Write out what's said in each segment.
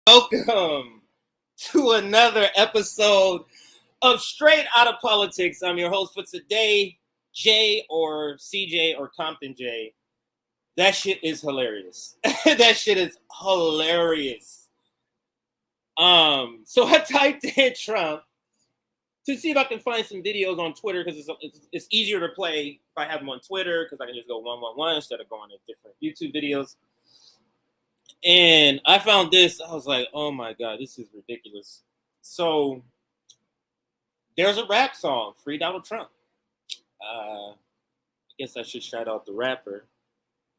Welcome to another episode of Straight Outta Politics. I'm your host for today, Jay or CJ or Compton J. That shit is hilarious. That shit is hilarious. So I typed in Trump to see if I can find some videos on Twitter because it's easier to play if I have them on Twitter because I can just go 111 instead of going to different YouTube videos. And I found this. I was like, oh my God, this is ridiculous. So there's a rap song, Free Donald Trump. I guess I should shout out the rapper.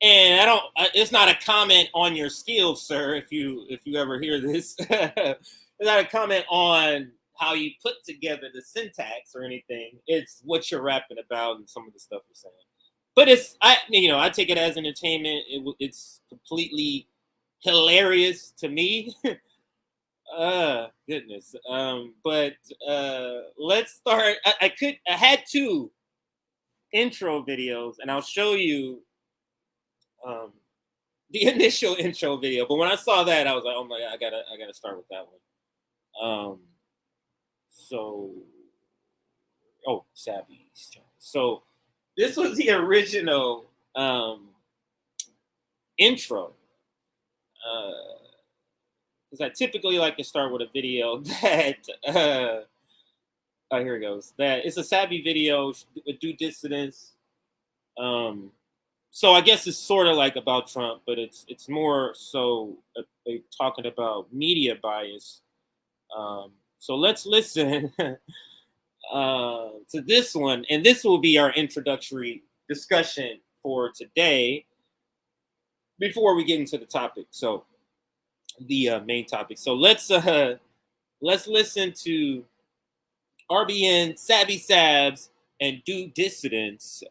And it's not a comment on your skills, sir, if you ever hear this. It's not a comment on how you put together the syntax or anything. It's what you're rapping about and some of the stuff you're saying. But I take it as entertainment. It's completely hilarious to me. Goodness. But let's start. I had two intro videos, and I'll show you the initial intro video. But when I saw that, I was like, oh my God, I gotta start with that one. Sabby. So this was the original intro. Because I typically like to start with a video that here it goes. That it's a Sabby video with do Dissidence. So I guess it's sort of like about Trump, but it's more so talking about media bias. So let's listen to this one, and this will be our introductory discussion for today before we get into the topic. So the main topic. So let's listen to RBN, Sabby Sabs, and do Dissidence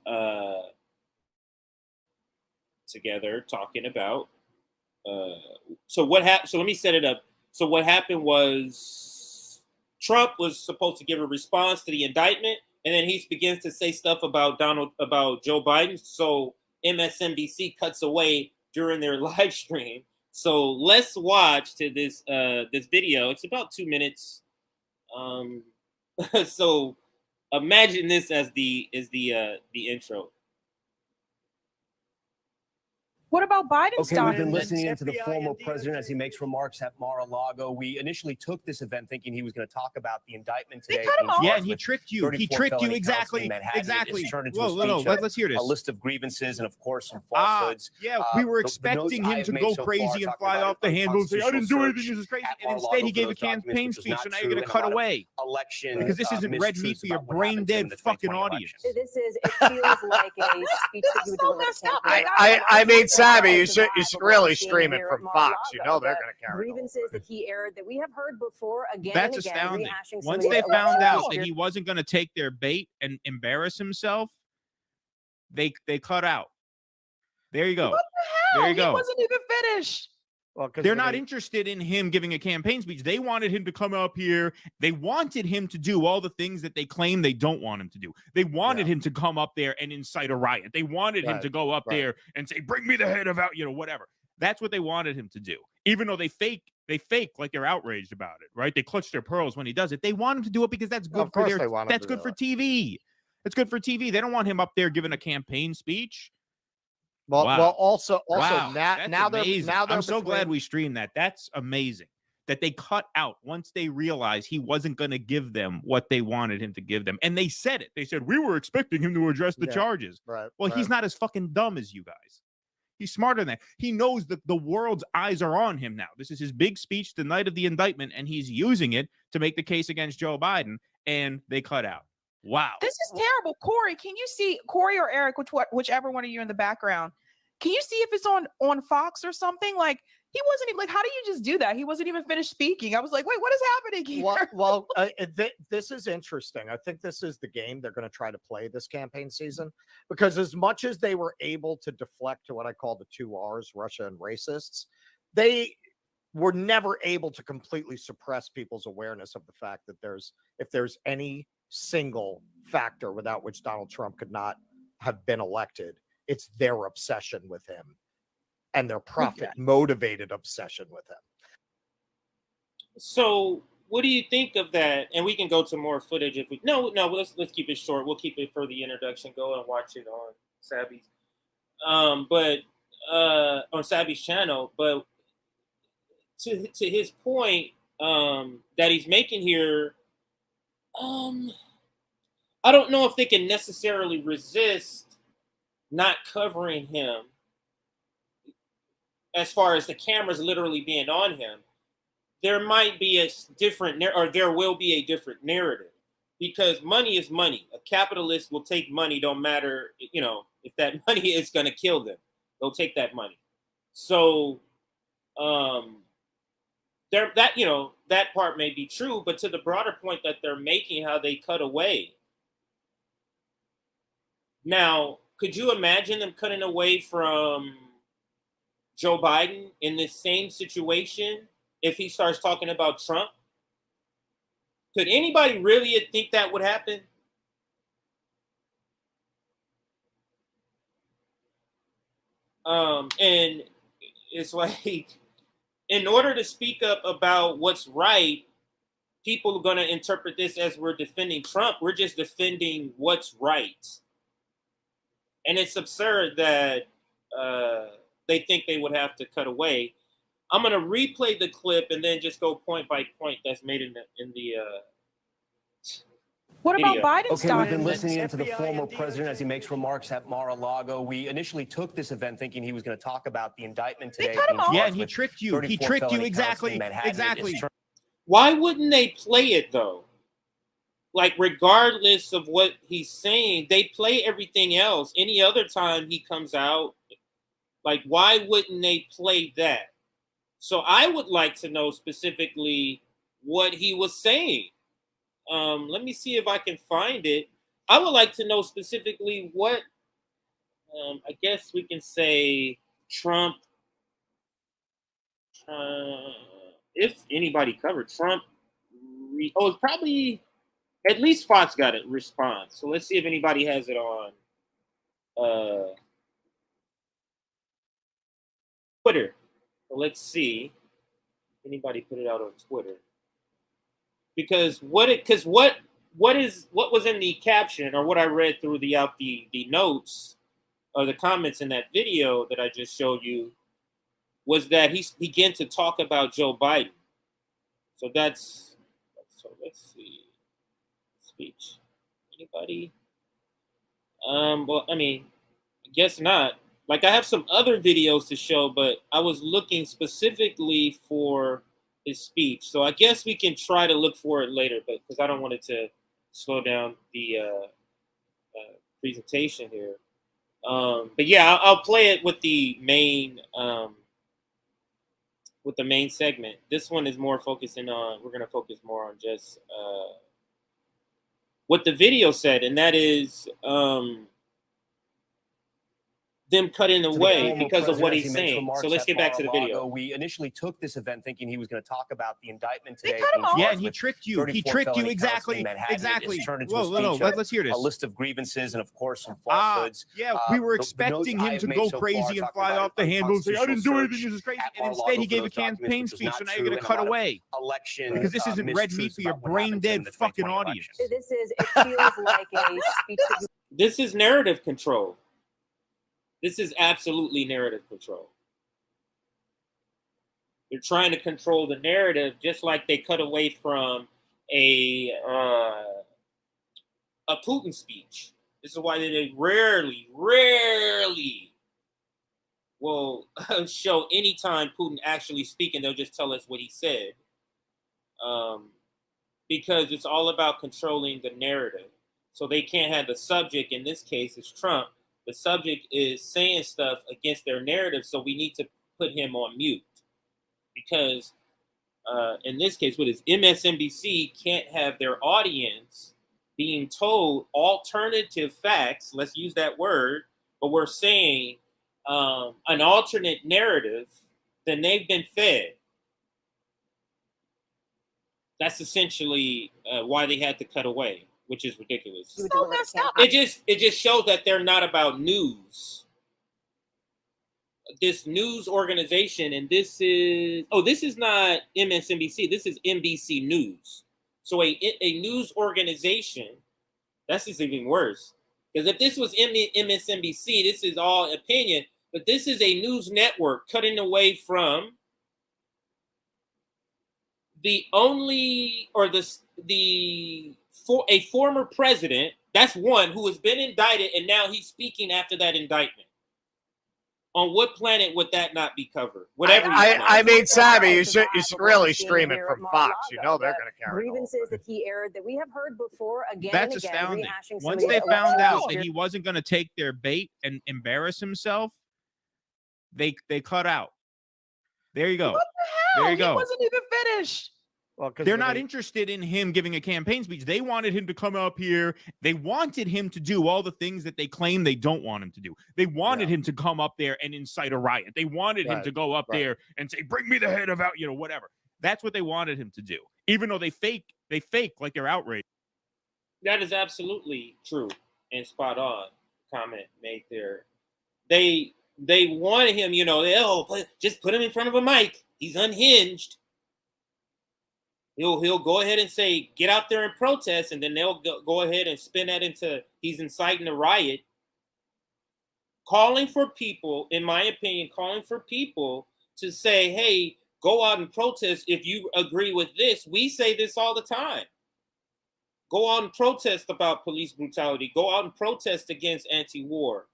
together talking about so what happened. So let me set it up. So what happened was Trump was supposed to give a response to the indictment, and then he begins to say stuff about Joe Biden. So MSNBC cuts away during their live stream. So let's watch to this video. It's about 2 minutes. So imagine this as the intro. What about Biden's Okay, we've been documents? listening into the former president as he makes remarks at Mar-a-Lago. We initially took this event thinking he was going to talk about the indictment today. They cut him off. Yeah, and he tricked you. He tricked you exactly. Exactly. It's turned into Whoa, let's hear this. A list of grievances and, of course, some falsehoods. Yeah, we were expecting him to go crazy and fly off the handle and say, I didn't do anything, this is crazy. And instead, he gave a campaign speech, so now you're going to cut away. Because this isn't red meat for your brain-dead fucking audience. It feels like a speech that you would deliver to campaign. I mean, Sabby, you should really stream it from Fox. You know they're going to carry grievances that he aired that we have heard before again That's and again. Astounding. Rehashing Once they found out that he wasn't going to take their bait and embarrass himself, they cut out. There you go. What the hell? There you go. He wasn't even finished. Well, they're not interested in him giving a campaign speech. They wanted him to come up here. They wanted him to do all the things that they claim they don't want him to do. They wanted him to come up there and incite a riot. They wanted him to go up there and say, bring me the head of out, whatever. That's what they wanted him to do. Even though they fake like they're outraged about it, right? They clutch their pearls when he does it. They want him to do it because that's good for TV. That's good for TV. They don't want him up there giving a campaign speech. Well, also wow. now they're I'm so glad we streamed that. That's amazing that they cut out once they realized he wasn't going to give them what they wanted him to give them. And they said it. They said, we were expecting him to address the charges. Right. Well, he's not as fucking dumb as you guys. He's smarter than that. He knows that the world's eyes are on him now. This is his big speech the night of the indictment, and he's using it to make the case against Joe Biden, and they cut out. Wow. This is terrible. Corey, can you see, Corey or Eric, whichever one of you in the background, can you see if it's on Fox or something? Like, he wasn't even, like, how do you just do that? He wasn't even finished speaking. I was like, wait, what is happening here? Well, this is interesting. I think this is the game they're going to try to play this campaign season, because as much as they were able to deflect to what I call the 2 R's, Russia and racists, they were never able to completely suppress people's awareness of the fact that if there's any single factor without which Donald Trump could not have been elected, it's their obsession with him and their profit-motivated obsession with him. So, what do you think of that? And we can go to more footage if we. No. Let's keep it short. We'll keep it for the introduction. Go and watch it on Sabby's. But on Sabby's channel. But to his point, that he's making here, I don't know if they can necessarily resist not covering him as far as the cameras literally being on him. There might be a different, or there will be a different narrative, because money is money. A capitalist will take money, don't matter, if that money is going to kill them, they'll take that money. So, that part may be true, but to the broader point that they're making, how they cut away. Now, could you imagine them cutting away from Joe Biden in this same situation if he starts talking about Trump? Could anybody really think that would happen? And it's like, in order to speak up about what's right, people are going to interpret this as we're defending Trump. We're just defending what's right. And it's absurd that they think they would have to cut away. I'm going to replay the clip and then just go point by point that's made in the What about video. Biden's Okay, we've been documents? listening into the former president as he makes remarks at Mar-a-Lago. We initially took this event thinking he was going to talk about the indictment They today. cut him being off. Yeah, charged and he with tricked you. He 34 tricked you. felony counts Exactly. in Manhattan. Exactly. Why wouldn't they play it though? Like, regardless of what he's saying, they play everything else. Any other time he comes out, like, why wouldn't they play that? So I would like to know specifically what he was saying. Let me see if I can find it. I would like to know specifically what, I guess we can say Trump, if anybody covered Trump. It's probably, at least Fox got a response. So let's see if anybody has it on Twitter. So let's see if anybody put it out on Twitter. Because what was in the caption, or what I read through the notes or the comments in that video that I just showed you, was that he began to talk about Joe Biden. So let's see. Speech. Anybody? Well, I mean, I guess not. Like, I have some other videos to show, but I was looking specifically for his speech. So I guess we can try to look for it later, but because I don't want it to slow down the presentation here. But yeah, I'll play it with the main segment. This one is more focusing on. We're gonna focus more on just what the video said, and that is them cutting away because of what he's saying. So let's get back to the video. We initially took this event thinking he was going to talk about the indictment They today. cut him being off. Yeah, charged and he with tricked you. He 34 tricked you. felony counts in Exactly. Manhattan. Exactly. It's turned into Whoa, a speech of let's hear this. a list of grievances and, of course, some falsehoods. Yeah, we were The expecting notes him I've to made go so far crazy and talking fly about off the an handle and say, "I didn't do unconstitutional anything. This is crazy." at And Mar-a-Lago instead, he for gave a those documents, campaign which was speech, not so now true, you're going and to a cut lot of away election because this isn't red meat mistruths for your about what brain happened dead in the fucking 2020 audience. elections. It feels like a speech that you This is narrative control. This is absolutely narrative control. They're trying to control the narrative, just like they cut away from a Putin speech. This is why they rarely will show any time Putin actually speaking. They'll just tell us what he said, because it's all about controlling the narrative. So they can't have the subject. In this case, it's Trump. The subject is saying stuff against their narrative, so we need to put him on mute. Because in this case, what is MSNBC can't have their audience being told alternative facts. Let's use that word, but we're saying an alternate narrative than they've been fed. That's essentially why they had to cut away, which is ridiculous. would So deliver to messed up. campaign. It just shows that they're not about news. this news organization, and this is not MSNBC. This is NBC News. So a news organization. That's just even worse. Because if this was MSNBC, this is all opinion. But this is a news network cutting away from a former president. That's one who has been indicted, and now he's speaking after that indictment. On what planet would that not be covered? Whatever. I mean, Sabby, you should really stream it from Fox. You know they're going to carry grievances that he aired that we have heard before again That's and again. astounding. Rehashing Once some of they the found out elections. that he wasn't going to take their bait and embarrass himself, they cut out. There you go. What the hell? There you go. He wasn't even finished. Well, they're not interested in him giving a campaign speech. They wanted him to come up here. They wanted him to do all the things that they claim they don't want him to do. They wanted him to come up there and incite a riot. They wanted him to go up there and say, "Bring me the head of out," whatever. That's what they wanted him to do. Even though they fake like they're outraged. That is absolutely true and spot on. Comment made there. They wanted him, just put him in front of a mic. He's unhinged. He'll go ahead and say, get out there and protest, and then they'll go ahead and spin that into he's inciting a riot. Calling for people, in my opinion, to say, hey, go out and protest if you agree with this. We say this all the time. Go out and protest about police brutality. Go out and protest against anti-war.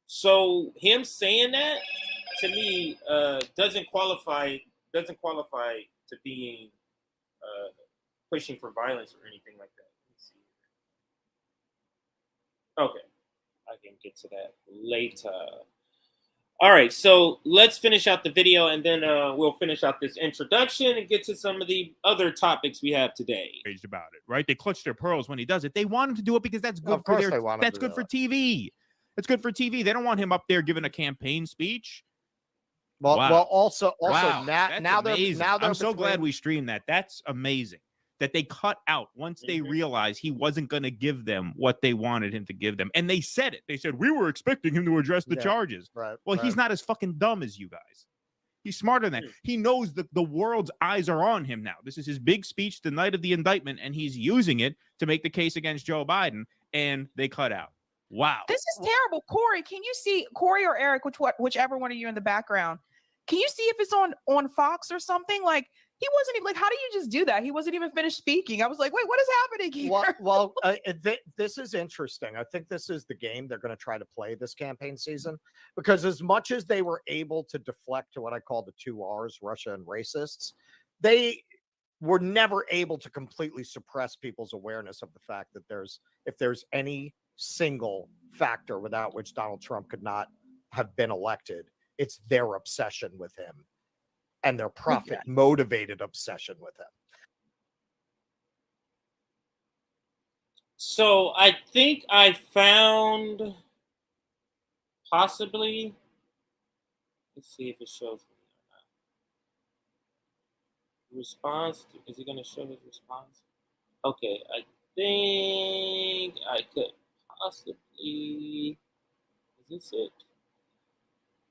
So him saying that, to me, doesn't qualify to being pushing for violence or anything like that. Let's see. Okay, I can get to that later. All right, so let's finish out the video, and then we'll finish out this introduction and get to some of the other topics we have today. About it, right? They clutch their pearls when he does it. They want him to do it because that's good for their. That's good for TV. It's good for TV. They don't want him up there giving a campaign speech. Well, also wow. now they're I'm so glad we streamed that. That's amazing that they cut out once they realized he wasn't going to give them what they wanted him to give them. And they said it. They said, we were expecting him to address the charges. Right. Well, he's not as fucking dumb as you guys. He's smarter than that. He knows that the world's eyes are on him now. This is his big speech the night of the indictment, and he's using it to make the case against Joe Biden, and they cut out. Wow. This is terrible. Corey, can you see, Corey or Eric, whichever one of you in the background, can you see if it's on Fox or something? Like, he wasn't even, how do you just do that? He wasn't even finished speaking. I was like, wait, what is happening here? Well, this is interesting. I think this is the game they're going to try to play this campaign season, because as much as they were able to deflect to what I call the 2 R's, Russia and racists, they were never able to completely suppress people's awareness of the fact that if there's any single factor without which Donald Trump could not have been elected, it's their obsession with him and their profit-motivated obsession with him. So I think I found possibly, let's see if it shows me or not. Response, is it going to show his response? Okay, I think I could possibly, is this it?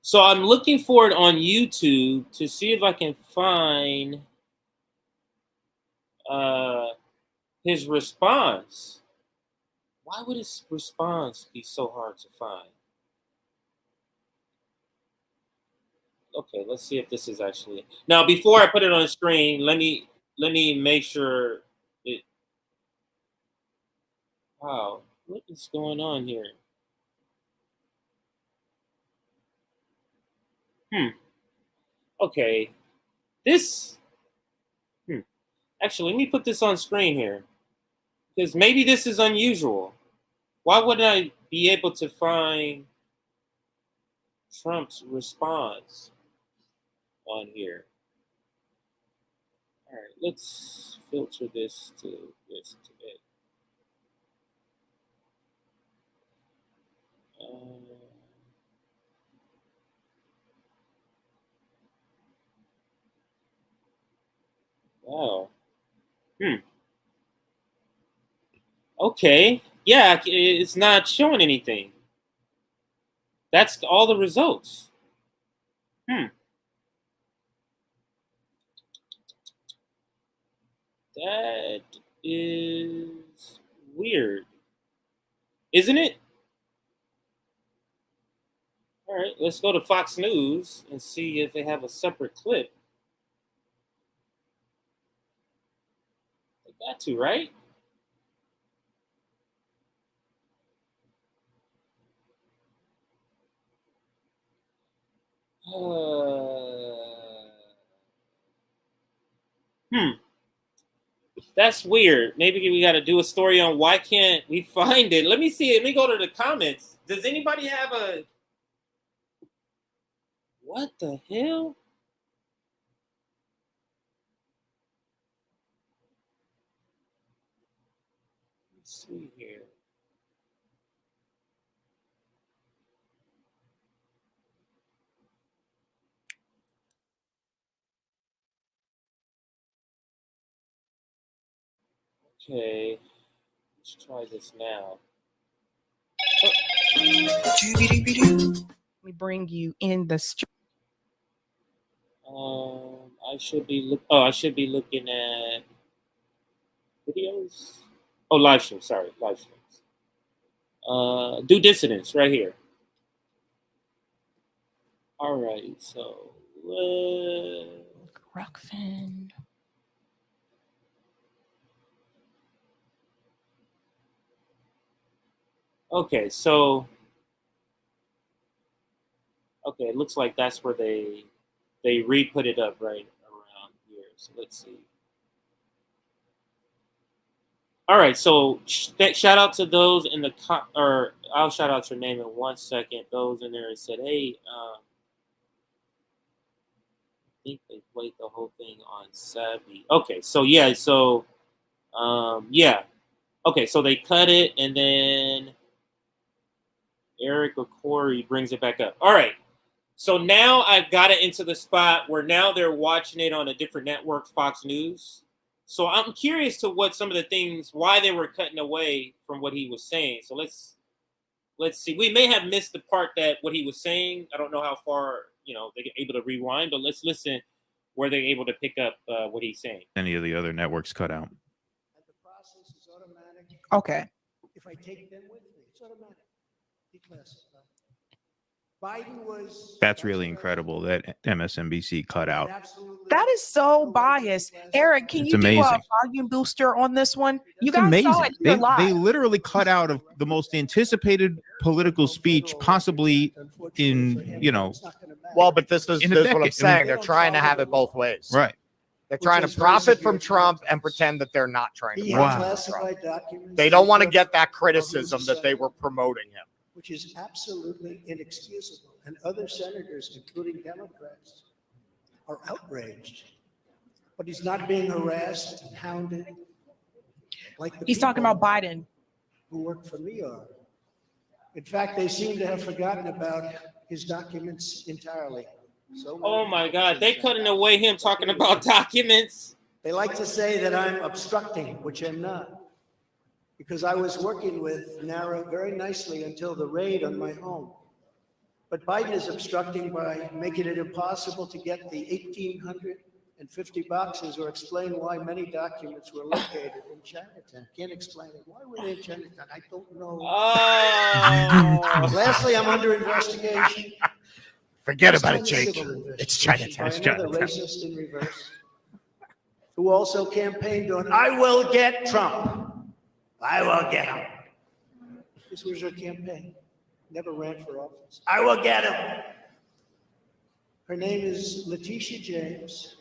So I'm looking for it on YouTube to see if I can find his response. Why would his response be so hard to find? Okay, let's see if this is actually it. Now, before I put it on the screen, let me make sure it. Wow, what is going on here? Okay, this. Actually, let me put this on screen here, because maybe this is unusual. Why wouldn't I be able to find Trump's response on here? All right, let's filter this to this today. Wow. Okay. Yeah, it's not showing anything. That's all the results. That is weird, isn't it? All right, let's go to Fox News and see if they have a separate clip. They got to, right? That's weird. Maybe we got to do a story on why can't we find it. Let me see. Let me go to the comments. Does anybody have a... What the hell? Let's see here. Okay, let's try this now. Let me bring you in the street. I should be looking at videos. Oh, live streams. Sorry, live streams. Do Dissidence right here. All right, so Rockfin. okay, so it looks like that's where they re-put it up right around here. So let's see. All right, so shout out to those in the or I'll shout out your name in 1 second. Those in there said, "Hey, I think they played the whole thing on Sabby." Okay, so yeah, yeah. Okay, so they cut it, and then Eric or Corey brings it back up. All right. So now I've got it into the spot where now they're watching it on a different network, Fox News. So I'm curious to what some of the things, why they were cutting away from what he was saying. So let's see. We may have missed the part that what he was saying. I don't know how far, they're able to rewind, but let's listen where they're able to pick up what he's saying. Any of the other networks cut out. The process is automatic. Okay. If I take them with me, it's automatic. Declassified. Biden was. That's really incredible that MSNBC cut out. That is so biased. Eric, can It's you do a amazing. volume booster on this one? You It's guys amazing. saw it here They live. literally cut out of the most anticipated political speech possibly in, Well, but this is In a what I'm decade. saying. They're trying to have it both ways. right. They're trying to profit from Trump and pretend that they're not trying to He profit had from classified Trump. documents. They don't want to get that criticism that they were promoting him. Which is absolutely inexcusable. And other senators, including Democrats, are outraged. But he's not being harassed and hounded like the He's talking people about Biden. who work for me are. In fact, they seem to have forgotten about his documents entirely. So Oh my God, they cutting away him talking about documents. they like to say that I'm obstructing, which I'm not. Because I was working with NARA very nicely until the raid on my home. But Biden is obstructing by making it impossible to get the 1,850 boxes or explain why many documents were located in Chinatown. Can't explain it. Why were they in Chinatown? I don't know. Oh. Lastly, I'm under investigation. Forget This about time it, a Jake. civil investigation It's Chinatown. by It's another Chinatown. racist in reverse, who also campaigned on, I will get Trump. I will get him. This was her campaign. Never ran for office. I will get him. Her name is Letitia James.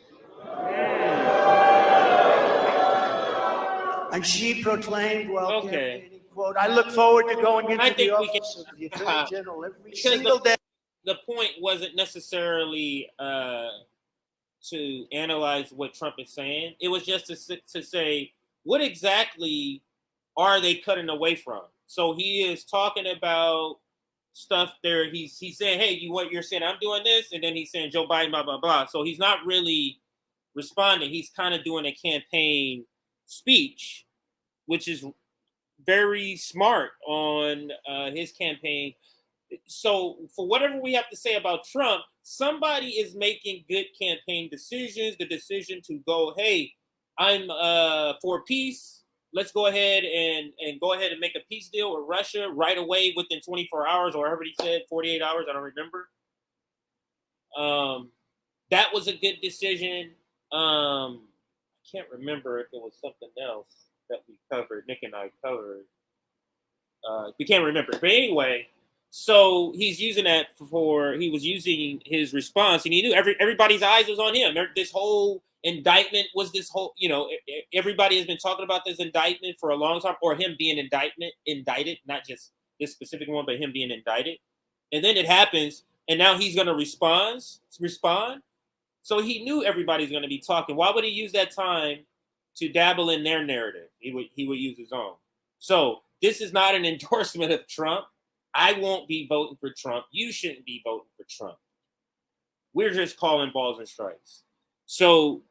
And she proclaimed while campaigning, quote, I look forward to going into the office of the Attorney General every single day. The point wasn't necessarily to analyze what Trump is saying. It was just to say, what exactly are they cutting away from? So he is talking about stuff there. He's saying, hey, you're saying I'm doing this, and then he's saying Joe Biden, blah, blah, blah. So he's not really responding. He's kind of doing a campaign speech, which is very smart on his campaign. So for whatever we have to say about Trump, somebody is making good campaign decisions. The decision to go, hey, I'm for peace. Let's go ahead and go ahead and make a peace deal with Russia right away within 24 hours, or whatever he said, 48 hours. I don't remember. That was a good decision. I can't remember if it was something else that we covered. Nick and I covered. We can't remember. But anyway, so he's using that he was using his response, and he knew everybody's eyes was on him. This whole indictment was everybody has been talking about this indictment for a long time, or him being indicted, not just this specific one, but him being indicted. And then it happens, and now he's going to respond. So he knew everybody's going to be talking. Why would he use that time to dabble in their narrative? He would use his own. So this is not an endorsement of Trump. I won't be voting for Trump. You shouldn't be voting for Trump. We're just calling balls and strikes. So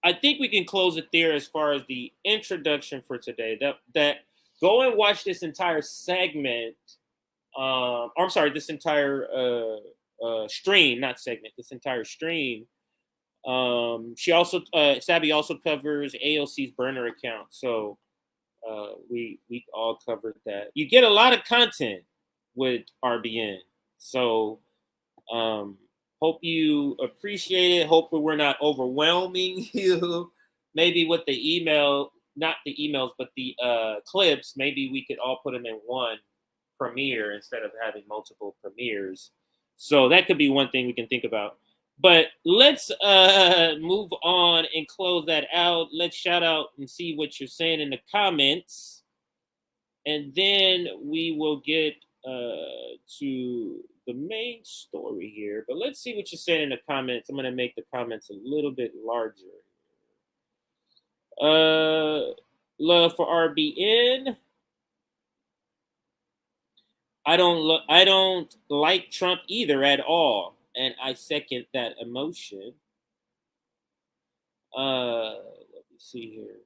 I think we can close it there as far as the introduction for today. That go and watch this entire segment. This entire stream, not segment. This entire stream. She also Sabby also covers AOC's burner account. So we all covered that. You get a lot of content with RBN. So hope you appreciate it. Hope we're not overwhelming you. Maybe with the email, not the emails, but the clips, maybe we could all put them in one premiere instead of having multiple premieres. So that could be one thing we can think about. But let's move on and close that out. Let's shout out and see what you're saying in the comments. And then we will get to the main story here. But let's see what you're saying in the comments. I'm going to make the comments a little bit larger. Love for RBN. I don't like Trump either at all. And I second that emotion. Let me see here.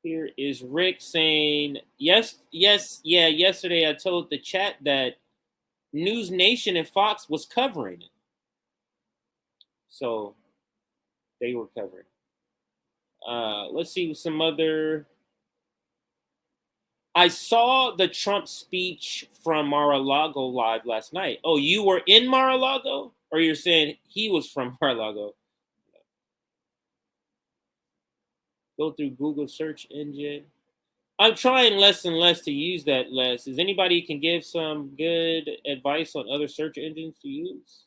Here is Rick saying, yesterday I told the chat that News Nation and Fox was covering it. So they were covering it. Let's see some other. I saw the Trump speech from Mar-a-Lago live last night. Oh, you were in Mar-a-Lago? Or you're saying he was from Mar-a-Lago? Go through Google search engine. I'm trying less and less to use that less. Is anybody can give some good advice on other search engines to use?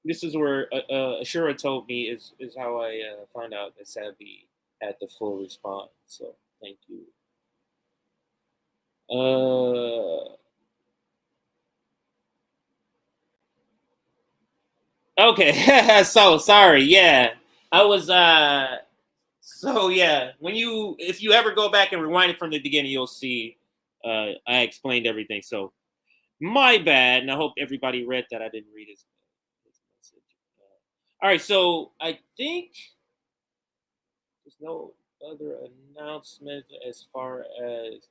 This is where Ashura told me is how I found out that Sabby had the full response. So thank you. Okay. So sorry. Yeah, I was. So yeah, if you ever go back and rewind it from the beginning, you'll see I explained everything. So my bad, and I hope everybody read that. I didn't read his message. All right. So I think there's no other announcement as far as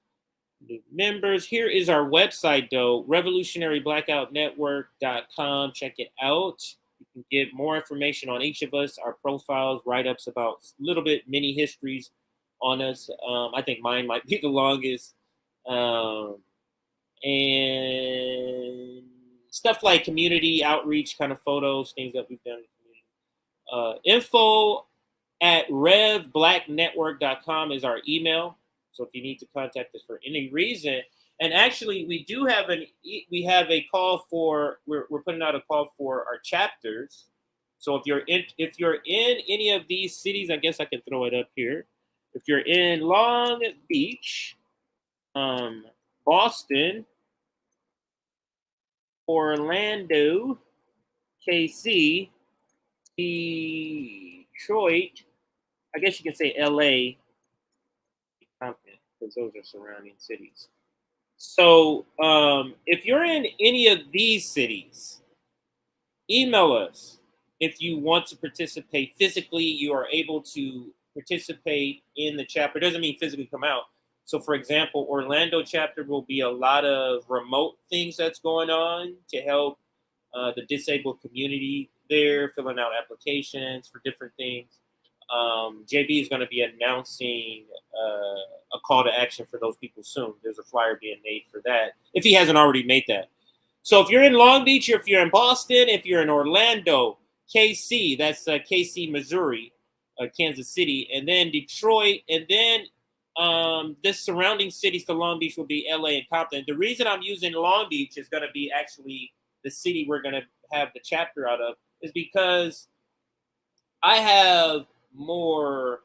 new members. Here is our website, though, revolutionaryblackoutnetwork.com. Check it out. You can get more information on each of us, our profiles, write-ups about a little bit mini histories on us. I think mine might be the longest. And stuff like community outreach kind of photos, things that we've done in the community. Info at revblacknetwork.com is our email. So if you need to contact us for any reason, and actually we do have a call for we're putting out a call for our chapters. So if you're in any of these cities, I guess I can throw it up here. If you're in Long Beach, Boston, Orlando, KC, Detroit, I guess you can say LA, because those are surrounding cities. So if you're in any of these cities, email us. If you want to participate physically, you are able to participate in the chapter. It doesn't mean physically come out, So, for example, Orlando chapter will be a lot of remote things that's going on to help the disabled community there, filling out applications for different things. JB is going to be announcing a call to action for those people soon. There's a flyer being made for that, if he hasn't already made that. So if you're in Long Beach, or if you're in Boston, if you're in Orlando, KC, that's KC, Missouri, Kansas City, and then Detroit, and then this surrounding cities to Long Beach will be LA and Compton. The reason I'm using Long Beach is going to be actually the city we're going to have the chapter out of, is because I have more.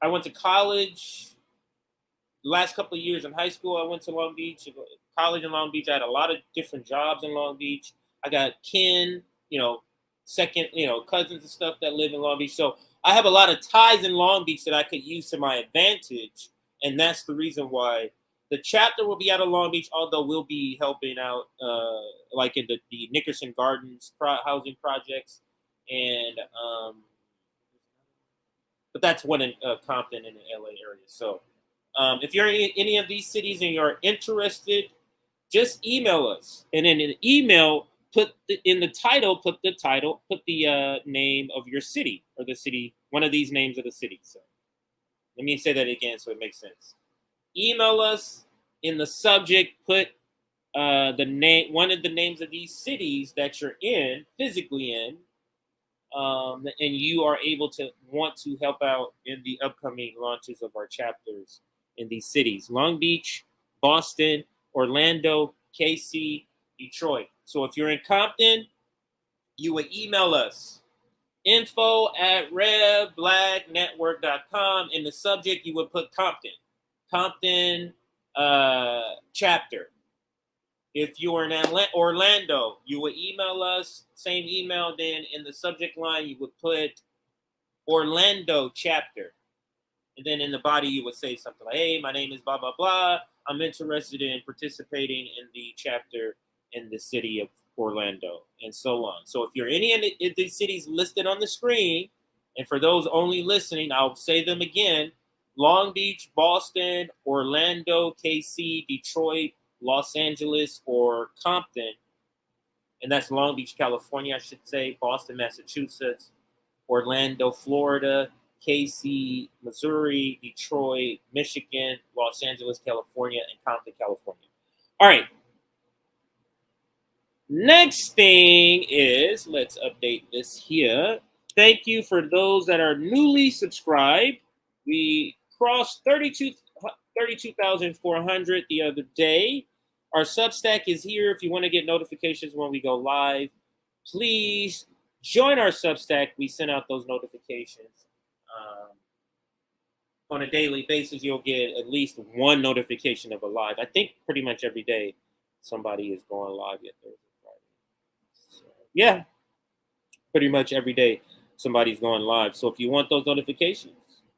I went to college. The last couple of years in high school, I went to Long Beach. College in Long Beach, I had a lot of different jobs in Long Beach. I got kin, second, cousins and stuff that live in Long Beach. So I have a lot of ties in Long Beach that I could use to my advantage. And that's the reason why the chapter will be out of Long Beach, although we'll be helping out like in the Nickerson Gardens housing projects. And but that's one in Compton in the LA area. So if you're in any of these cities and you're interested, just email us. And then in the email, put the name of your city, or the city, one of these names of the city. So let me say that again so it makes sense. Email us, in the subject, put the name, one of the names of these cities that you're in, physically in, and you are able to want to help out in the upcoming launches of our chapters in these cities: Long Beach, Boston, Orlando, KC, Detroit. So if you're in Compton, you would email us, info@redblacknetwork.com. In the subject, you would put Compton chapter. If you are in Orlando, you would email us, same email. Then in the subject line, you would put Orlando chapter. And then in the body, you would say something like, hey, my name is blah, blah, blah. I'm interested in participating in the chapter in the city of Orlando, and so on. So if you're any of these cities listed on the screen, and for those only listening, I'll say them again: Long Beach, Boston, Orlando, KC, Detroit, Los Angeles, or Compton. And that's Long Beach, California, I should say, Boston, Massachusetts, Orlando, Florida, KC, Missouri, Detroit, Michigan, Los Angeles, California, and Compton, California. All right. Next thing is, let's update this here. Thank you for those that are newly subscribed. We crossed 32,400 the other day. Our Substack is here. If you want to get notifications when we go live, please join our Substack. We send out those notifications. On a daily basis, you'll get at least one notification of a live. I think pretty much every day somebody is going live yet Thursday, Friday. So, yeah, pretty much every day somebody's going live. So if you want those notifications,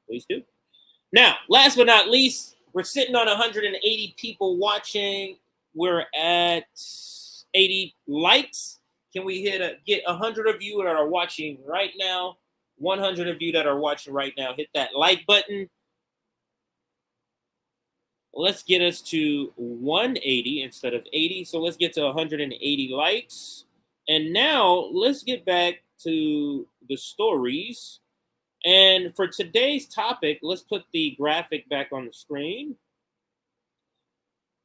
please do. Now, last but not least, we're sitting on 180 people watching. We're at 80 likes. Can we get 100 of you that are watching right now? 100 of you that are watching right now, hit that like button. Let's get us to 180 instead of 80. So let's get to 180 likes. And now let's get back to the stories. And for today's topic, let's put the graphic back on the screen.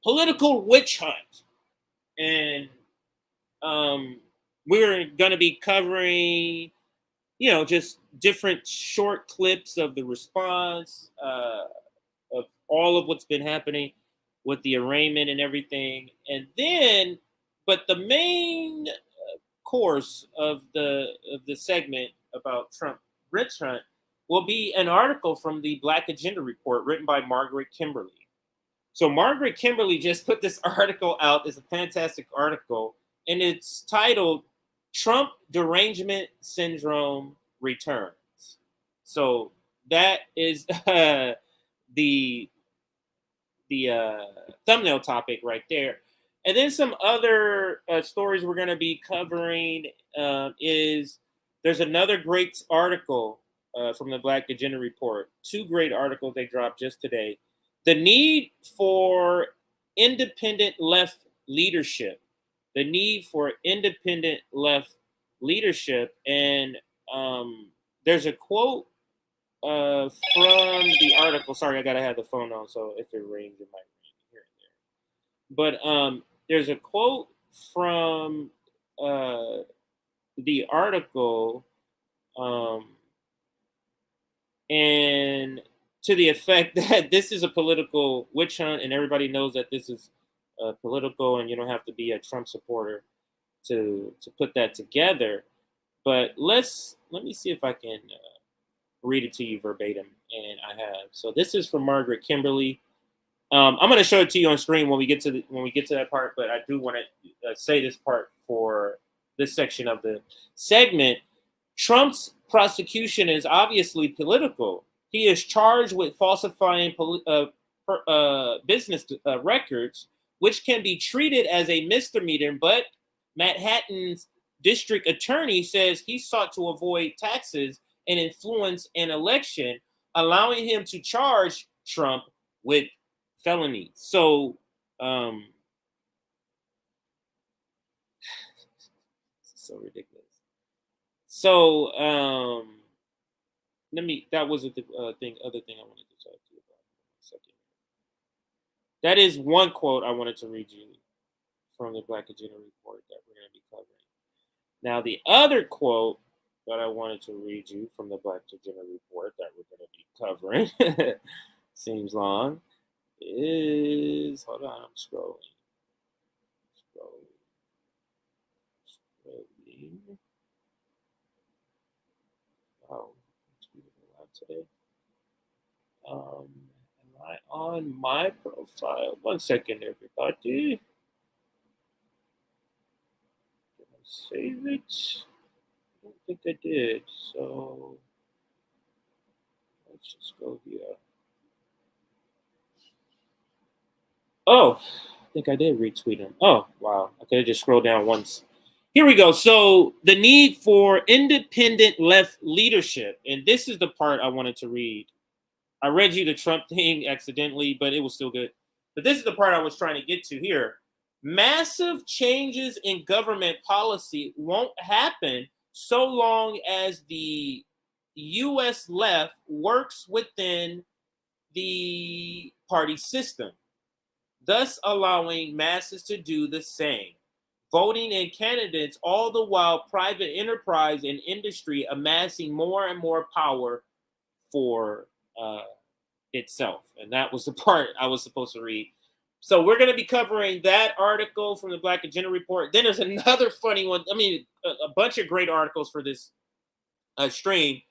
Political witch hunt. And we're going to be covering, just different short clips of the response, of all of what's been happening with the arraignment and everything. And then, but the main course of the segment about Trump witch hunt will be an article from the Black Agenda Report written by Margaret Kimberley. So Margaret Kimberley just put this article out. It's a fantastic article, and it's titled "Trump Derangement Syndrome Returns." So that is the thumbnail topic right there. And then some other stories we're going to be covering is there's another great article from the Black Agenda Report. Two great articles they dropped just today. The need for independent left leadership. The need for independent left leadership. And there's a quote from the article. Sorry, I gotta have the phone on, so if it rings, it might ring here and there. But there's a quote from the article, and to the effect that this is a political witch hunt, and everybody knows that this is political, and you don't have to be a Trump supporter to put that together. But let me see if I can read it to you verbatim, and I have. So this is from Margaret Kimberley. I'm going to show it to you on screen when we get to that part, but I do want to say this part for this section of the segment. Trump's prosecution is obviously political. He is charged with falsifying business records, which can be treated as a misdemeanor, but Manhattan's district attorney says he sought to avoid taxes and influence an election, allowing him to charge Trump with felonies. So, so ridiculous. So, that was the other thing I wanted to talk to you about. Second. That is one quote I wanted to read you from the Black Agenda report that we're going to be covering. Now, the other quote that I wanted to read you from the Black Agenda report that we're going to be covering, seems long, is, hold on, I'm scrolling. Oh, a lot today. Am I on my profile? 1 second, everybody. Did I save it? I don't think I did. So let's just go here. Oh, I think I did retweet him. Oh, wow. I could have just scrolled down once. Here we go. So the need for independent left leadership. And this is the part I wanted to read. I read you the Trump thing accidentally, but it was still good. But this is the part I was trying to get to here. Massive changes in government policy won't happen so long as the U.S. left works within the party system, thus allowing masses to do the same, voting in candidates, all the while private enterprise and industry amassing more and more power for itself. And that was the part I was supposed to read. So we're going to be covering that article from the Black Agenda report. Then there's another funny one. I mean, a bunch of great articles for this stream.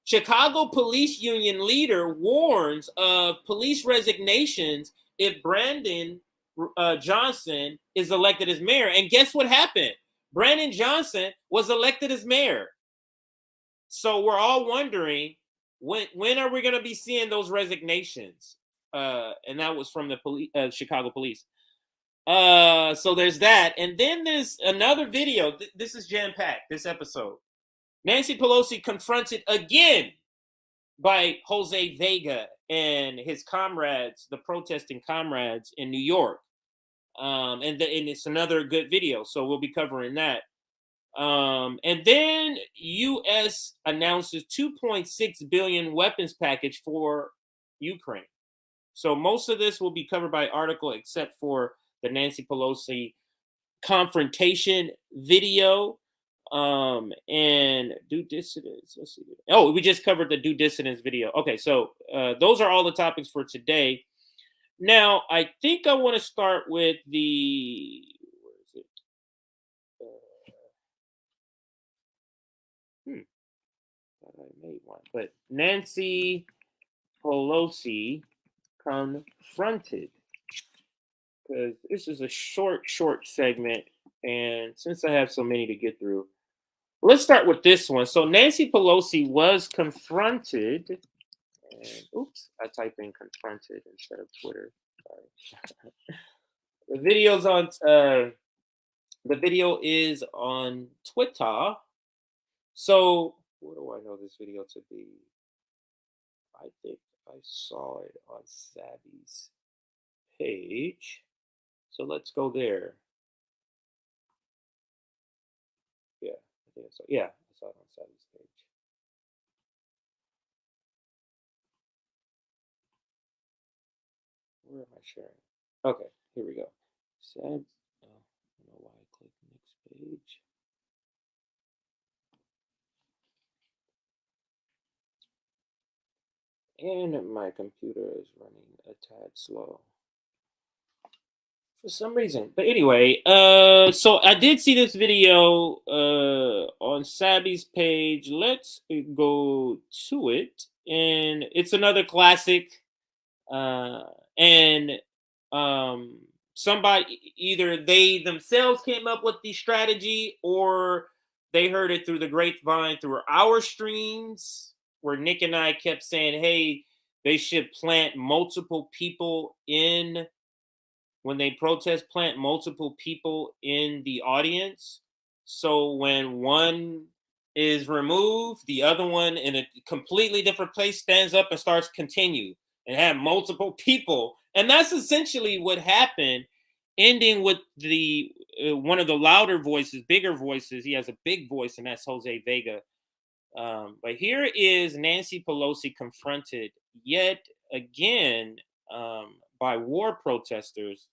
Chicago Police Union leader warns of police resignations if Brandon Johnson is elected as mayor. And guess what happened? Brandon Johnson was elected as mayor. So we're all wondering, when are we going to be seeing those resignations? And that was from the Chicago police. So there's that. And then there's another video. This is jam-packed, this episode. Nancy Pelosi confronted again by Jose Vega and his comrades, the protesting comrades in New York. And it's another good video, so we'll be covering that. And then U.S. announces $2.6 billion weapons package for Ukraine. So most of this will be covered by article, except for the Nancy Pelosi confrontation video. And do dissidence. Let's see. Oh, we just covered the do dissidence video. Okay, so those are all the topics for today. Now, I think I want to start with the, where is it? Thought I made one, but Nancy Pelosi confronted, because this is a short segment, and since I have so many to get through, let's start with this one. So Nancy Pelosi was confronted, and oops, I typed in confronted instead of Twitter. Sorry. The video is on Twitter. So where do I know this video to be? I think I saw it on Sabby's page. So let's go there. Yeah, I think I saw. Yeah, I saw it on Sabby's page. Where am I sharing? Okay, here we go. Sabs. Oh, I don't know why I clicked next page. And my computer is running a tad slow for some reason. But anyway, so I did see this video on Sabby's page. Let's go to it. And it's another classic. And somebody, either they themselves came up with the strategy or they heard it through the grapevine through our streams, where Nick and I kept saying, hey, they should plant multiple people in, when they protest, plant multiple people in the audience. So when one is removed, the other one in a completely different place stands up and starts continue, and have multiple people. And that's essentially what happened, ending with the one of the louder voices, bigger voices. He has a big voice, and that's Jose Vega. But here is Nancy Pelosi confronted yet again by war protesters.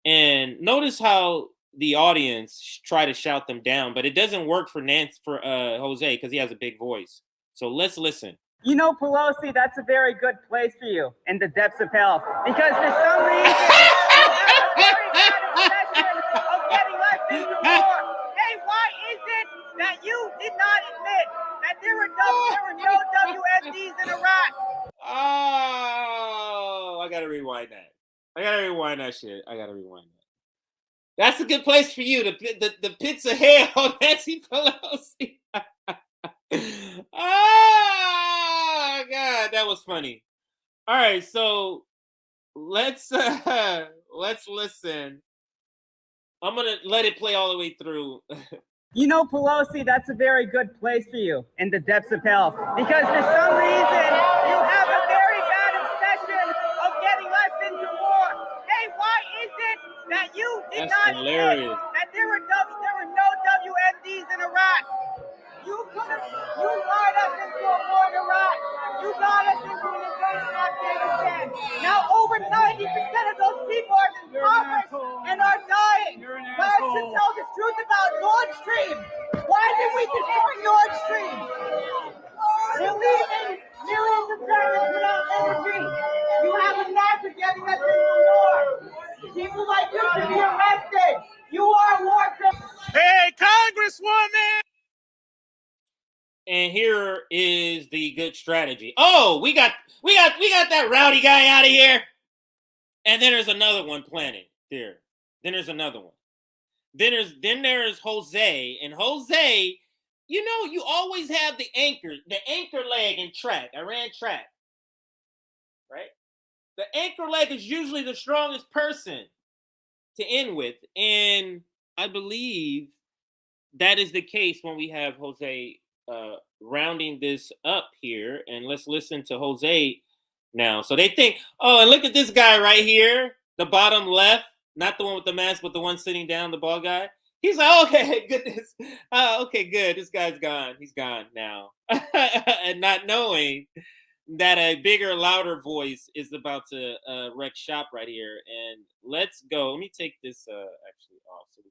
And notice how the audience try to shout them down, but it doesn't work for Jose, because he has a big voice. So let's listen. You know, Pelosi, that's a very good place for you in the depths of hell, because for some reason you have a very bad obsession of getting us into war. Hey, why is it that you did not admit that there were no WMDs in Iraq? Oh, I gotta rewind that. I gotta rewind that shit. That's a good place for you. The pits of hell, Nancy Pelosi. Oh God, that was funny. All right, so let's listen. I'm gonna let it play all the way through. You know, Pelosi, that's a very good place for you in the depths of hell, because for some reason you have a very bad obsession of getting us into war. Hey, why is it that you did not admit that there were no WMDs in Iraq? You lied us into a war in Iraq. You got us into an invasion of Afghanistan. Now over 90% of those people are impoverished and are dying. God should tell the truth about Nord Stream. Why did we destroy Nord Stream? We're leaving millions of Germans without energy. You have a knack for getting us into war. People like you should be arrested. You are war criminals. Hey, Congresswoman! And here is the good strategy. Oh, we got that rowdy guy out of here. And then there's another one planted there. Then there's another one. Then there's Jose. And Jose, you know, you always have the anchor leg in track. I ran track. Right? The anchor leg is usually the strongest person to end with. And I believe that is the case when we have Jose rounding this up here. And let's listen to Jose now. So they think, oh, and look at this guy right here, the bottom left, not the one with the mask, but the one sitting down, the bald guy. He's like, okay, goodness. Okay, good. This guy's gone. He's gone now. And not knowing that a bigger, louder voice is about to wreck shop right here. And let's go. Let me take this actually off so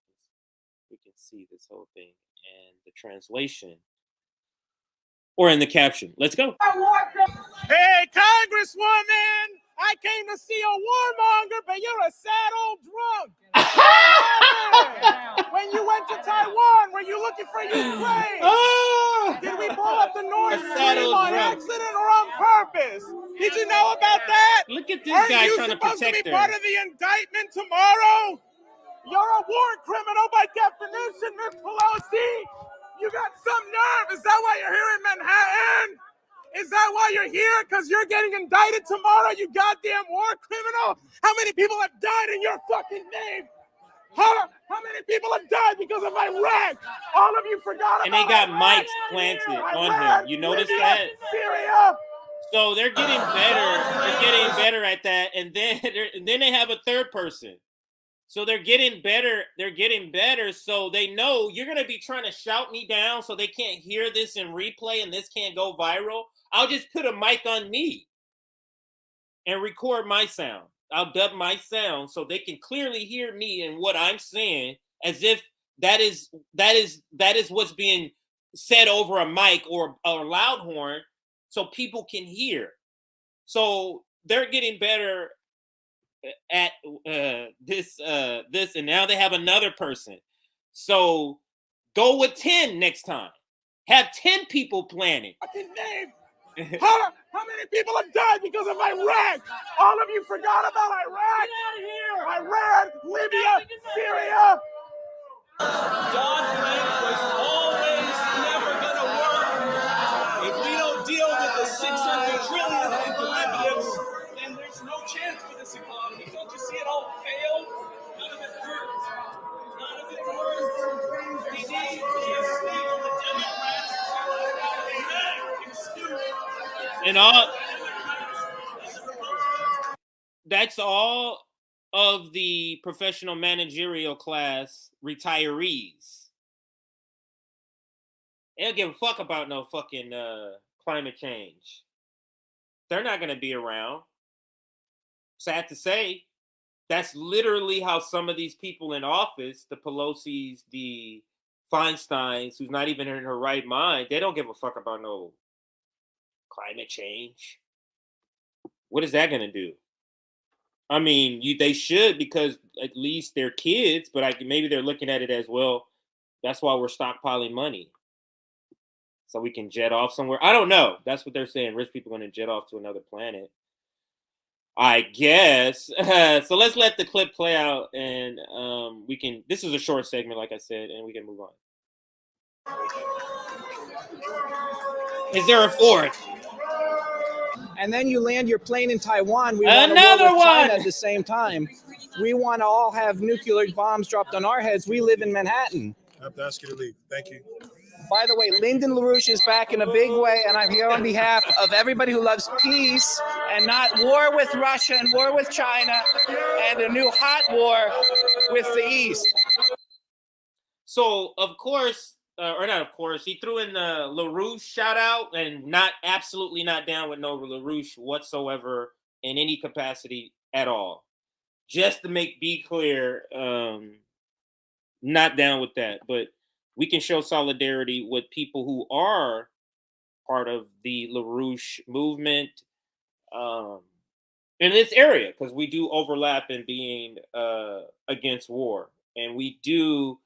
we can see this whole thing and the translation. Or in the caption. Let's go. Hey, Congresswoman! I came to see a warmonger, but you're a sad old drunk. When you went to Taiwan, were you looking for Ukraine? Did we blow up the Nord Stream on accident or on purpose? Did you know about that? Look at this guy trying to protect her. Aren't you supposed to be part of the indictment tomorrow? You're a war criminal by definition, Miss Pelosi. You got some nerve. Is that why you're here in Manhattan? Is that why you're here? Because you're getting indicted tomorrow, you goddamn war criminal? How many people have died in your fucking name? How many people have died because of Iraq? All of you forgot about And they got Iraq. mics planted on him. You notice that? Syria. So they're getting better. They're getting better at that, and then they have a third person. So they're getting better. They're getting better. So they know you're gonna be trying to shout me down, so they can't hear this in replay, and this can't go viral. I'll just put a mic on me and record my sound. I'll dub my sound so they can clearly hear me and what I'm saying, as if that is what's being said over a mic or a loud horn, so people can hear. So they're getting better at this, and now they have another person. So go with 10 next time. Have 10 people planning. How many people have died because of Iraq? All of you forgot about Iraq? Get out of here! Iran, Libya, Syria. Dodd-Frank was always never going to work. If we don't deal with the 600 trillion in derivatives, then there's no chance for this economy. Don't you see it all failed? None of it worked. None of it worked. We need to steal the Democrats. And all that's all of the professional managerial class retirees. They don't give a fuck about no fucking climate change. They're not going to be around. Sad to say, that's literally how some of these people in office, the Pelosi's, the Feinsteins, who's not even in her right mind, they don't give a fuck about no climate change. What is that going to do? I mean, they should, because at least they're kids, but maybe they're looking at it as, well, that's why we're stockpiling money, so we can jet off somewhere. I don't know. That's what they're saying. Rich people are going to jet off to another planet, I guess. So let's let the clip play out, and we can. This is a short segment, like I said, and we can move on. Is there a fourth? And then you land your plane in Taiwan. We Another want to war with one China at the same time. We want to all have nuclear bombs dropped on our heads. We live in Manhattan. I have to ask you to leave. Thank you. By the way, Lyndon LaRouche is back in a big way, and I'm here on behalf of everybody who loves peace and not war with Russia and war with China and a new hot war with the East. So, of course, or not of course, he threw in the LaRouche shout out, and absolutely not down with no LaRouche whatsoever in any capacity at all. Just to be clear, not down with that. But we can show solidarity with people who are part of the LaRouche movement in this area, because we do overlap in being against war, and we do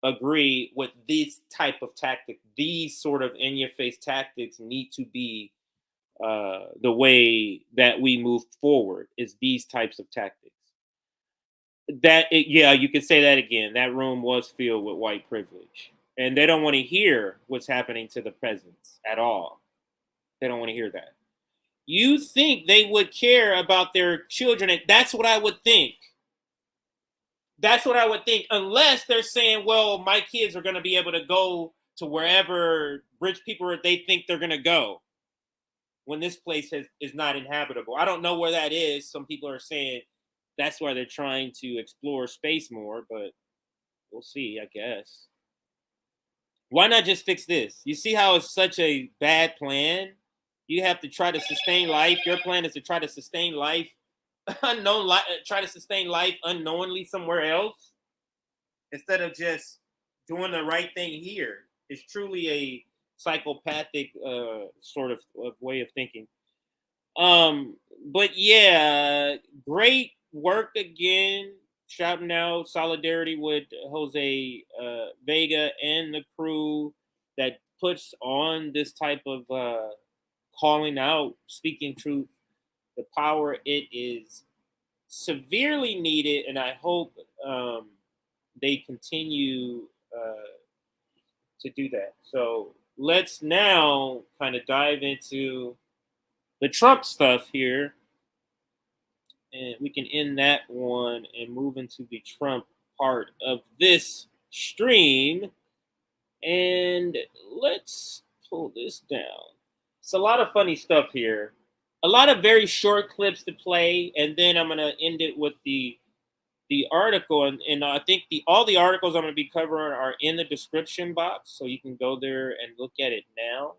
agree with this type of tactic. These sort of in-your-face tactics need to be the way that we move forward, is these types of tactics. Yeah, you could say that again. That room was filled with white privilege, and they don't want to hear what's happening to the presidents at all. They don't want to hear that. You think they would care about their children? And that's what I would think. That's what I would think, unless they're saying, well, my kids are going to be able to go to wherever rich people they think they're going to go when this place is not inhabitable. I don't know where that is. Some people are saying that's why they're trying to explore space more, but we'll see, I guess. Why not just fix this? You see how it's such a bad plan? You have to try to sustain life. Your plan is to try to sustain life, try to sustain life unknowingly somewhere else, instead of just doing the right thing here. It's truly a psychopathic sort of way of thinking. But yeah, great work again. Shouting out solidarity with Jose Vega and the crew that puts on this type of calling out, speaking truth, the power. It is severely needed, and I hope they continue to do that. So let's now kind of dive into the Trump stuff here. And we can end that one and move into the Trump part of this stream. And let's pull this down. It's a lot of funny stuff here. A lot of very short clips to play, and then I'm gonna end it with the article, and I think all the articles I'm gonna be covering are in the description box, so you can go there and look at it now.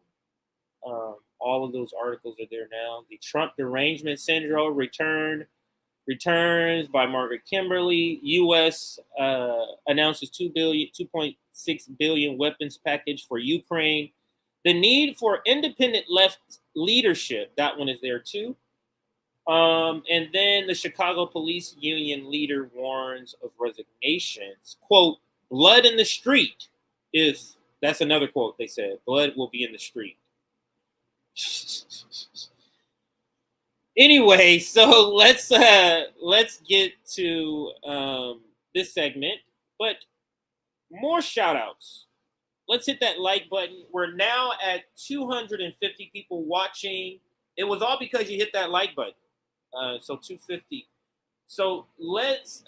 All of those articles are there now. The Trump derangement syndrome returns by Margaret Kimberley. U.S. Announces $2.6 billion weapons package for Ukraine. The need for independent left leadership. That one is there too. And then the Chicago Police Union leader warns of resignations. Quote, blood in the street that's another quote they said. Blood will be in the street. Anyway, so let's get to this segment, but more shout outs. Let's hit that like button. We're now at 250 people watching. It was all because you hit that like button. So 250. So let's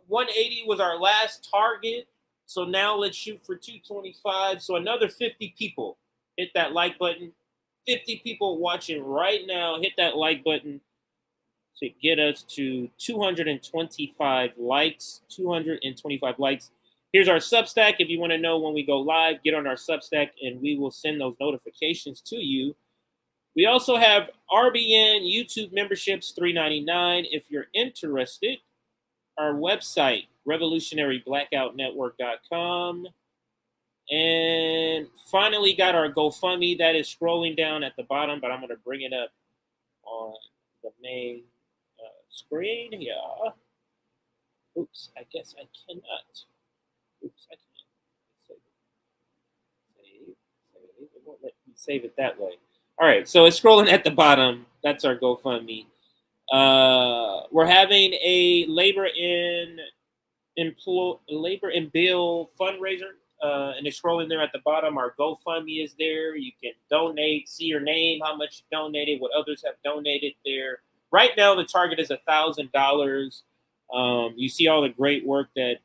180 was our last target. So now let's shoot for 225. So another 50 people hit that like button. 50 people watching right now, hit that like button to get us to 225 likes. 225 likes. Here's our Substack. If you want to know when we go live, get on our Substack and we will send those notifications to you. We also have RBN YouTube memberships, $3.99 if you're interested. Our website, revolutionaryblackoutnetwork.com. And finally got our GoFundMe. That is scrolling down at the bottom, but I'm going to bring it up on the main screen. Yeah. Oops, I guess I cannot. Oops, I can't. Save. It won't let me save it that way. All right, so it's scrolling at the bottom. That's our GoFundMe. We're having a labor and bill fundraiser. And it's scrolling there at the bottom. Our GoFundMe is there. You can donate, see your name, how much you donated, what others have donated there. Right now, the target is $1,000. You see all the great work that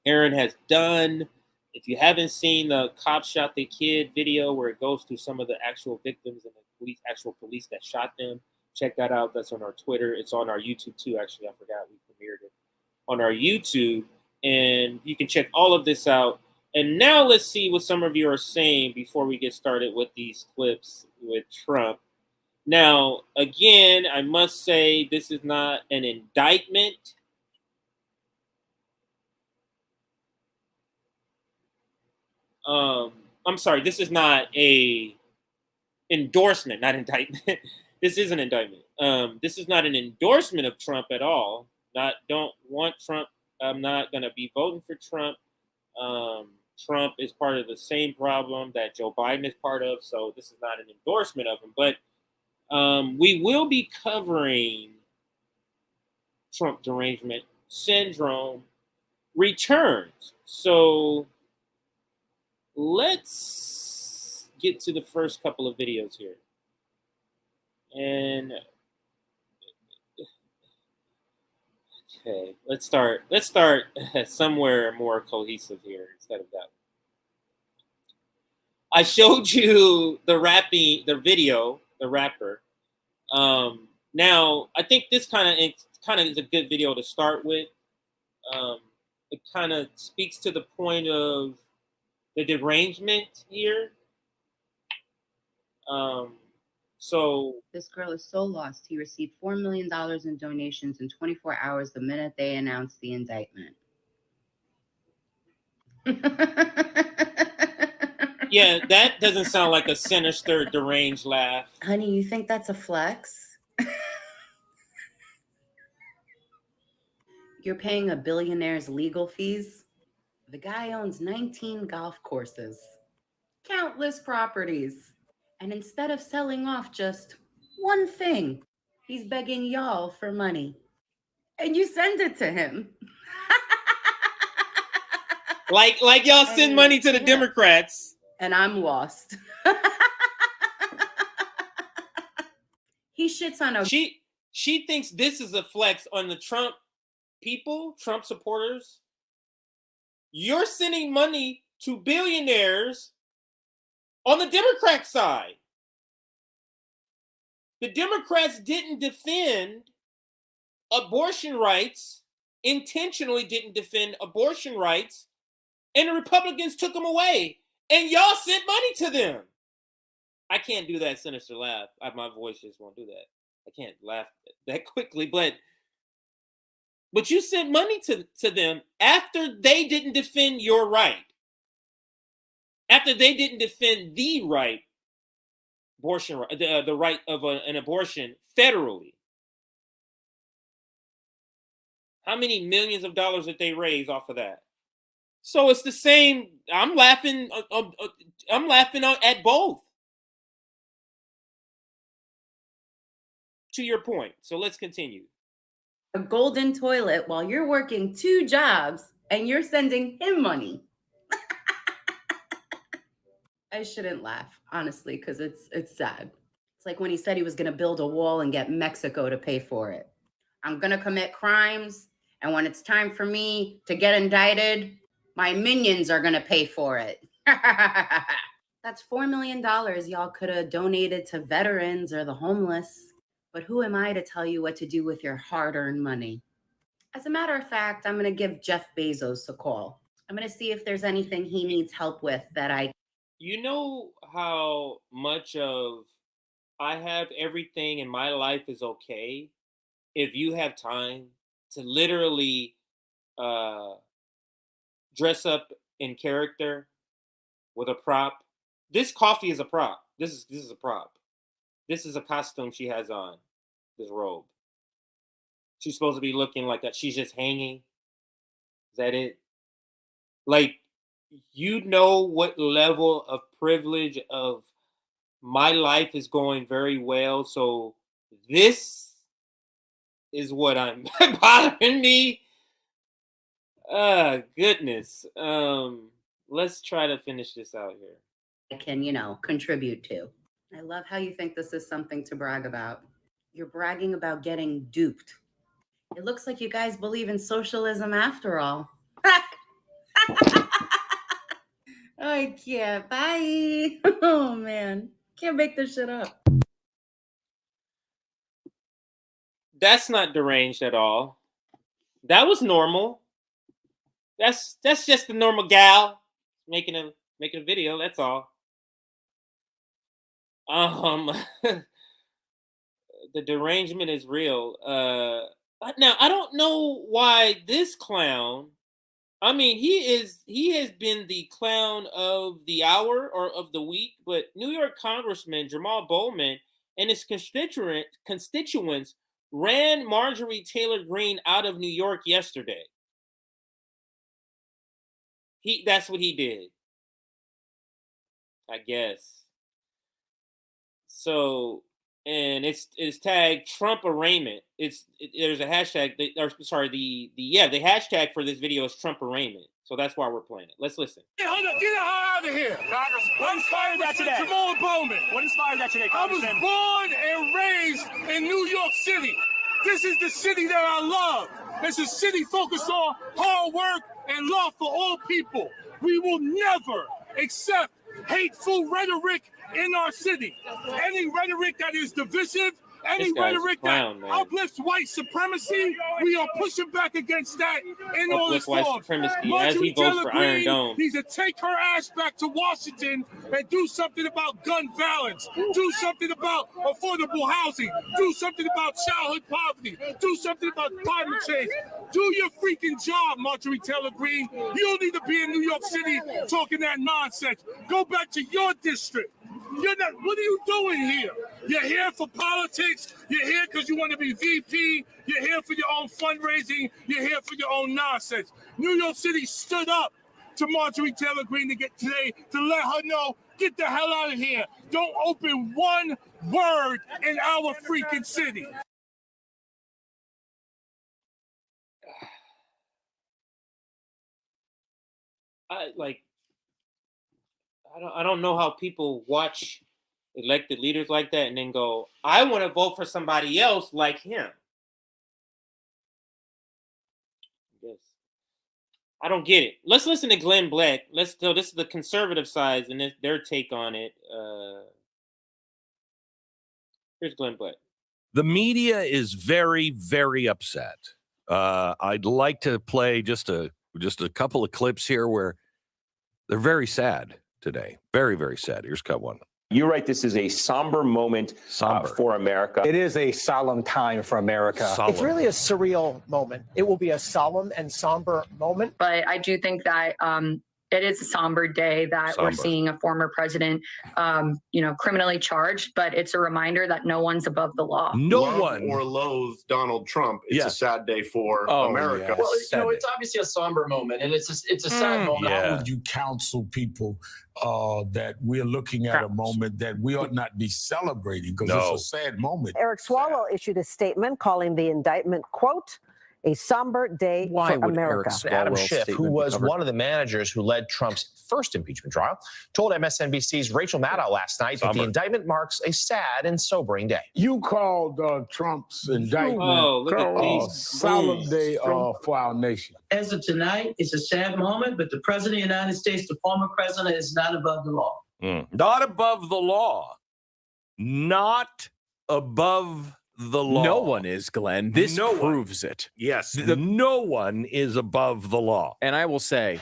Aaron has done. If you haven't seen the Cop Shot the Kid video where it goes through some of the actual victims and the actual police that shot them, check that out. That's on our Twitter. It's on our YouTube too, actually. I forgot we premiered it on our YouTube. And you can check all of this out. And now let's see what some of you are saying before we get started with these clips with Trump. Now, again, I must say this is not an indictment. I'm sorry, this is not a endorsement, not indictment. This is an indictment. This is not an endorsement of Trump at all. Don't want Trump. I'm not going to be voting for Trump. Trump is part of the same problem that Joe Biden is part of, so this is not an endorsement of him. But we will be covering Trump derangement syndrome returns. So let's get to the first couple of videos here. And okay, let's start somewhere more cohesive here instead of that. I showed you the video, the rapper. Now I think this kind of is a good video to start with. It kind of speaks to the point of the derangement here. So this girl is so lost. He received $4 million in donations in 24 hours the minute they announced the indictment. Yeah, that doesn't sound like a sinister, deranged laugh. Honey, you think that's a flex? You're paying a billionaire's legal fees? The guy owns 19 golf courses, countless properties. And instead of selling off just one thing, he's begging y'all for money. And you send it to him. like y'all send money to the Democrats. And I'm lost. He shits on a... She thinks this is a flex on the Trump people, Trump supporters. You're sending money to billionaires On the Democrat side, the Democrats didn't defend abortion rights, intentionally didn't defend abortion rights, and the Republicans took them away. And y'all sent money to them. I can't do that sinister laugh. My voice just won't do that. I can't laugh that quickly, but you sent money to them after they didn't defend your right. After they didn't defend the right, abortion, the right of an abortion federally. How many millions of dollars did they raise off of that? So it's the same. I'm laughing. I'm laughing at both. To your point. So let's continue. A golden toilet while you're working 2 jobs and you're sending him money. I shouldn't laugh, honestly, because it's sad. It's like when he said he was going to build a wall and get Mexico to pay for it. I'm going to commit crimes, and when it's time for me to get indicted, my minions are going to pay for it. That's $4 million y'all could have donated to veterans or the homeless. But who am I to tell you what to do with your hard-earned money? As a matter of fact, I'm going to give Jeff Bezos a call. I'm going to see if there's anything he needs help with that I... You know how much of I have everything in my life is okay if you have time to literally dress up in character with a prop. This coffee is a prop. This is a prop. This is a costume she has on, this robe. She's supposed to be looking like that. She's just hanging. Is that it? Like, you know what level of privilege of my life is going very well. So this is what I'm bothering me. Goodness. Let's try to finish this out here. I can, contribute to. I love how you think this is something to brag about. You're bragging about getting duped. It looks like you guys believe in socialism after all. I can't. Bye. Oh, man. Can't make this shit up. That's not deranged at all. That was normal. That's just the normal gal making a video. That's all. The derangement is real. Now I don't know why this clown. I mean, he has been the clown of the hour or of the week, but New York Congressman Jamal Bowman and his constituents ran Marjorie Taylor Greene out of New York yesterday. That's what he did, I guess. So, and it's tagged Trump arraignment. There's a hashtag. The hashtag for this video is Trump arraignment. So that's why we're playing it. Let's listen. Hey, hold up, get the hell out of here. Congress, what inspired that today? Jamal Bowman. What inspired that today, Congressman? I was born and raised in New York City. This is the city that I love. It's a city focused on hard work and love for all people. We will never accept hateful rhetoric in our city. Any rhetoric that is divisive, any rhetoric that uplifts white supremacy, we are pushing back against that in all its forms. Marjorie Taylor Greene needs to take her ass back to Washington and do something about gun violence, do something about affordable housing, do something about childhood poverty, do something about climate change. Do your freaking job, Marjorie Taylor Greene. You don't need to be in New York City talking that nonsense. Go back to your district. You're not. What are you doing here? You're here for politics. You're here because you want to be VP. You're here for your own fundraising. You're here for your own nonsense. New York City stood up to Marjorie Taylor Greene to let her know, get the hell out of here. Don't open one word in our freaking city. I don't know how people watch elected leaders like that and then go, I want to vote for somebody else like him. Yes. I don't get it. Let's listen to Glenn Beck. So this is the conservative side and their take on it. Here's Glenn Beck. The media is very, very upset. I'd like to play just a couple of clips here where they're very sad today. Very, very sad. Here's cut one. You write this is a somber moment for America. It is a solemn time for America. Solemn. It's really a surreal moment. It will be a solemn and somber moment. But I do think that it is a somber day that we're seeing a former president, criminally charged. But it's a reminder that no one's above the law. No one or loathe Donald Trump. It's a sad day for America. Yes. Well, it's obviously a somber moment, and it's a sad moment. How would you counsel people that we're looking at a moment that we ought not be celebrating because it's a sad moment? Eric Swalwell issued a statement calling the indictment, quote, a somber day for America. Adam Schiff, who was one of the managers who led Trump's first impeachment trial, told MSNBC's Rachel Maddow last night that the indictment marks a sad and sobering day. You called Trump's indictment a solemn day for our nation. As of tonight, it's a sad moment, but the president of the United States, the former president, is not above the law. Not above the law. Not above the law. No one is, Glenn. This proves it. Yes. No one is above the law. And I will say,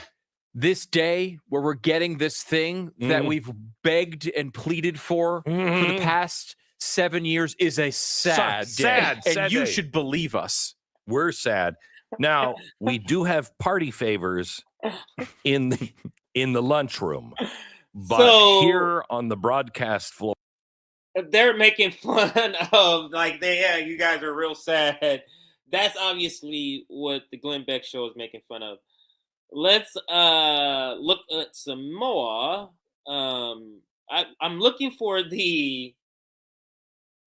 this day where we're getting this thing that we've begged and pleaded for the past 7 years is a sad day. And you should believe us. We're sad. Now, we do have party favors in the lunchroom. But here on the broadcast floor, they're making fun of you guys are real sad. That's obviously what the Glenn Beck show is making fun of. Let's look at some more. I'm looking for the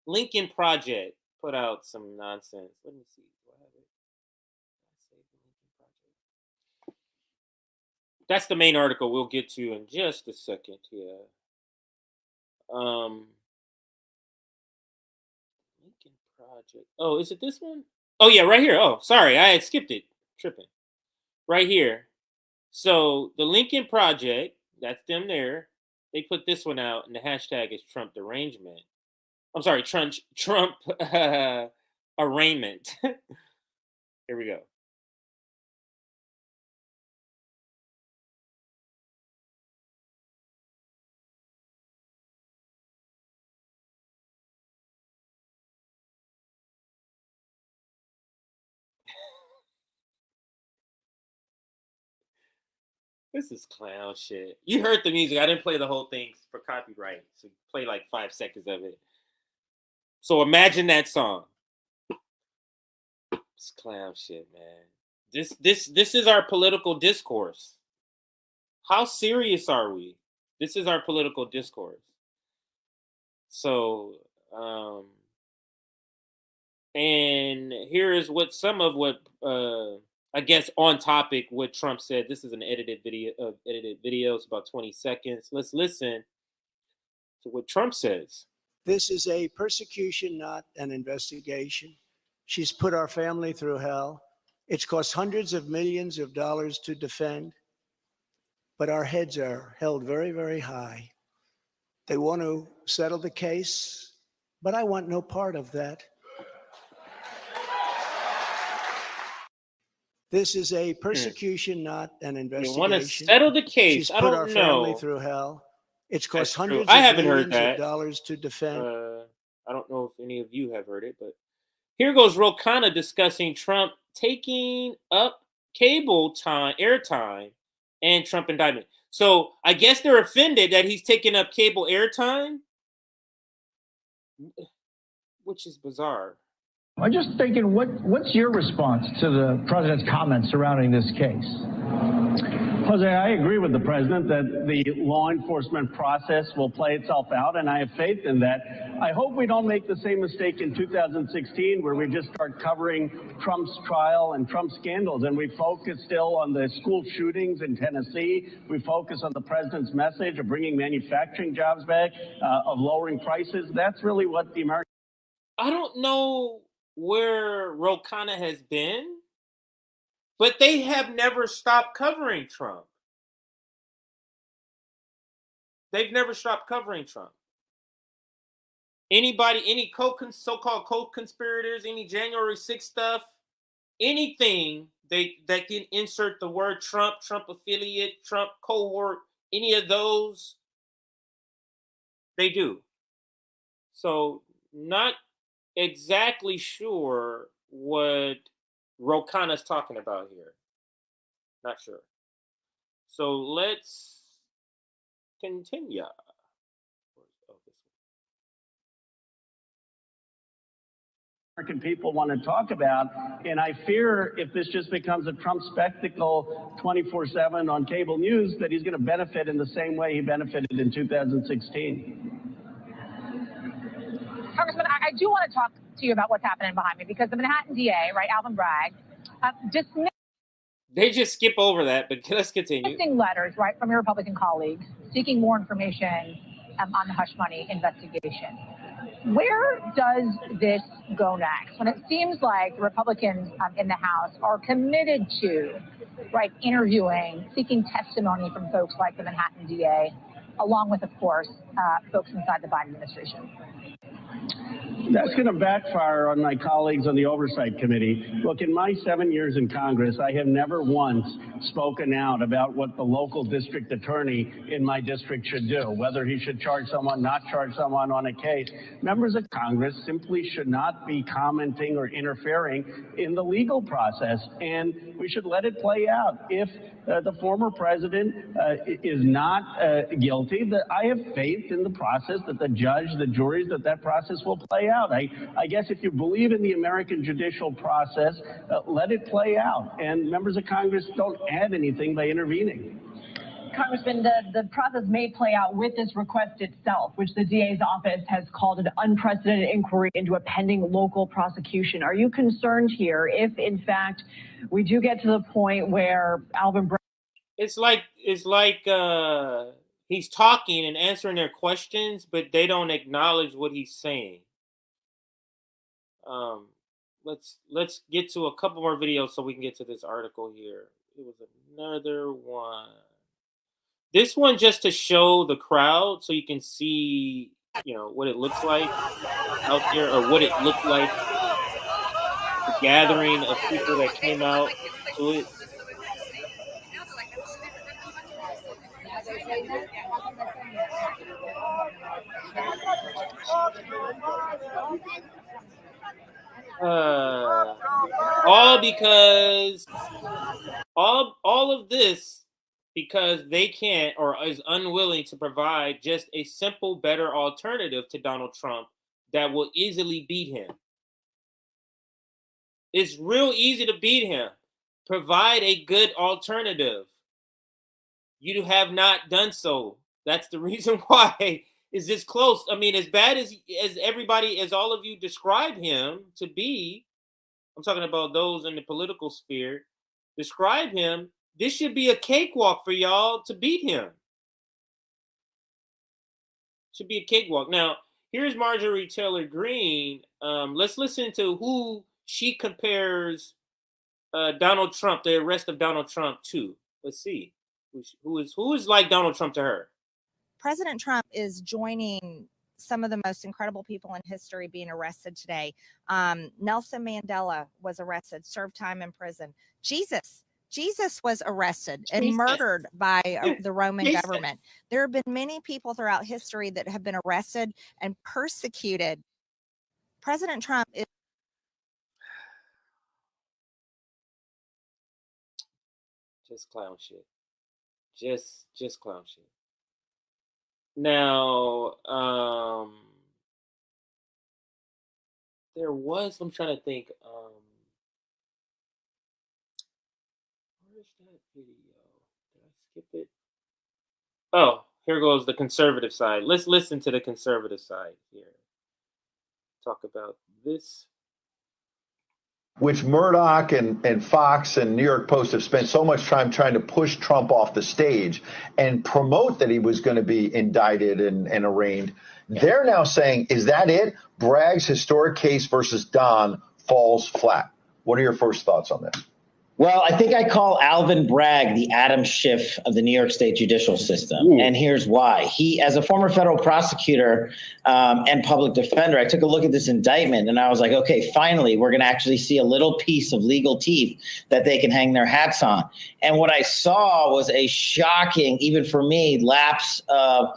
Lincoln Project. Put out some nonsense. Let me see. Do I have it? That's the main article we'll get to in just a second here. Lincoln Project. Oh, is it this one? Oh, yeah, right here. Oh, sorry. I had skipped it. Tripping. Right here. So the Lincoln Project, that's them there. They put this one out, and the hashtag is Trump derangement. I'm sorry, Trump arraignment. Here we go. This is clown shit. You heard the music. I didn't play the whole thing for copyright. So play like 5 seconds of it. So imagine that song. It's clown shit, man. This is our political discourse. How serious are we? This is our political discourse. So, and here is what some of what I guess on topic what Trump said. This is an edited video. It's about 20 seconds. Let's listen to what Trump says. This is a persecution, not an investigation. She's put our family through hell. It's cost hundreds of millions of dollars to defend, but our heads are held very, very high. They want to settle the case, but I want no part of that. This is a persecution, not an investigation. You want to settle the case? She's I put don't our know. family through hell. It's cost hundreds I of haven't heard millions that. of dollars to defend. I don't know if any of you have heard it, but here goes Ro Khanna discussing Trump taking up cable time, airtime, and Trump indictment. So I guess they're offended that he's taking up cable airtime, which is bizarre. I'm just thinking, what's your response to the president's comments surrounding this case? Jose, I agree with the president that the law enforcement process will play itself out, and I have faith in that. I hope we don't make the same mistake in 2016 where we just start covering Trump's trial and Trump's scandals, and we focus still on the school shootings in Tennessee. We focus on the president's message of bringing manufacturing jobs back, of lowering prices. That's really what the American... I don't know where Ro Khanna has been, But they have never stopped covering Trump. They've never stopped covering Trump. Anybody, any so-called co-conspirators, any January 6th stuff, anything that can insert the word Trump, Trump affiliate, Trump cohort, any of those, they do. So not exactly sure what Rokana's talking about here. Not sure. So let's continue. American people want to talk about, and I fear if this just becomes a Trump spectacle 24/7 on cable news, that he's going to benefit in the same way he benefited in 2016. Congressman, I do want to talk to you about what's happening behind me, because the Manhattan DA, right, Alvin Bragg, They just skip over that, but let's continue. dismissing letters, right, from your Republican colleagues seeking more information on the hush money investigation. Where does this go next? When it seems like the Republicans in the House are committed to, right, interviewing, seeking testimony from folks like the Manhattan DA, along with, of course, folks inside the Biden administration. That's going to backfire on my colleagues on the Oversight Committee. Look, in my 7 years in Congress, I have never once spoken out about what the local district attorney in my district should do, whether he should charge someone, not charge someone on a case. Members of Congress simply should not be commenting or interfering in the legal process, and we should let it play out. If the former president is not guilty, that I have faith in the process, that the judge, the juries, that process will play out. I guess if you believe in the American judicial process, let it play out. And members of Congress don't add anything by intervening. Congressman, the process may play out with this request itself, which the DA's office has called an unprecedented inquiry into a pending local prosecution. Are you concerned here if, in fact, we do get to the point where Alvin Bragg... It's like he's talking and answering their questions, but they don't acknowledge what he's saying. Let's get to a couple more videos so we can get to this article here. It was another one. This one just to show the crowd so you can see, what it looks like out there, or what it looked like, the gathering of people that came out to it. All of this because they can't or is unwilling to provide just a simple, better alternative to Donald Trump that will easily beat him. It's real easy to beat him. Provide a good alternative. You have not done so. That's the reason why it's this close. I mean, as bad as everybody, as all of you describe him to be, I'm talking about those in the political sphere, describe him, this should be a cakewalk for y'all to beat him. Should be a cakewalk. Now, here's Marjorie Taylor Greene. Let's listen to who she compares Donald Trump, the arrest of Donald Trump, to. Let's see. Who is like Donald Trump to her? President Trump is joining some of the most incredible people in history being arrested today. Nelson Mandela was arrested, served time in prison. Jesus was arrested and murdered by the Roman government. There have been many people throughout history that have been arrested and persecuted. President Trump is just clown shit. Just clown shit. Now, there was, I'm trying to think, where's that video? Did I skip it? Oh, here goes the conservative side. Let's listen to the conservative side here. Talk about this. Which Murdoch and Fox and New York Post have spent so much time trying to push Trump off the stage and promote that he was going to be indicted and arraigned. They're now saying, is that it? Bragg's historic case versus Don falls flat. What are your first thoughts on this? Well, I think I call Alvin Bragg the Adam Schiff of the New York State judicial system. Ooh. And here's why. He, as a former federal prosecutor and public defender, I took a look at this indictment and I was like, okay, finally, we're going to actually see a little piece of legal teeth that they can hang their hats on. And what I saw was a shocking, even for me, lapse of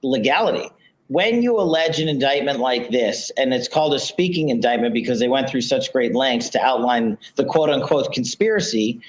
legality. When you allege an indictment like this, and it's called a speaking indictment because they went through such great lengths to outline the quote unquote conspiracy,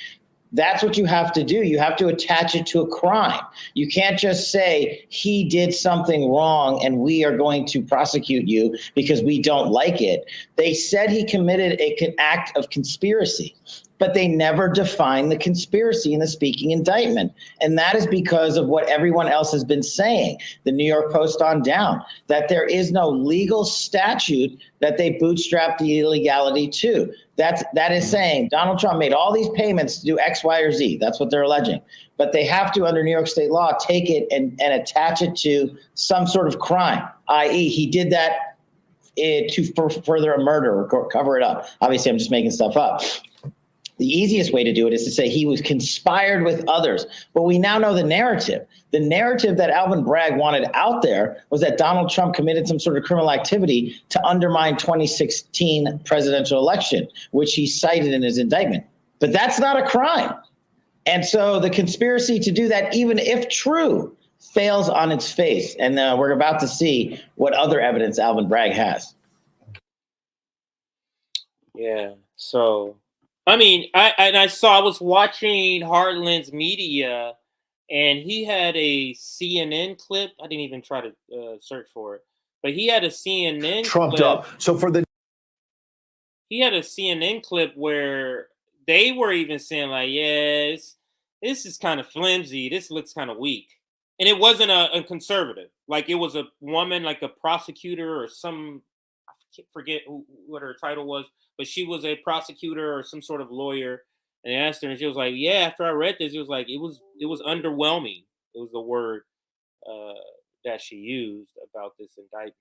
that's what you have to do. You have to attach it to a crime. You can't just say he did something wrong and we are going to prosecute you because we don't like it. They said he committed an act of conspiracy, but they never defined the conspiracy in the speaking indictment. And that is because of what everyone else has been saying, the New York Post on down, that there is no legal statute that they bootstrap the illegality to. That is saying Donald Trump made all these payments to do X, Y, or Z. That's what they're alleging. But they have to, under New York state law, take it and attach it to some sort of crime, i.e. he did that to further a murder or cover it up. Obviously, I'm just making stuff up. The easiest way to do it is to say he was conspired with others. But we now know the narrative. The narrative that Alvin Bragg wanted out there was that Donald Trump committed some sort of criminal activity to undermine 2016 presidential election, which he cited in his indictment. But that's not a crime. And so the conspiracy to do that, even if true, fails on its face. And we're about to see what other evidence Alvin Bragg has. Yeah, so... I mean, I was watching Heartland's Media, and he had a CNN clip. I didn't even try to search for it, but he had a CNN trumped clip. Up. So he had a CNN clip where they were even saying like, "Yes, this is kind of flimsy. This looks kind of weak," and it wasn't a conservative. Like it was a woman, like a prosecutor or some. I forget what her title was. But she was a prosecutor or some sort of lawyer, and they asked her, and she was like, "Yeah." After I read this, it was like it was underwhelming. It was the word that she used about this indictment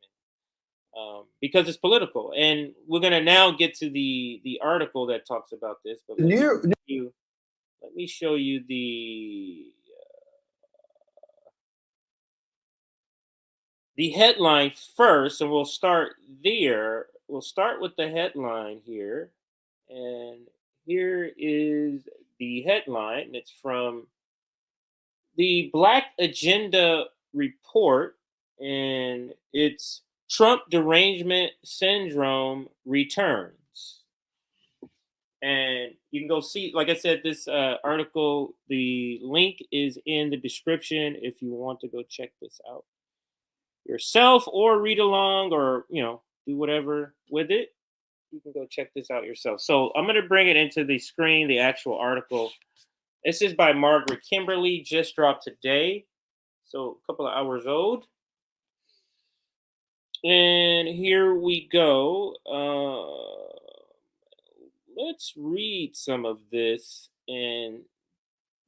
because it's political. And we're gonna now get to the article that talks about this. But let me show you the headline first, and we'll start there. We'll start with the headline here. And here is the headline. It's from the Black Agenda Report, and it's Trump Derangement Syndrome Returns. And you can go see, like I said, this article, the link is in the description if you want to go check this out yourself or read along or, do whatever with it. You can go check this out yourself. So I'm going to bring it into the screen, the actual article. This is by Margaret Kimberley, just dropped today. So a couple of hours old. And here we go. Let's read some of this and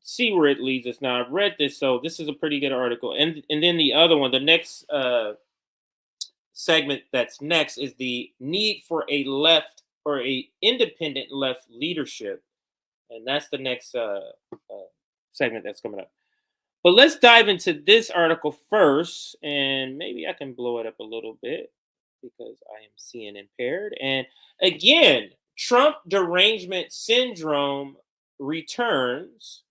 see where it leads us. Now, I've read this, so this is a pretty good article. And then the other one, the next segment that's next is the need for a left or a independent left leadership, and that's the next segment that's coming up. But let's dive into this article first, and maybe I can blow it up a little bit because I am seeing impaired. And again, Trump Derangement Syndrome Returns,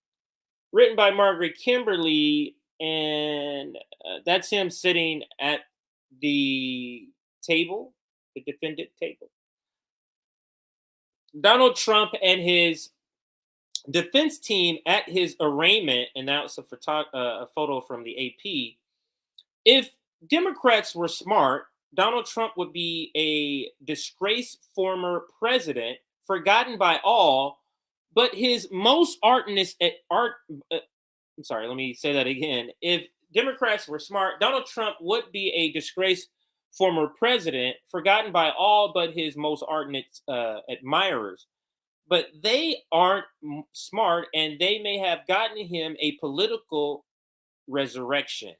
written by Margaret Kimberley, and that's him sitting at the table, the defendant table. Donald Trump and his defense team at his arraignment, and that's a photo from the AP. If Democrats were smart, Donald Trump would be a disgraced former president, forgotten by all, but his most ardent I'm sorry, let me say that again. If Democrats were smart, Donald Trump would be a disgraced former president, forgotten by all but his most ardent admirers. But they aren't smart, and they may have gotten him a political resurrection.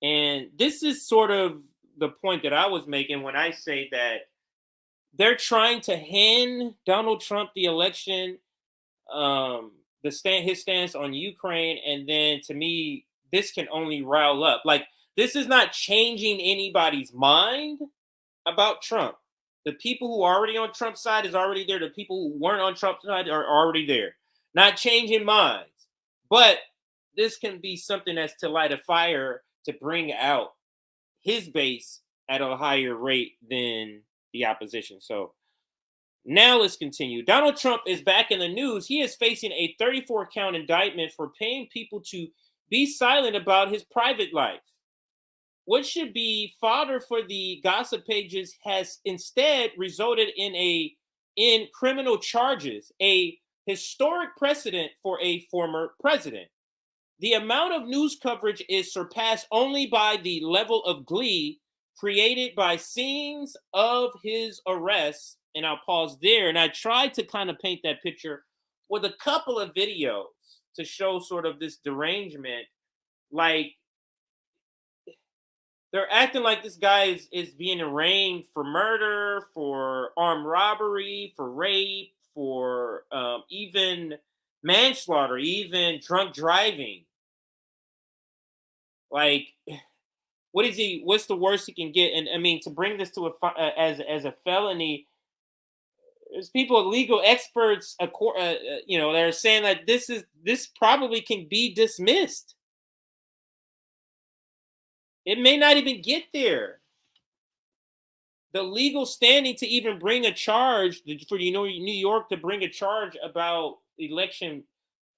And this is sort of the point that I was making when I say that they're trying to hand Donald Trump the election, his stance on Ukraine, and then to me, this can only rile up. Like, this is not changing anybody's mind about Trump. The people who are already on Trump's side is already there. The people who weren't on Trump's side are already there. Not changing minds. But this can be something that's to light a fire to bring out his base at a higher rate than the opposition. So now let's continue. Donald Trump is back in the news. He is facing a 34-count indictment for paying people to be silent about his private life. What should be fodder for the gossip pages has instead resulted in criminal charges, a historic precedent for a former president. The amount of news coverage is surpassed only by the level of glee created by scenes of his arrest. And I'll pause there. And I tried to kind of paint that picture with a couple of videos to show sort of this derangement. Like, they're acting like this guy is being arraigned for murder, for armed robbery, for rape, for even manslaughter, even drunk driving. Like, what's the worst he can get? And I mean, to bring this to as a felony, there's people, legal experts, that are saying that this probably can be dismissed. It may not even get there. The legal standing to even bring a charge for New York to bring a charge about election,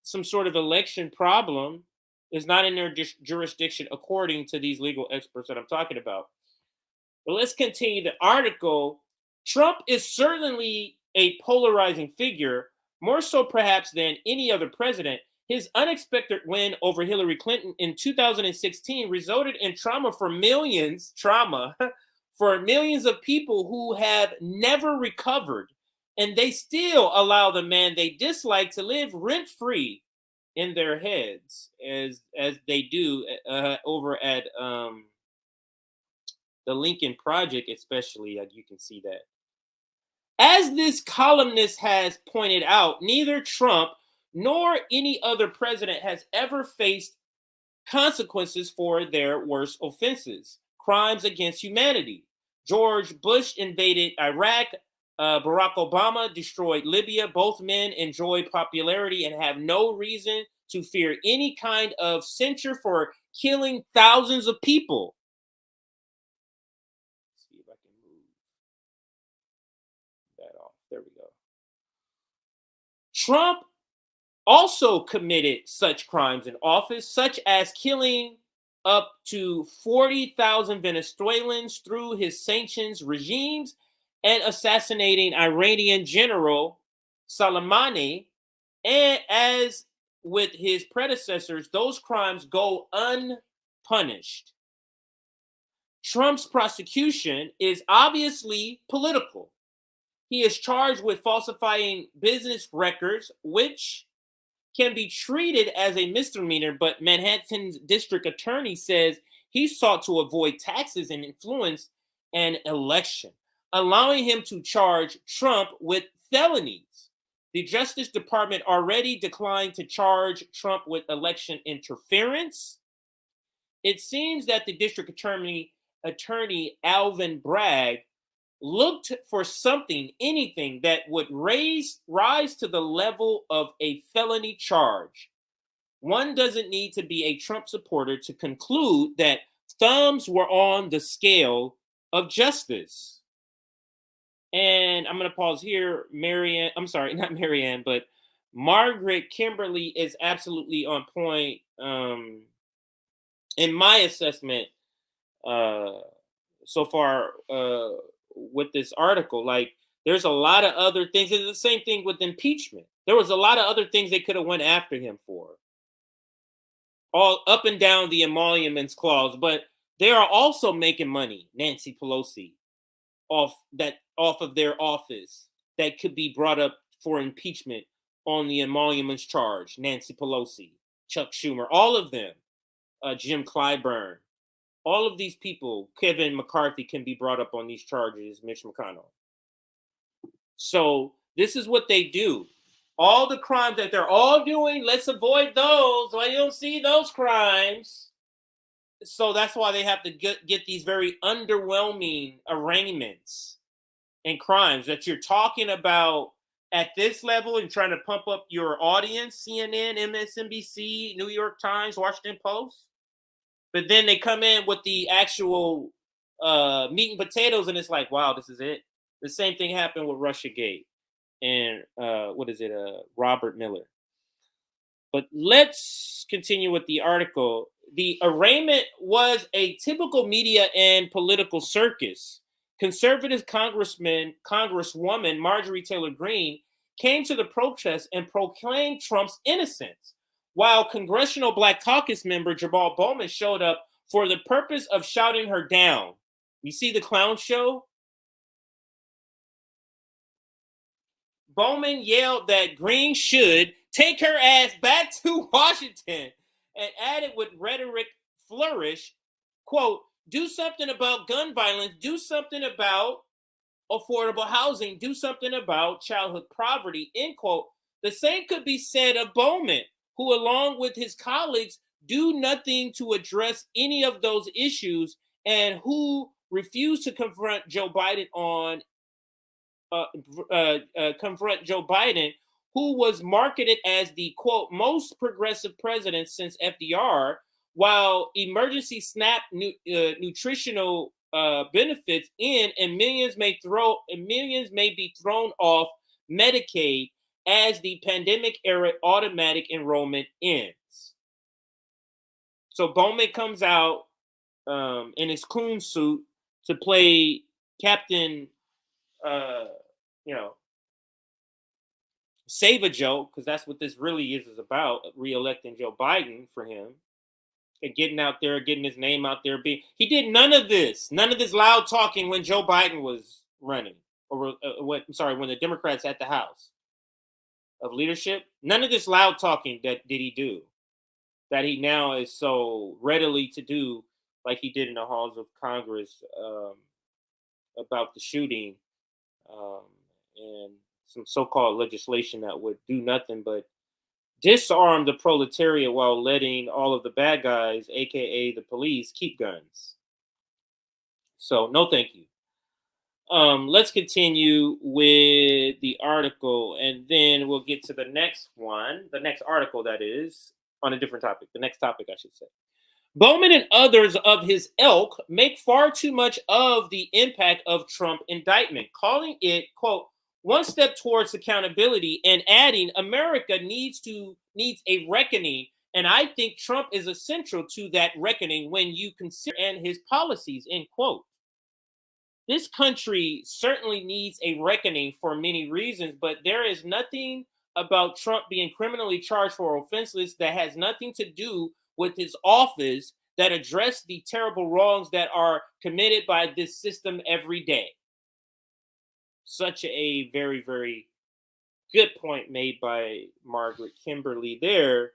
some sort of election problem, is not in their jurisdiction, according to these legal experts that I'm talking about. But let's continue the article. Trump is certainly a polarizing figure, more so perhaps than any other president. His unexpected win over Hillary Clinton in 2016 resulted in trauma for millions of people who have never recovered, and they still allow the man they dislike to live rent-free in their heads, as they do over at the Lincoln Project, especially. You can see that. As this columnist has pointed out, neither Trump nor any other president has ever faced consequences for their worst offenses, crimes against humanity. George Bush invaded Iraq. Barack Obama destroyed Libya. Both men enjoy popularity and have no reason to fear any kind of censure for killing thousands of people. Let's see if I can move that off. There we go. Trump also committed such crimes in office, such as killing up to 40,000 Venezuelans through his sanctions regimes and assassinating Iranian General Soleimani. And as with his predecessors, those crimes go unpunished. Trump's prosecution is obviously political. He is charged with falsifying business records, which can be treated as a misdemeanor, but Manhattan's district attorney says he sought to avoid taxes and influence an election, allowing him to charge Trump with felonies. The Justice Department already declined to charge Trump with election interference. It seems that the district attorney Alvin Bragg looked for something, anything that would rise to the level of a felony charge. One doesn't need to be a Trump supporter to conclude that thumbs were on the scale of justice. And I'm going to pause here. Margaret Kimberley is absolutely on point in my assessment so far with this article. Like, there's a lot of other things. It's the same thing with impeachment. There was a lot of other things they could have went after him for, all up and down the emoluments clause. But they are also making money, Nancy Pelosi, off of their office, that could be brought up for impeachment on the emoluments charge. Nancy Pelosi, Chuck Schumer, all of them, Jim Clyburn. All of these people, Kevin McCarthy, can be brought up on these charges, Mitch McConnell. So this is what they do. All the crimes that they're all doing, let's avoid those. Why you don't see those crimes? So that's why they have to get these very underwhelming arraignments and crimes that you're talking about at this level and trying to pump up your audience, CNN, MSNBC, New York Times, Washington Post. But then they come in with the actual meat and potatoes, and it's like, wow, this is it. The same thing happened with Russiagate and Robert Miller. But let's continue with the article. The arraignment was a typical media and political circus. Conservative Congresswoman Marjorie Taylor Greene came to the protest and proclaimed Trump's innocence, while Congressional Black Caucus member Jamal Bowman showed up for the purpose of shouting her down. You see the clown show? Bowman yelled that Greene should take her ass back to Washington and added with rhetoric flourish, quote, do something about gun violence, do something about affordable housing, do something about childhood poverty, end quote. The same could be said of Bowman, who along with his colleagues do nothing to address any of those issues and who refuse to confront Joe Biden who was marketed as the, quote, most progressive president since FDR, while emergency SNAP nutritional benefits end and millions may be thrown off Medicaid as the pandemic era automatic enrollment ends. So Bowman comes out in his coon suit to play Captain, save a joke, because that's what this really is about, re-electing Joe Biden for him and getting out there, getting his name out there. He did none of this loud talking when Joe Biden was running, or when the Democrats had the House of Leadership. None of this loud talking did he do, that he now is so readily to do, like he did in the halls of Congress about the shooting and some so-called legislation that would do nothing but disarm the proletariat while letting all of the bad guys, aka the police, keep guns. So no thank you. Let's continue with the article, and then we'll get to the next one, the next article that is on a different topic, the next topic I should say. Bowman and others of his ilk make far too much of the impact of Trump indictment, calling it, quote, one step towards accountability, and adding, America needs a reckoning, and I think Trump is essential to that reckoning when you consider and his policies, end quote. This country certainly needs a reckoning for many reasons, but there is nothing about Trump being criminally charged for offenses that has nothing to do with his office that address the terrible wrongs that are committed by this system every day. Such a very, very good point made by Margaret Kimberley there.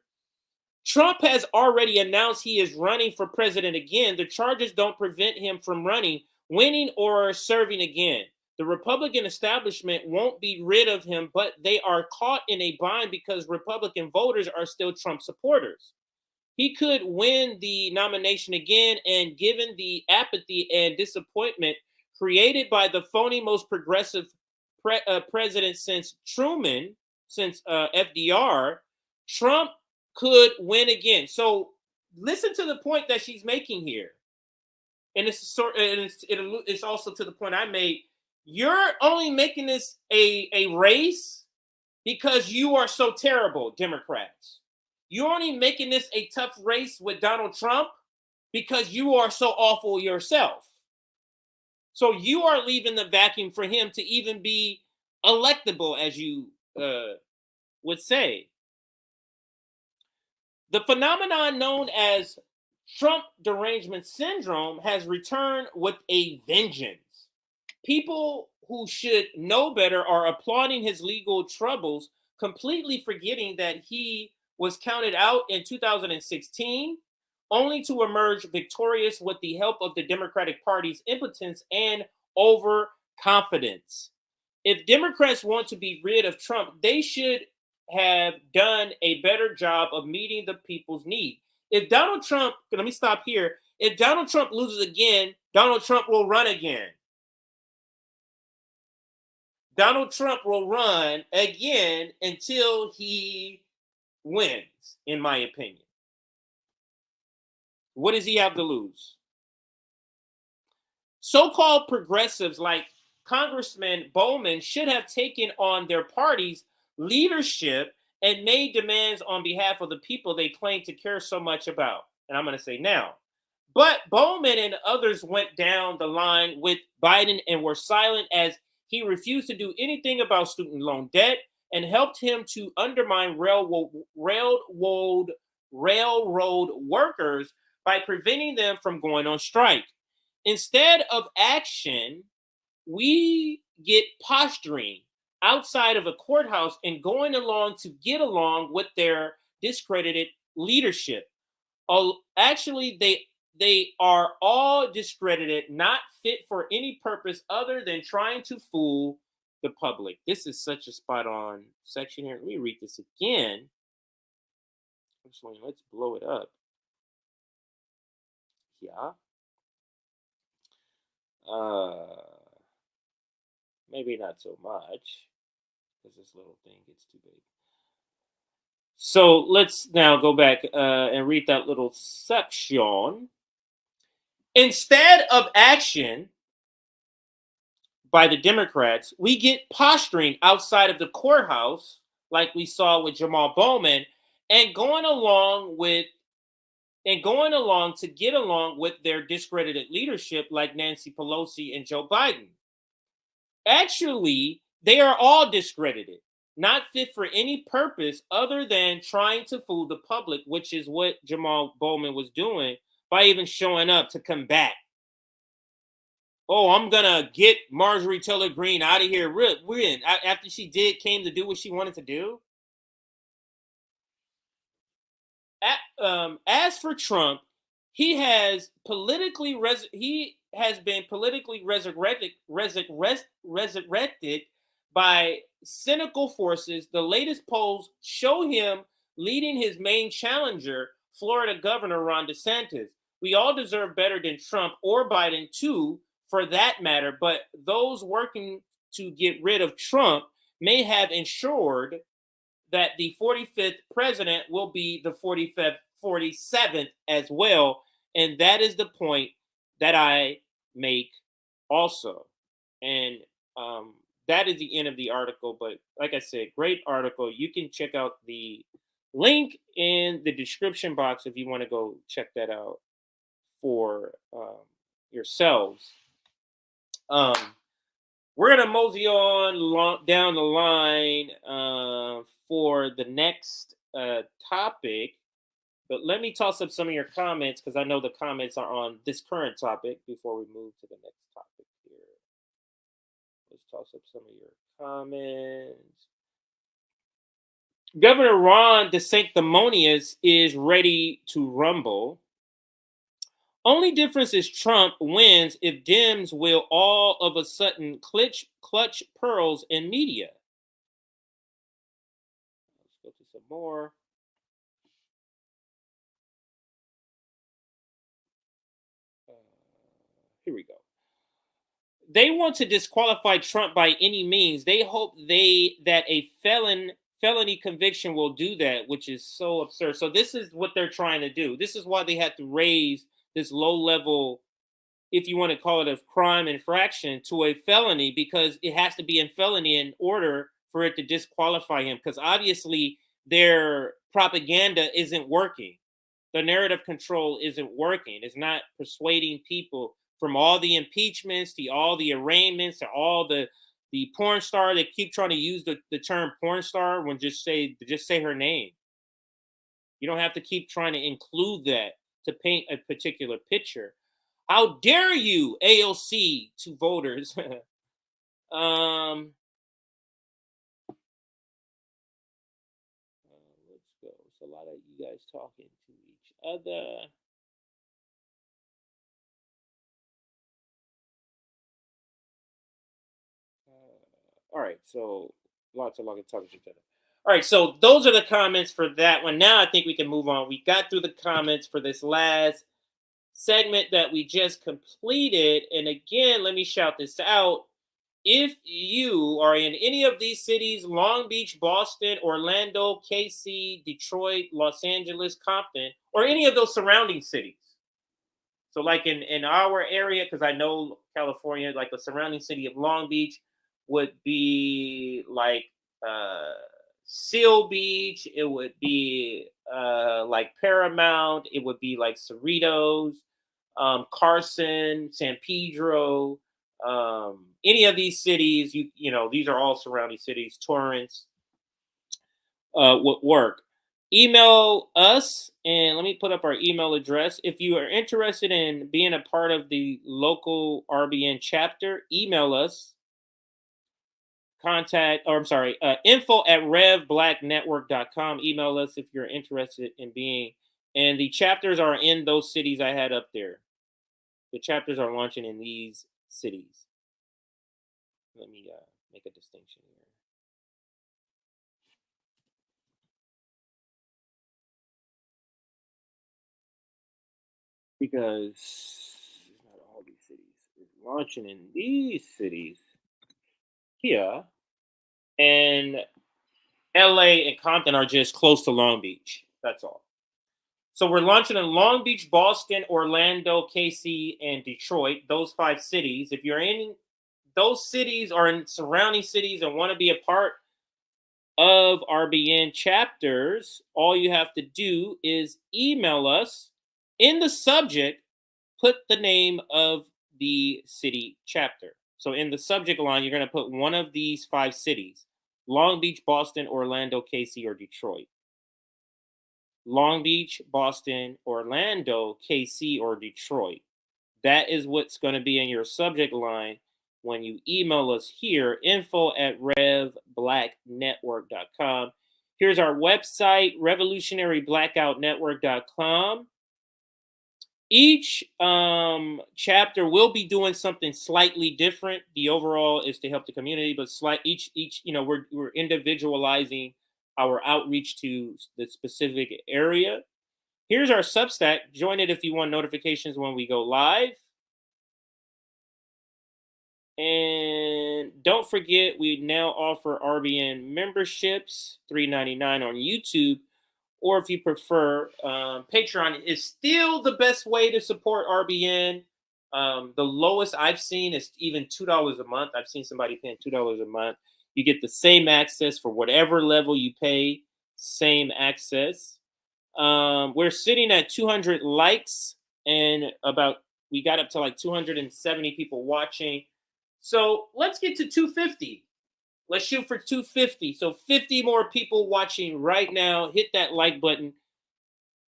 Trump has already announced he is running for president again. The charges don't prevent him from running, winning, or serving again. The Republican establishment won't be rid of him, but they are caught in a bind because Republican voters are still Trump supporters. He could win the nomination again, and given the apathy and disappointment created by the phony most progressive president since Truman, since FDR, Trump could win again. So listen to the point that she's making here. And it's also to the point I made. You're only making this a race because you are so terrible, Democrats. You're only making this a tough race with Donald Trump because you are so awful yourself. So you are leaving the vacuum for him to even be electable, as you would say. The phenomenon known as Trump derangement syndrome has returned with a vengeance. People who should know better are applauding his legal troubles, completely forgetting that he was counted out in 2016, only to emerge victorious with the help of the Democratic Party's impotence and overconfidence. if Democrats want to be rid of Trump, they should have done a better job of meeting the people's need. If Donald Trump, let me stop here. If Donald Trump loses again, Donald Trump will run again. Donald Trump will run again until he wins, in my opinion. What does he have to lose? So-called progressives like Congressman Bowman should have taken on their party's leadership and made demands on behalf of the people they claim to care so much about. And I'm going to say now. But Bowman and others went down the line with Biden and were silent as he refused to do anything about student loan debt and helped him to undermine railroad workers by preventing them from going on strike. Instead of action, we get posturing outside of a courthouse and going along to get along with their discredited leadership. Actually, they are all discredited, not fit for any purpose other than trying to fool the public. This is such a spot on section here. Let me read this again. Let's blow it up. Yeah. Maybe not so much because this little thing gets too big. So let's now go back and read that little section. Instead of action by the Democrats, we get posturing outside of the courthouse, like we saw with Jamal Bowman, and going along to get along with their discredited leadership, like Nancy Pelosi and Joe Biden. Actually, they are all discredited, not fit for any purpose other than trying to fool the public, which is what Jamal Bowman was doing by even showing up to combat. Oh, I'm going to get Marjorie Taylor Greene out of here. After she came to do what she wanted to do. As for Trump, he has been politically resurrected by cynical forces. The latest polls show him leading his main challenger, Florida Governor Ron DeSantis. We all deserve better than Trump or Biden too, for that matter, but those working to get rid of Trump may have ensured that the 45th president will be the 47th as well. And that is the point that I make also. And that is the end of the article. But like I said, great article. You can check out the link in the description box if you want to go check that out for yourselves. We're going to mosey on down the line for the next topic. But let me toss up some of your comments because I know the comments are on this current topic before we move to the next topic here. Let's toss up some of your comments. Governor Ron DeSanctimonious is ready to rumble. Only difference is Trump wins if Dems will all of a sudden clutch pearls in media. Let's go to some more. Here we go. They want to disqualify Trump by any means. They hope that a felony conviction will do that, which is so absurd. So this is what they're trying to do. This is why they had to raise this low level, if you want to call it a crime infraction, to a felony, because it has to be in felony in order for it to disqualify him. Because obviously their propaganda isn't working. The narrative control isn't working. It's not persuading people from all the impeachments to all the arraignments to all the porn star. They keep trying to use the term porn star when just say her name. You don't have to keep trying to include that to paint a particular picture. How dare you, AOC, to voters? Let's go. It's a lot of you guys talking to each other. All right, so lots of talking to each other. All right, so those are the comments for that one. Now I think we can move on. We got through the comments for this last segment that we just completed. And again, let me shout this out. If you are in any of these cities, Long Beach, Boston, Orlando, KC, Detroit, Los Angeles, Compton, or any of those surrounding cities. So like in our area, because I know California, like the surrounding city of Long Beach would be like Seal Beach. It would be like Paramount. It would be like Cerritos, Carson, San Pedro. Any of these cities, you know, these are all surrounding cities. Torrance would work. Email us, and let me put up our email address. If you are interested in being a part of the local RBN chapter, email us. info@revblacknetwork.com. Email us if you're interested in being, and the chapters are in those cities I had up there. The chapters are launching in these cities. Let me make a distinction here. Because not all these cities. It's launching in these cities here. And LA and Compton are just close to Long Beach. That's all. So we're launching in Long Beach, Boston, Orlando, KC, and Detroit. Those 5 cities. If you're in those cities or in surrounding cities and want to be a part of RBN chapters, all you have to do is email us. In the subject, put the name of the city chapter. So in the subject line, you're going to put one of these 5 cities: Long Beach, Boston, Orlando, KC, or Detroit. Long Beach, Boston, Orlando, KC, or Detroit. That is what's going to be in your subject line when you email us here, info@revblacknetwork.com. Here's our website, revolutionaryblackoutnetwork.com. Each chapter will be doing something slightly different. The overall is to help the community, but each you know, we're individualizing our outreach to the specific area. Here's our Substack. Join it if you want notifications when we go live. And don't forget, we now offer RBN memberships, $3.99 on YouTube. Or if you prefer, Patreon is still the best way to support RBN. The lowest I've seen is even $2 a month. I've seen somebody paying $2 a month. You get the same access for whatever level you pay, same access. We're sitting at 200 likes and we got up to like 270 people watching. So let's get to 250. Let's shoot for 250. So 50 more people watching right now. Hit that like button.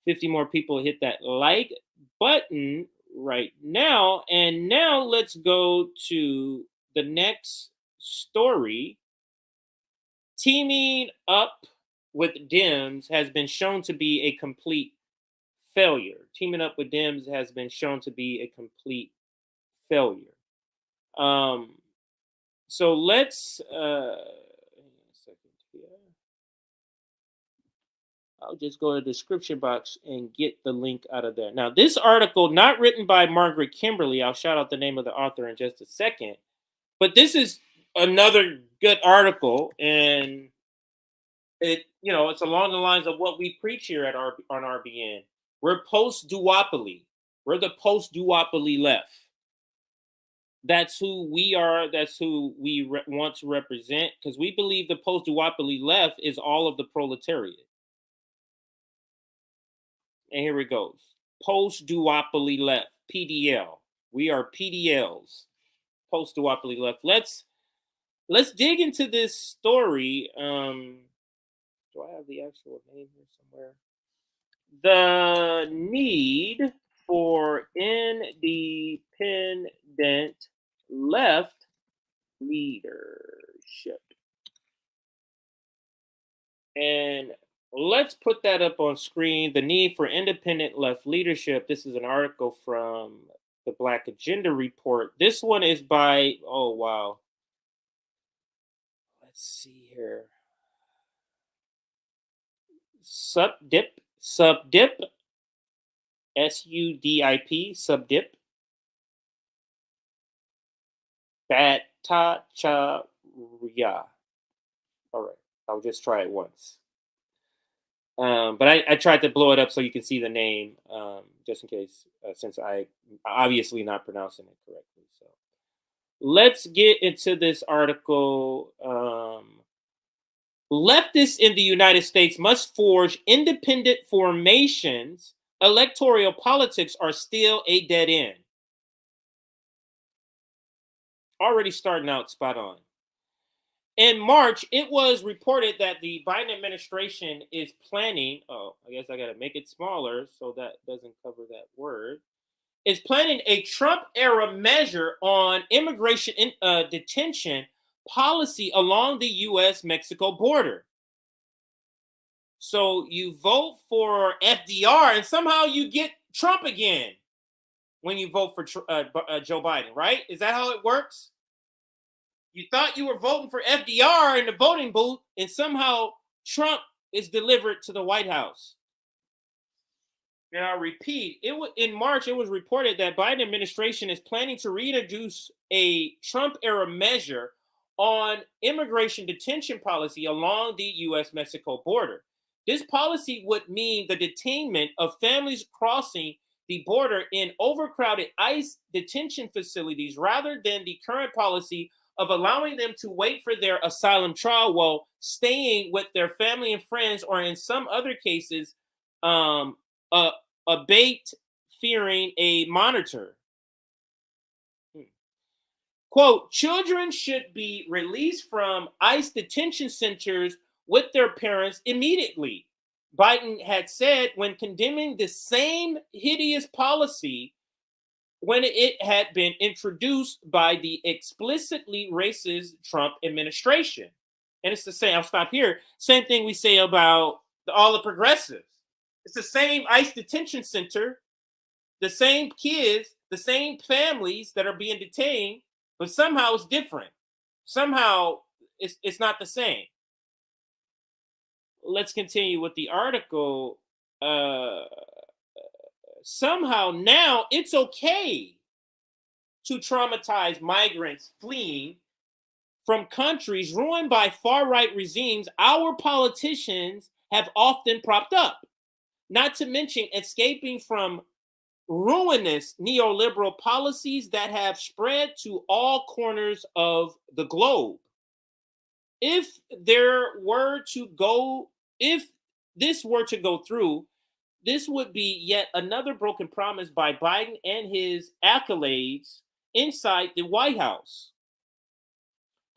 50 more people hit that like button right now. And now let's go to the next story. Teaming up with Dems has been shown to be a complete failure. Teaming up with Dems has been shown to be a complete failure. So let's I'll just go to the description box and get the link out of there. Now, this article, not written by Margaret Kimberley, I'll shout out the name of the author in just a second, but this is another good article, and it, you know, it's along the lines of what we preach here at on RBN. We're post-duopoly. We're the post-duopoly left. That's who we are. That's who we want to represent, because we believe the post-duopoly left is all of the proletariat. And here it goes. Post-duopoly left, PDL. We are PDLs. Post-duopoly left. Let's dig into this story. Do I have the actual name here somewhere? The need for independent left leadership. And let's put that up on screen. The need for independent left leadership. This is an article from the Black Agenda Report. This one is by, oh, wow. let's see here. Subdip, SUDIP, SUDIP, Bhattacharya. All right, I'll just try it once. But I tried to blow it up so you can see the name, just in case, since I obviously not pronouncing it correctly. So let's get into this article. Leftists in the United States must forge independent formations. Electoral politics are still a dead end. Already starting out spot on. In March, it was reported that the Biden administration is planning, I guess I got to make it smaller so that doesn't cover that word, is planning a Trump-era measure on immigration detention policy along the U.S.-Mexico border. So you vote for FDR and somehow you get Trump again when you vote for Joe Biden, right? Is that how it works? You thought you were voting for FDR in the voting booth, and somehow Trump is delivered to the White House. Now, I repeat, in March, it was reported that Biden administration is planning to reintroduce a Trump-era measure on immigration detention policy along the U.S.-Mexico border. This policy would mean the detainment of families crossing the border in overcrowded ICE detention facilities rather than the current policy of allowing them to wait for their asylum trial while staying with their family and friends, or in some other cases, abate fearing a monitor. Quote, children should be released from ICE detention centers with their parents immediately, Biden had said when condemning the same hideous policy when it had been introduced by the explicitly racist Trump administration. And it's the same, I'll stop here, same thing we say about all the progressives. It's the same ICE detention center, the same kids, the same families that are being detained, but somehow it's different. Somehow it's not the same. Let's continue with the article. Somehow now it's okay to traumatize migrants fleeing from countries ruined by far-right regimes our politicians have often propped up, not to mention escaping from ruinous neoliberal policies that have spread to all corners of the globe. If this were to go through, this would be yet another broken promise by Biden and his acolytes inside the White House.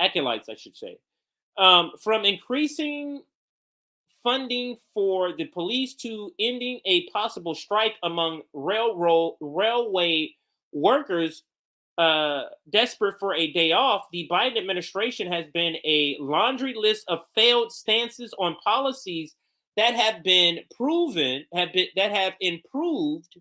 Acolytes, I should say. From increasing funding for the police to ending a possible strike among railway workers desperate for a day off, the Biden administration has been a laundry list of failed stances on policies that have been proven, that have improved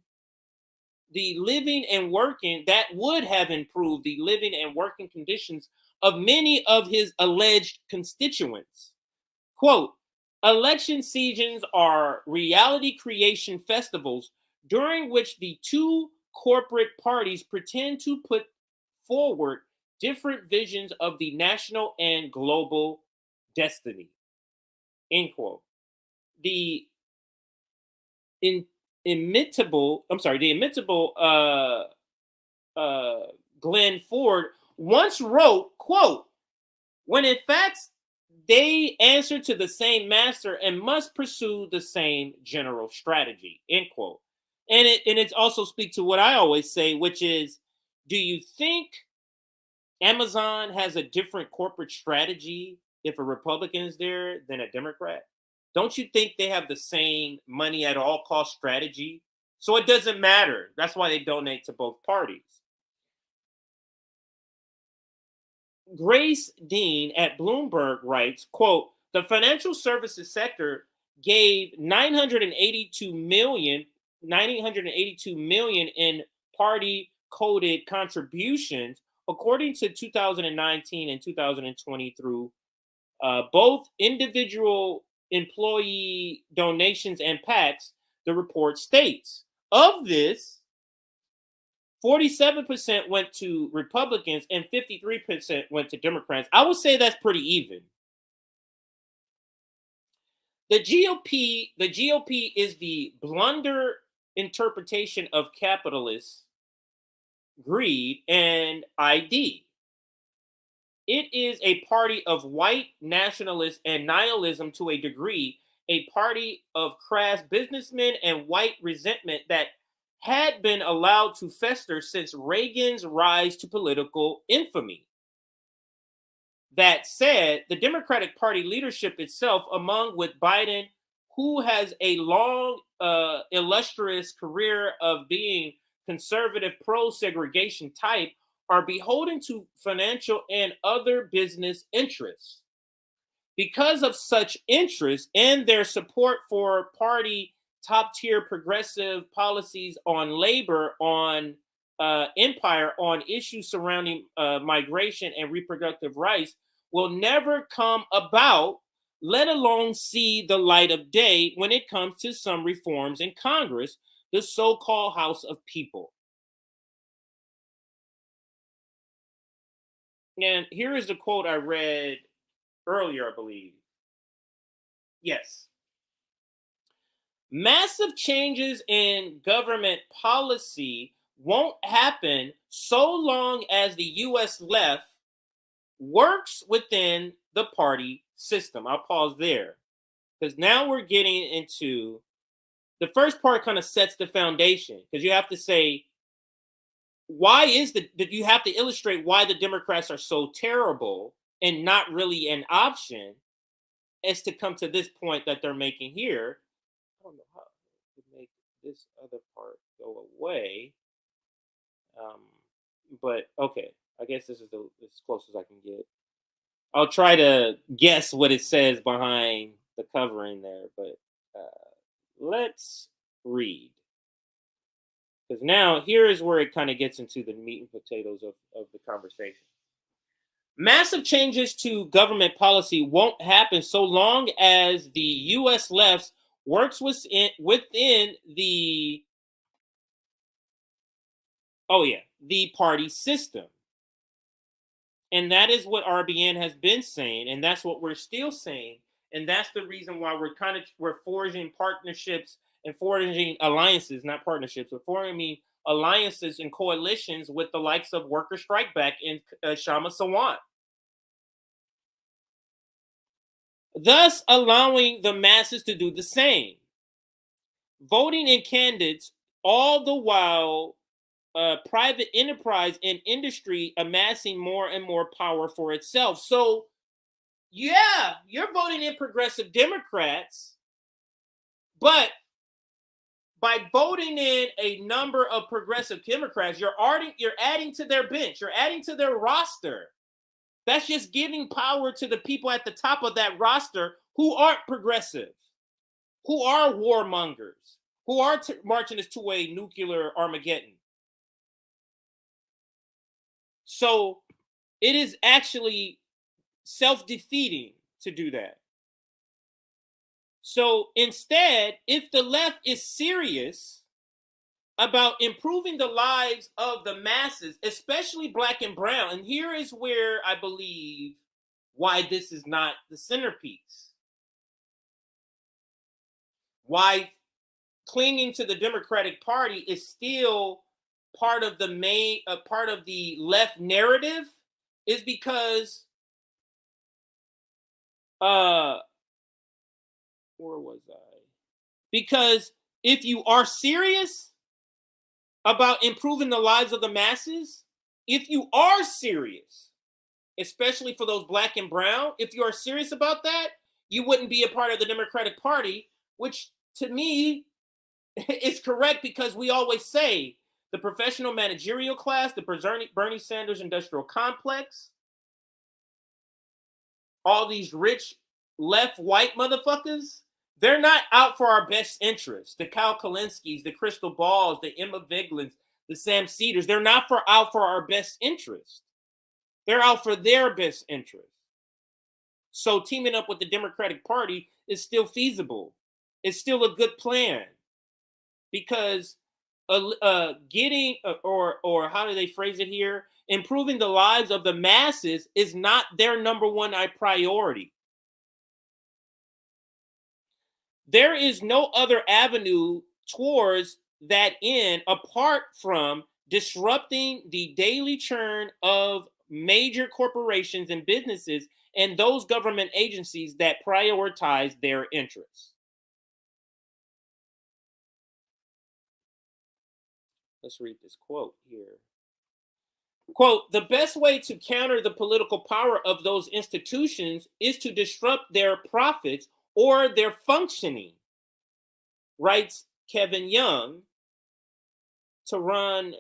the living and working, that would have improved the living and working conditions of many of his alleged constituents. Quote, election seasons are reality creation festivals during which the two corporate parties pretend to put forward different visions of the national and global destiny. End quote. The imitable Glenn Ford once wrote, quote, when in fact they answer to the same master and must pursue the same general strategy, end quote. And it also speaks to what I always say, which is, do you think Amazon has a different corporate strategy if a Republican is there than a Democrat? Don't you think they have the same money at all cost strategy? So it doesn't matter. That's why they donate to both parties. Grace Dean at Bloomberg writes, quote, the financial services sector gave $982 million in party coded contributions according to 2019 and 2020 through both individual employee donations and PACs, the report states. Of this, 47% went to Republicans and 53% went to Democrats. I would say that's pretty even. The GOP is the blunder interpretation of capitalist greed and ID. It is a party of white nationalists and nihilism to a degree, a party of crass businessmen and white resentment that had been allowed to fester since Reagan's rise to political infamy. That said, the Democratic Party leadership itself, among with Biden, who has a long, illustrious career of being conservative, pro-segregation type, are beholden to financial and other business interests. Because of such interests and their support for party top-tier progressive policies on labor, on empire, on issues surrounding migration and reproductive rights, will never come about, let alone see the light of day when it comes to some reforms in Congress, the so-called House of People. And here is the quote I read earlier, I believe. Yes. Massive changes in government policy won't happen so long as the U.S. left works within the party system. I'll pause there because now we're getting into the first part. Kind of sets the foundation because you have to say, why is that you have to illustrate why the Democrats are so terrible and not really an option as to come to this point that they're making here. I don't know how to make this other part go away. But okay, I guess this is as close as I can get. I'll try to guess what it says behind the covering there, but let's read. Because now here is where it kind of gets into the meat and potatoes of the conversation. Massive changes to government policy won't happen so long as the U.S. left works within the party system. And that is what RBN has been saying, and that's what we're still saying. And that's the reason why we're forging partnerships and forging alliances, not partnerships, but forming alliances and coalitions with the likes of Worker Strike Back and Shama Sawant. Thus allowing the masses to do the same. Voting in candidates, all the while private enterprise and industry amassing more and more power for itself. So, yeah, you're voting in progressive Democrats, but by voting in a number of progressive Democrats, you're adding to their bench, you're adding to their roster. That's just giving power to the people at the top of that roster who aren't progressive, who are warmongers, who are marching us to a nuclear Armageddon. So it is actually self-defeating to do that. So instead, if the left is serious about improving the lives of the masses, especially Black and brown, and here is where I believe why this is not the centerpiece. Why clinging to the Democratic Party is still part of the part of the left narrative is because where was I? Because if you are serious about improving the lives of the masses, if you are serious, especially for those Black and brown, if you are serious about that, you wouldn't be a part of the Democratic Party, which to me is correct because we always say the professional managerial class, the Bernie Sanders industrial complex, all these rich left white motherfuckers, they're not out for our best interests. The Kyle Kalinskis, the Crystal Balls, the Emma Viglins, the Sam Cedars, they're not out for our best interest. They're out for their best interest. So teaming up with the Democratic Party is still feasible. It's still a good plan, because getting or how do they phrase it here? Improving the lives of the masses is not their number one priority. There is no other avenue towards that end apart from disrupting the daily churn of major corporations and businesses and those government agencies that prioritize their interests. Let's read this quote here. Quote, the best way to counter the political power of those institutions is to disrupt their profits or their functioning, writes Kevin Young, to run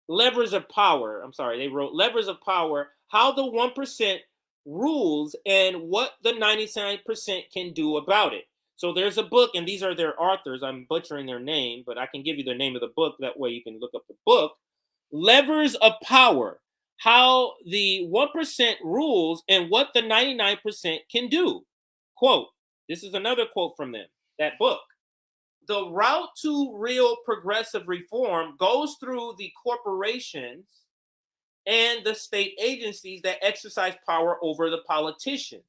Levers of Power. I'm sorry, they wrote Levers of Power, How the 1% Rules and What the 99% Can Do About It. So there's a book, and these are their authors. I'm butchering their name, but I can give you the name of the book. That way you can look up the book. Levers of Power, How the 1% Rules and What the 99% Can Do. Quote, this is another quote from them, that book. The route to real progressive reform goes through the corporations and the state agencies that exercise power over the politicians.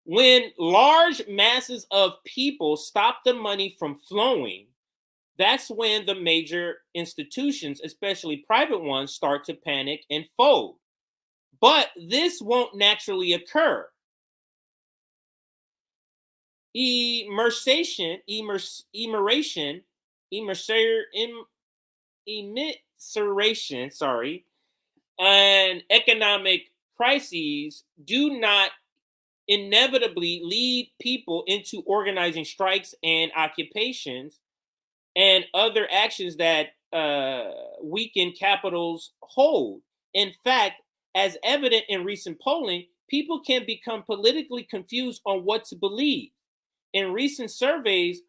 When large masses of people stop the money from flowing, that's when the major institutions, especially private ones, start to panic and fold. But this won't naturally occur. Immersion, and economic crises do not inevitably lead people into organizing strikes and occupations and other actions that weaken capital's hold. In fact, as evident in recent polling, people can become politically confused on what to believe. In recent surveys,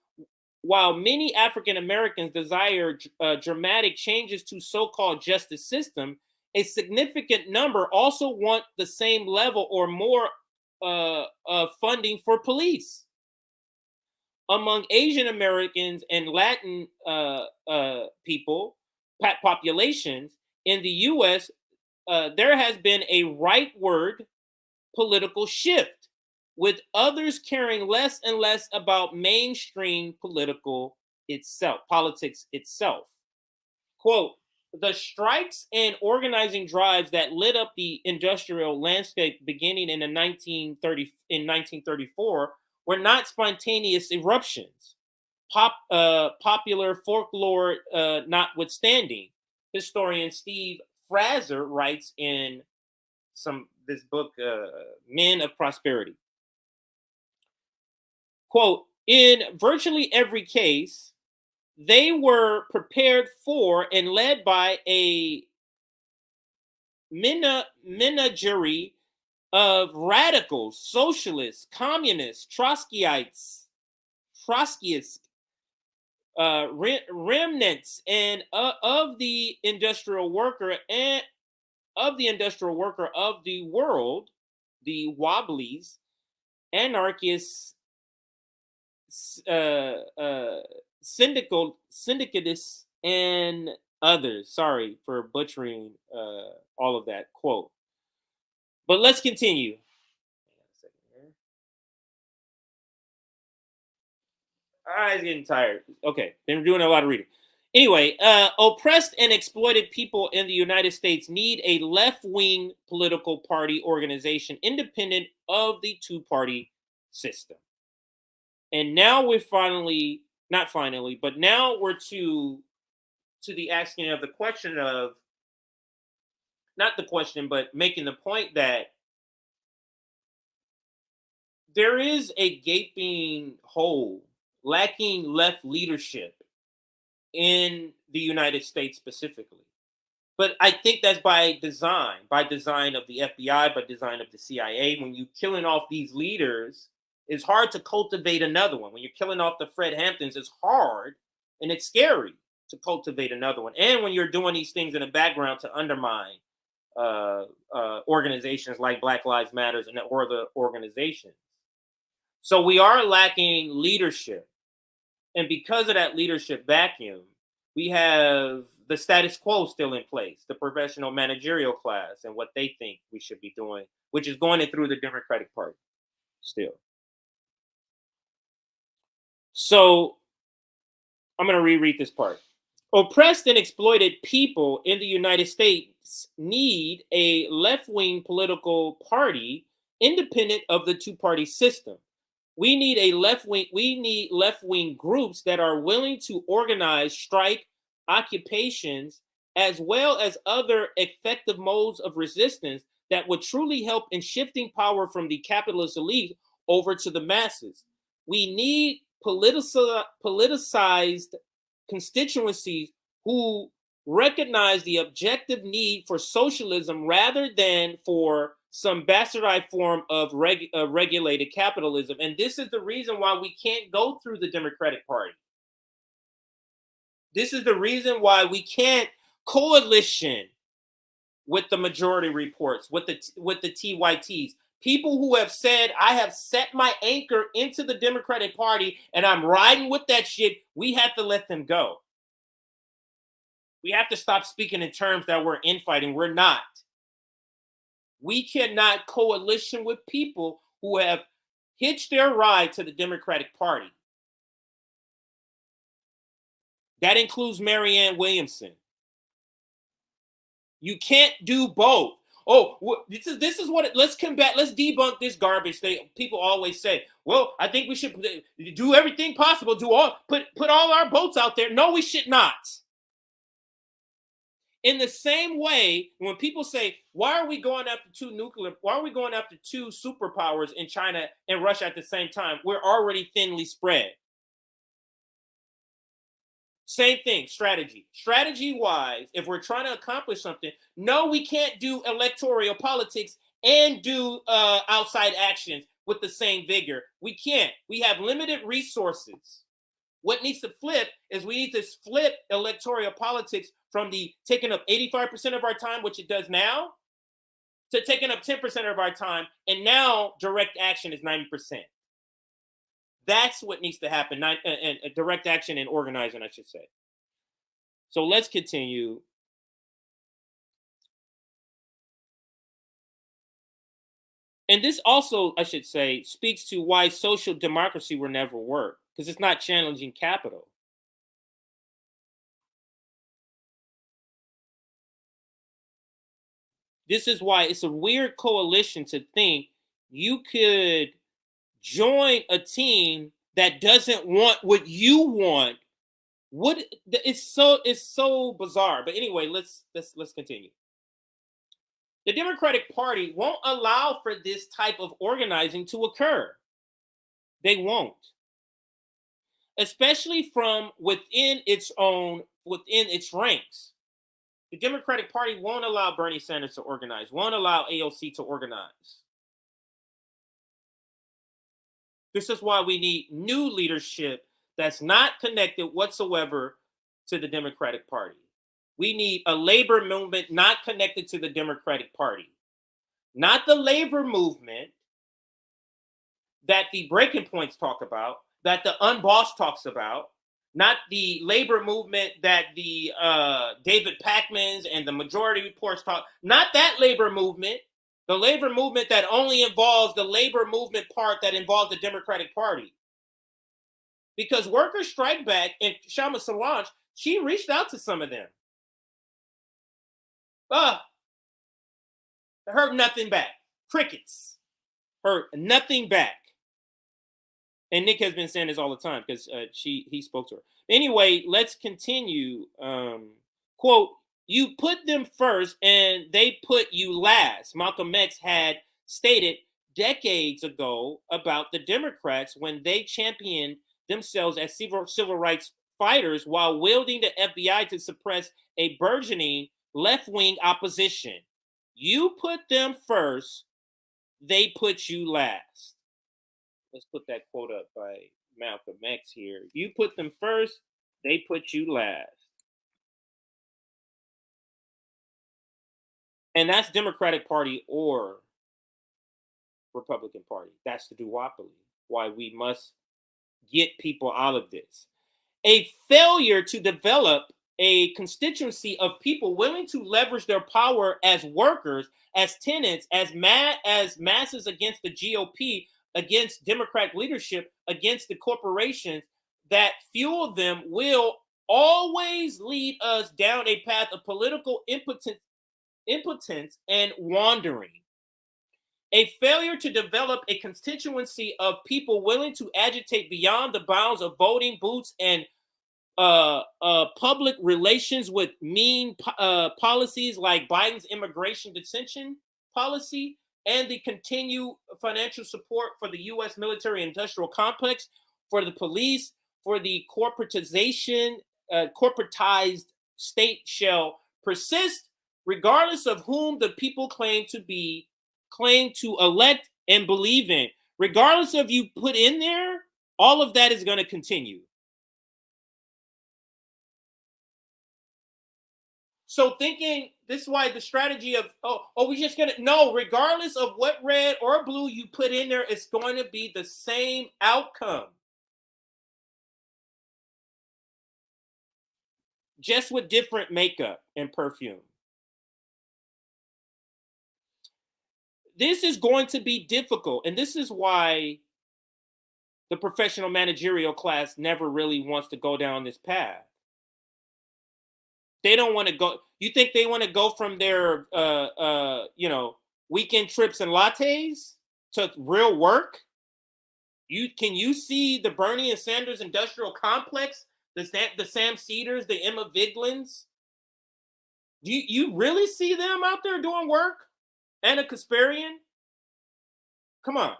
while many African Americans desire dramatic changes to so-called justice system, a significant number also want the same level or more funding for police. Among Asian Americans and Latin populations in the U.S., there has been a rightward political shift, with others caring less and less about mainstream politics itself. Quote, the strikes and organizing drives that lit up the industrial landscape beginning in 1934 were not spontaneous eruptions, popular folklore notwithstanding. Historian Steve Fraser writes in this book, Men of Prosperity. Quote, in virtually every case, they were prepared for and led by a menagerie of radicals, socialists, communists, Trotskyists, remnants, and of the industrial worker of the world, the Wobblies, anarchists, syndicatists, and others. Sorry for butchering all of that quote. But let's continue. I'm getting tired. Okay, been doing a lot of reading. Anyway, oppressed and exploited people in the United States need a left-wing political party organization independent of the two-party system. And now we're now we're to the asking of the question of, not the question, but making the point that there is a gaping hole, lacking left leadership in the United States specifically. But I think that's by design of the FBI, by design of the CIA. When you're killing off these leaders, it's hard to cultivate another one. When you're killing off the Fred Hamptons, it's hard and it's scary to cultivate another one. And when you're doing these things in the background to undermine organizations like Black Lives Matters and or the organizations. So we are lacking leadership. And because of that leadership vacuum, we have the status quo still in place, the professional managerial class and what they think we should be doing, which is going through the Democratic Party still. So I'm going to reread this part. Oppressed and exploited people in the United States need a left-wing political party independent of the two-party system. We need left-wing groups that are willing to organize strike, occupations, as well as other effective modes of resistance that would truly help in shifting power from the capitalist elite over to the masses. We need politicized constituencies who recognize the objective need for socialism rather than for some bastardized form of regulated capitalism. And this is the reason why we can't go through the Democratic Party. This is the reason why we can't coalition with the majority reports, with the TYTs. People who have said, I have set my anchor into the Democratic Party and I'm riding with that shit, we have to let them go. We have to stop speaking in terms that we're infighting. We're not. We cannot coalition with people who have hitched their ride to the Democratic Party. That includes Marianne Williamson. You can't do both. Oh, this is what let's combat. Let's debunk this garbage. People always say, "Well, I think we should do everything possible. Put all our boats out there." No, we should not. In the same way, when people say, "Why are we going after Why are we going after two superpowers in China and Russia at the same time? We're already thinly spread." Same thing, strategy. Strategy-wise, if we're trying to accomplish something, no, we can't do electoral politics and do outside actions with the same vigor. We can't. We have limited resources. What needs to flip is we need to flip electoral politics from the taking up 85% of our time, which it does now, to taking up 10% of our time, and now direct action is 90%. That's what needs to happen, and direct action and organizing, I should say. So let's continue. And this also, I should say, speaks to why social democracy will never work, because it's not challenging capital. This is why it's a weird coalition to think you could join a team that doesn't want what you want. It's so bizarre. But anyway, let's continue. The Democratic Party won't allow for this type of organizing to occur. They won't. Especially from within its ranks. The Democratic Party won't allow Bernie Sanders to organize, won't allow AOC to organize. This is why we need new leadership that's not connected whatsoever to the Democratic Party. We need a labor movement not connected to the Democratic Party. Not the labor movement that the Breaking Points talk about, that the Unbossed talks about, not the labor movement that the David Pakmans and the Majority Reports talk, not that labor movement, the labor movement that only involves the labor movement part that involves the Democratic Party. Because Workers Strike Back and Shama Solange, she reached out to some of them. Heard nothing back. Crickets. Heard nothing back. And Nick has been saying this all the time because he spoke to her. Anyway, let's continue. Quote, "You put them first and they put you last." Malcolm X had stated decades ago about the Democrats when they championed themselves as civil rights fighters while wielding the FBI to suppress a burgeoning left-wing opposition. You put them first, they put you last. Let's put that quote up by Malcolm X here. You put them first, they put you last. And that's Democratic Party or Republican Party. That's the duopoly. Why we must get people out of this. A failure to develop a constituency of people willing to leverage their power as workers, as tenants, as masses against the GOP, against Democratic leadership, against the corporations that fuel them will always lead us down a path of political impotence and wandering. A failure to develop a constituency of people willing to agitate beyond the bounds of voting booths and public relations with mean policies like Biden's immigration detention policy and the continued financial support for the U.S. military industrial complex, for the police, for the corporatized state shall persist, regardless of whom the people claim to elect and believe in. Regardless of you put in there, all of that is going to continue. So thinking this is why the strategy of, we're just going to, no, regardless of what red or blue you put in there, it's going to be the same outcome. Just with different makeup and perfume. This is going to be difficult. And this is why the professional managerial class never really wants to go down this path. They don't want to go. You think they want to go from their, weekend trips and lattes to real work? Can you see the Bernie and Sanders industrial complex, the Sam Cedars, the Emma Viglins? Do you really see them out there doing work? Anna Kasparian? Come on.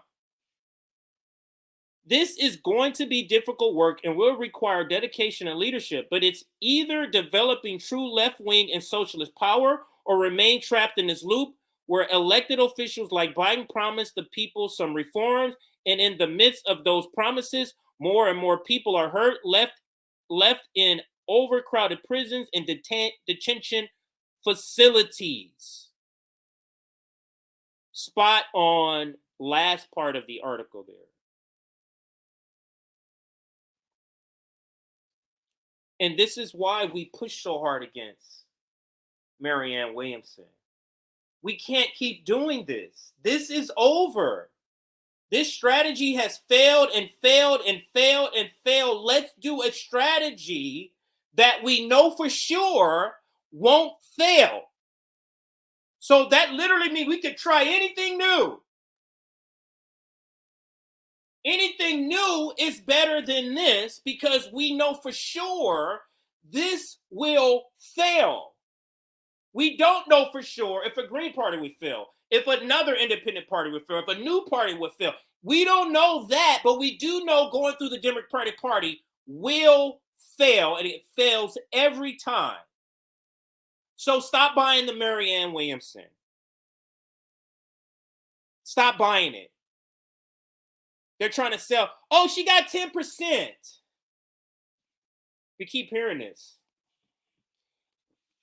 This is going to be difficult work and will require dedication and leadership, but it's either developing true left-wing and socialist power or remain trapped in this loop where elected officials like Biden promise the people some reforms, and in the midst of those promises, more and more people are hurt, left in overcrowded prisons and detention facilities. Spot on last part of the article there. And this is why we push so hard against Marianne Williamson. We can't keep doing this. This is over. This strategy has failed and failed and failed and failed. Let's do a strategy that we know for sure won't fail. So that literally means we could try anything new. Anything new is better than this because we know for sure this will fail. We don't know for sure if a Green Party would fail, if another independent party would fail, if a new party would fail. We don't know that, but we do know going through the Democratic Party will fail, and it fails every time. So stop buying the Marianne Williamson. Stop buying it. They're trying to sell. Oh, she got 10%. We keep hearing this.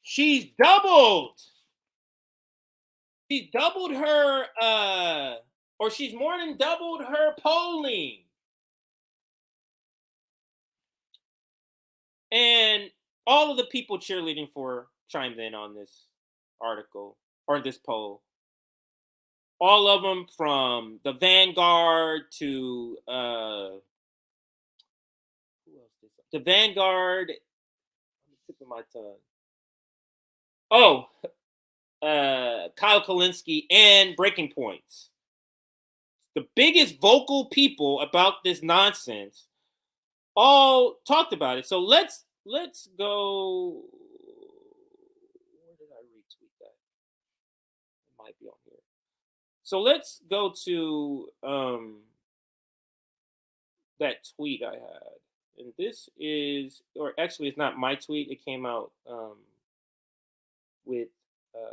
She's doubled. She's doubled her, or she's more than doubled her polling. And all of the people cheerleading for chimed in on this article or this poll. All of them, from the Vanguard to who else is that? The Vanguard. I'm tipping my tongue. Oh, Kyle Kalinske and Breaking Points. The biggest vocal people about this nonsense all talked about it. So let's go. Where did I retweet that? It might be on here. So let's go to that tweet I had. And this is, or actually it's not my tweet. It came out with, where's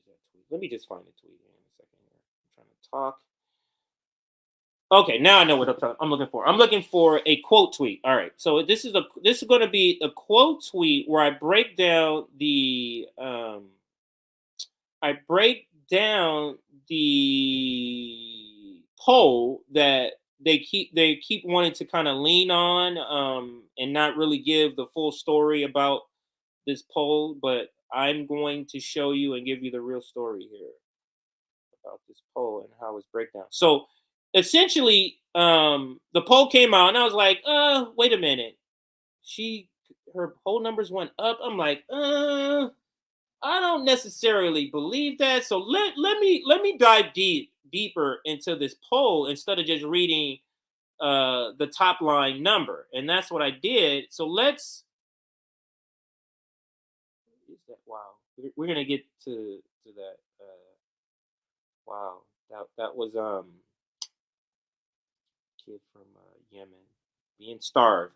that tweet? Let me just find the tweet here in a second here. I'm trying to talk. Okay, now I know what I'm looking for. I'm looking for a quote tweet. All right, so this is going to be a quote tweet where I break down the poll that they keep wanting to kind of lean on and not really give the full story about this poll, but I'm going to show you and give you the real story here about this poll and how it's breakdown. So essentially, the poll came out and I was like, wait a minute. Her poll numbers went up. I'm like, I don't necessarily believe that. So let me dive deeper into this poll instead of just reading the top line number. And that's what I did. So let's wow. We're gonna get to that. Wow. That was kid from Yemen being starved.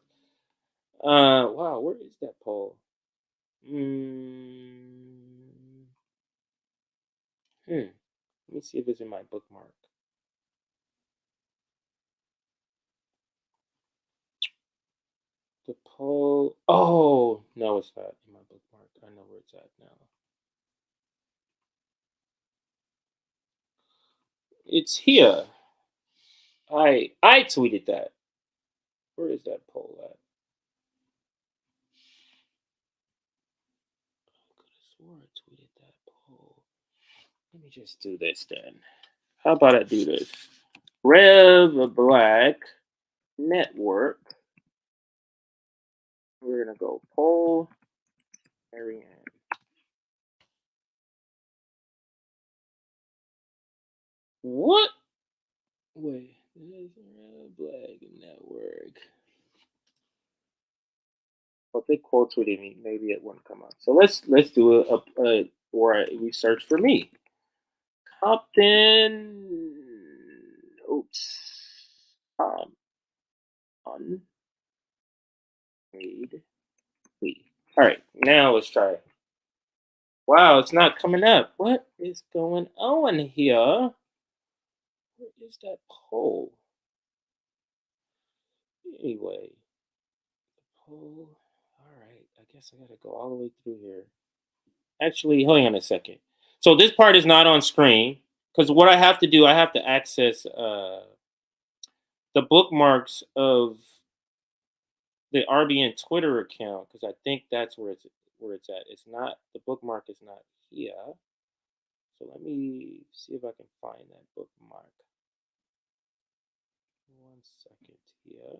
Wow, where is that poll? Let me see if it's in my bookmark. The poll. Oh no, it's not in my bookmark. I know where it's at now. It's here. I tweeted that. Where is that poll at? I could have swore I tweeted that poll. Let me just do this then. How about I do this? Rev Black Network. We're gonna go poll RBN. What? Wait, Rev Black Network. If they quote tweeted me, maybe it wouldn't come up. So let's do a or we search for me. Compton. Oops. Unmade tweet. All right, now let's try it. Wow, it's not coming up. What is going on here? Where is that poll? Anyway, poll. All right, I guess I gotta go all the way through here. Actually, hold on a second. So this part is not on screen because what I have to do, I have to access the bookmarks of the RBN Twitter account because I think that's where it's at. It's not, the bookmark is not here. So let me see if I can find that bookmark. 1 second here.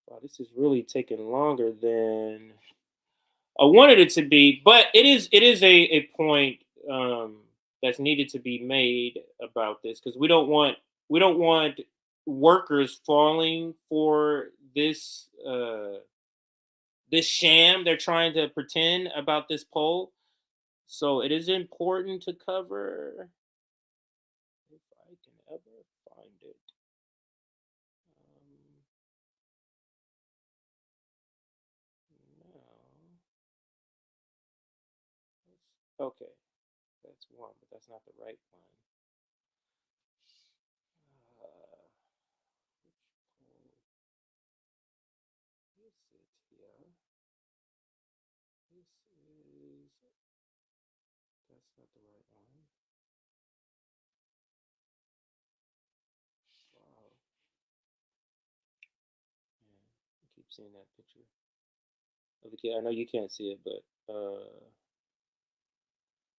Wow, this is really taking longer than I wanted it to be, but it is a point that's needed to be made about this because we don't want workers falling for this this sham they're trying to pretend about this poll. So it is important to cover. If I can ever find it. No. Okay, that's one, but that's not the right one. Is it here? This is. That's not the right one. Wow. Yeah, I keep seeing that picture of the kid. I know you can't see it, but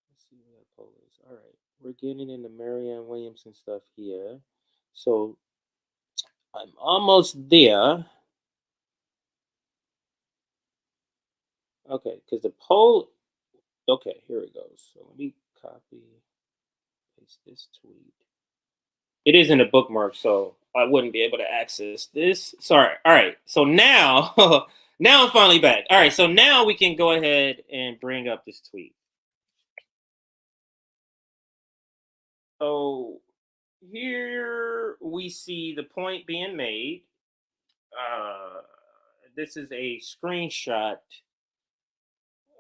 let's see where that poll is. All right, we're getting into Marianne Williamson stuff here. So I'm almost there. Okay, because the poll. Okay, here it goes. So let me copy, paste this tweet. It isn't a bookmark, so I wouldn't be able to access this. Sorry. All right. So now, now I'm finally back. All right. So now we can go ahead and bring up this tweet. So here we see the point being made. This is a screenshot.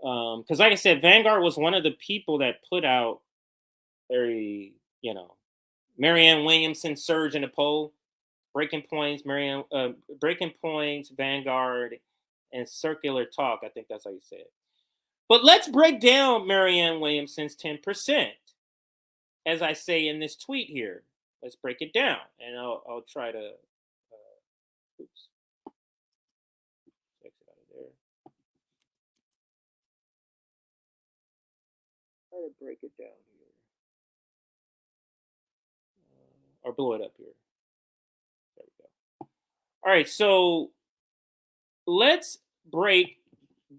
Because like I said, Vanguard was one of the people that put out Marianne Williamson surge in the poll. Breaking Points, Breaking Points, Vanguard, and Circular Talk. I think that's how you say it. But let's break down Marianne Williamson's 10%. As I say in this tweet here, let's break it down, and I'll try to. Oops. Exit out of there. Try to break it down here, or blow it up here. There we go. All right, so let's break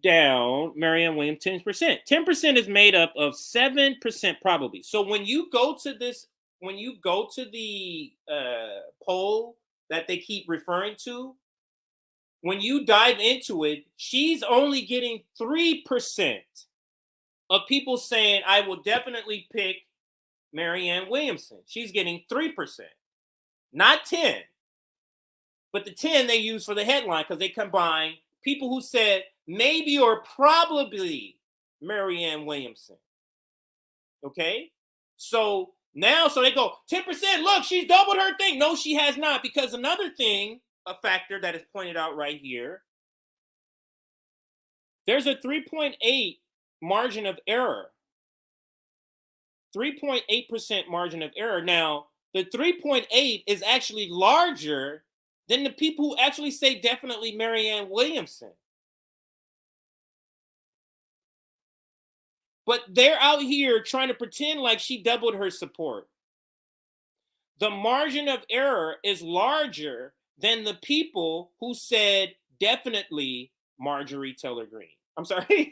down Marianne Williams 10%. 10% is made up of 7% probably. So when you go to this, when you go to the poll that they keep referring to, when you dive into it, she's only getting 3% of people saying, I will definitely pick Marianne Williamson. She's getting 3%, not 10. But the 10 they use for the headline because they combine people who said maybe or probably Marianne Williamson. Okay? So now, so they go, 10%, look, she's doubled her thing. No, she has not, because another thing, a factor that is pointed out right here, there's a 3.8 margin of error. 3.8% margin of error. Now, the 3.8 is actually larger than the people who actually say definitely Marianne Williamson. But they're out here trying to pretend like she doubled her support. The margin of error is larger than the people who said definitely Marjorie Taylor Greene. I'm sorry,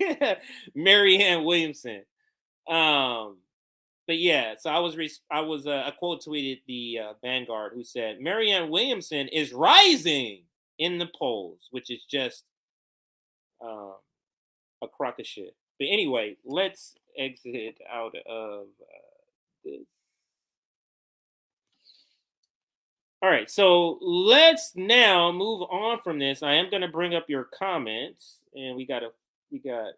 Marianne Williamson. But yeah, so I quote tweeted the Vanguard who said Marianne Williamson is rising in the polls, which is just a crock of shit. But anyway, let's exit out of this. All right, so let's now move on from this. I am going to bring up your comments, and let's see what else we got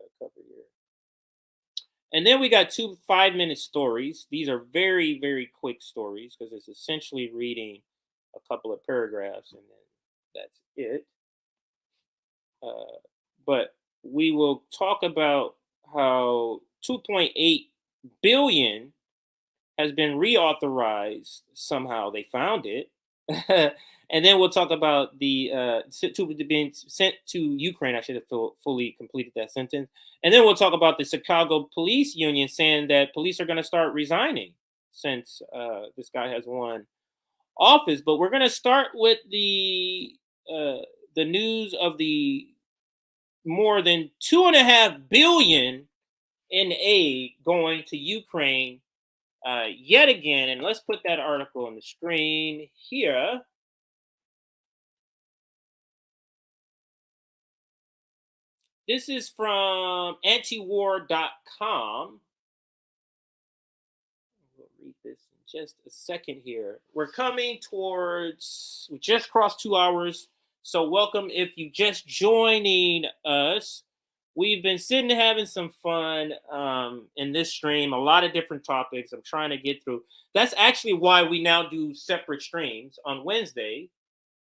to cover here. And then we got 2 5-minute stories. These are very, very quick stories because it's essentially reading a couple of paragraphs and then that's it. But we will talk about how 2.8 billion has been reauthorized. Somehow they found it. And then we'll talk about the being sent to Ukraine. I should have fully completed that sentence. And then we'll talk about the Chicago Police Union saying that police are going to start resigning since this guy has won office. But we're going to start with the news of the more than $2.5 billion in aid going to Ukraine yet again. And let's put that article on the screen here. This is from antiwar.com. We'll read this in just a second here. We're coming towards, we just crossed 2 hours. So welcome if you just joining us. We've been sitting and having some fun in this stream, a lot of different topics I'm trying to get through. That's actually why we now do separate streams on Wednesday,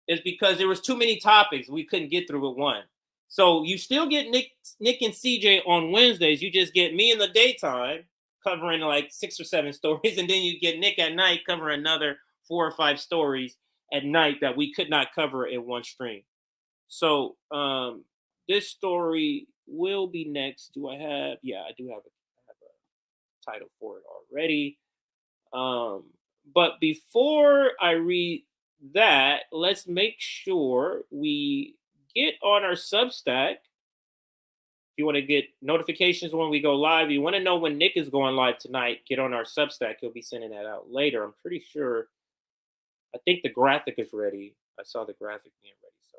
is because there was too many topics we couldn't get through with one. So you still get Nick and CJ on Wednesdays. You just get me in the daytime covering like 6 or 7 stories, and then you get Nick at night covering another 4 or 5 stories at night that we could not cover in one stream. So this story will be next. Do I have? Yeah, I do have a title for it already. But before I read that, let's make sure we get on our Substack. If you want to get notifications when we go live, you want to know when Nick is going live tonight, get on our Substack. He'll be sending that out later. I'm pretty sure. I think the graphic is ready. I saw the graphic being ready, so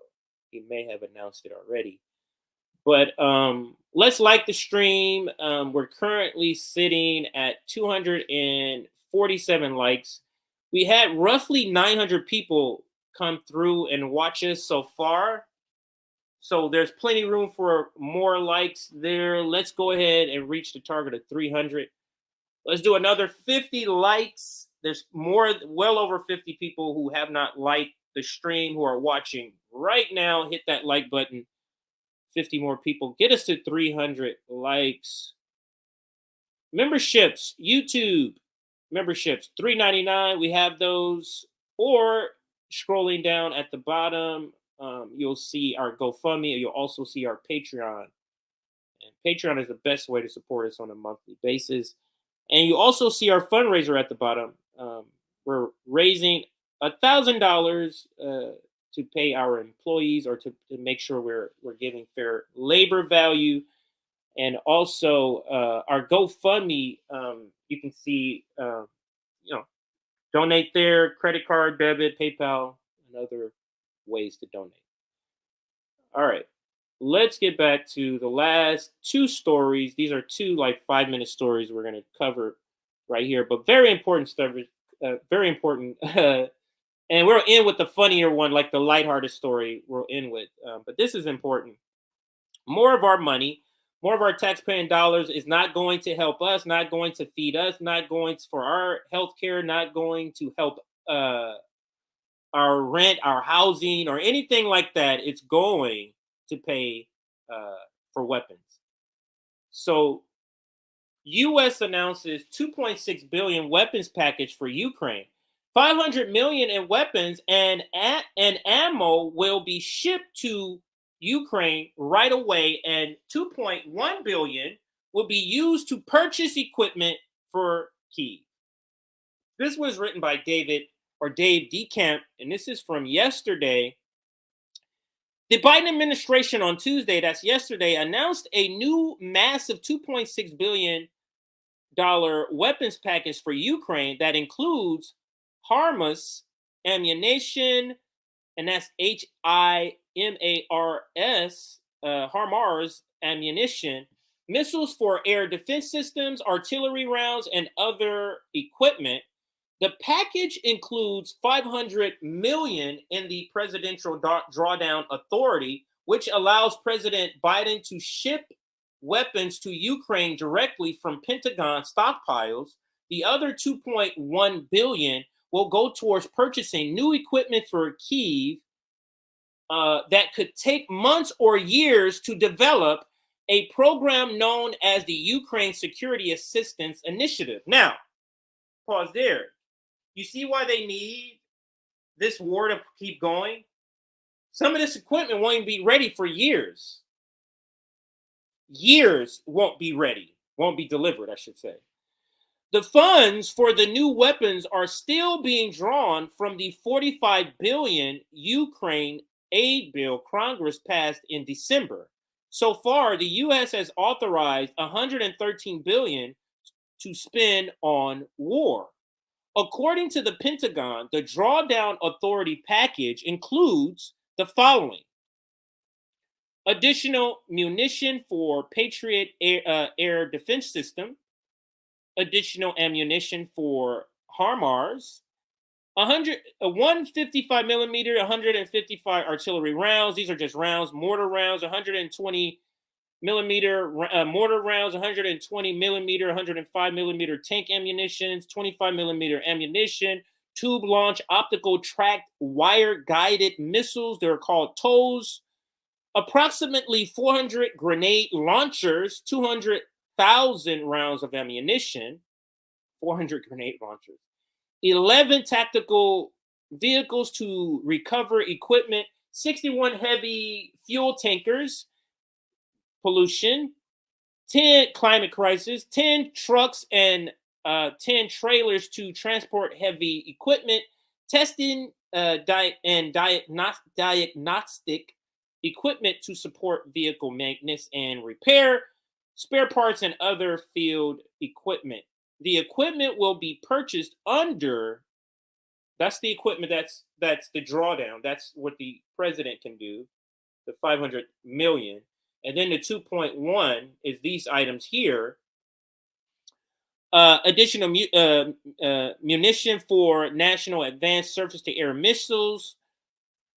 he may have announced it already. But let's like the stream. We're currently sitting at 247 likes. We had roughly 900 people come through and watch us so far. So there's plenty of room for more likes there. Let's go ahead and reach the target of 300. Let's do another 50 likes. There's well over 50 people who have not liked the stream who are watching right now. Hit that like button. 50 more people. Get us to 300 likes. Memberships, YouTube memberships, $3.99. We have those. Or scrolling down at the bottom, you'll see our GoFundMe, and you'll also see our Patreon. And Patreon is the best way to support us on a monthly basis. And you also see our fundraiser at the bottom. We're raising $1,000 to pay our employees, or to make sure we're giving fair labor value. And also our GoFundMe, you can see, donate there, credit card, debit, PayPal, and other ways to donate. All right, let's get back to the last two stories. These are two 5-minute stories we're going to cover right here, but very important stuff. Very important. And we'll end with the funnier one, like the lighthearted story we'll end with. But this is important. More of our money, more of our taxpaying dollars is not going to help us, not going to feed us, not going for our health care, not going to help our rent, our housing, or anything like that. It's going to pay for weapons. So U.S. announces $2.6 billion weapons package for Ukraine. $500 million in weapons and ammo will be shipped to Ukraine right away, and $2.1 billion will be used to purchase equipment for Kyiv. This was written by Dave DeCamp, and this is from yesterday. The Biden administration on Tuesday, that's yesterday, announced a new massive $2.6 billion weapons package for Ukraine that includes HIMARS ammunition, and that's HIMARS, HIMARS ammunition, missiles for air defense systems, artillery rounds, and other equipment. The package includes $500 million in the Presidential Drawdown Authority, which allows President Biden to ship weapons to Ukraine directly from Pentagon stockpiles. The other $2.1 billion will go towards purchasing new equipment for Kyiv that could take months or years to develop, a program known as the Ukraine Security Assistance Initiative. Now, pause there. You see why they need this war to keep going? Some of this equipment won't even be ready for years. Years won't be ready, won't be delivered, I should say. The funds for the new weapons are still being drawn from the $45 billion Ukraine aid bill Congress passed in December. So far, the U.S. has authorized $113 billion to spend on war. According to the Pentagon, the Drawdown Authority package includes the following: additional munition for Patriot air defense system, additional ammunition for HIMARS, 155 millimeter, 155 artillery rounds. These are just rounds, mortar rounds, 120 millimeter mortar rounds, 120 millimeter, 105 millimeter tank ammunitions, 25 millimeter ammunition, tube launch, optical tracked wire guided missiles. They're called TOWs. Approximately 400 grenade launchers, 200,000 rounds of ammunition, 400 grenade launchers, 11 tactical vehicles to recover equipment, 61 heavy fuel tankers, pollution, 10 climate crisis, 10 trucks and 10 trailers to transport heavy equipment, testing diagnostic equipment to support vehicle maintenance and repair, spare parts, and other field equipment. The equipment will be purchased under, that's the equipment, that's the drawdown. That's what the president can do, the $500 million. And then the 2.1 is these items here. Additional munition for national advanced surface-to-air missiles,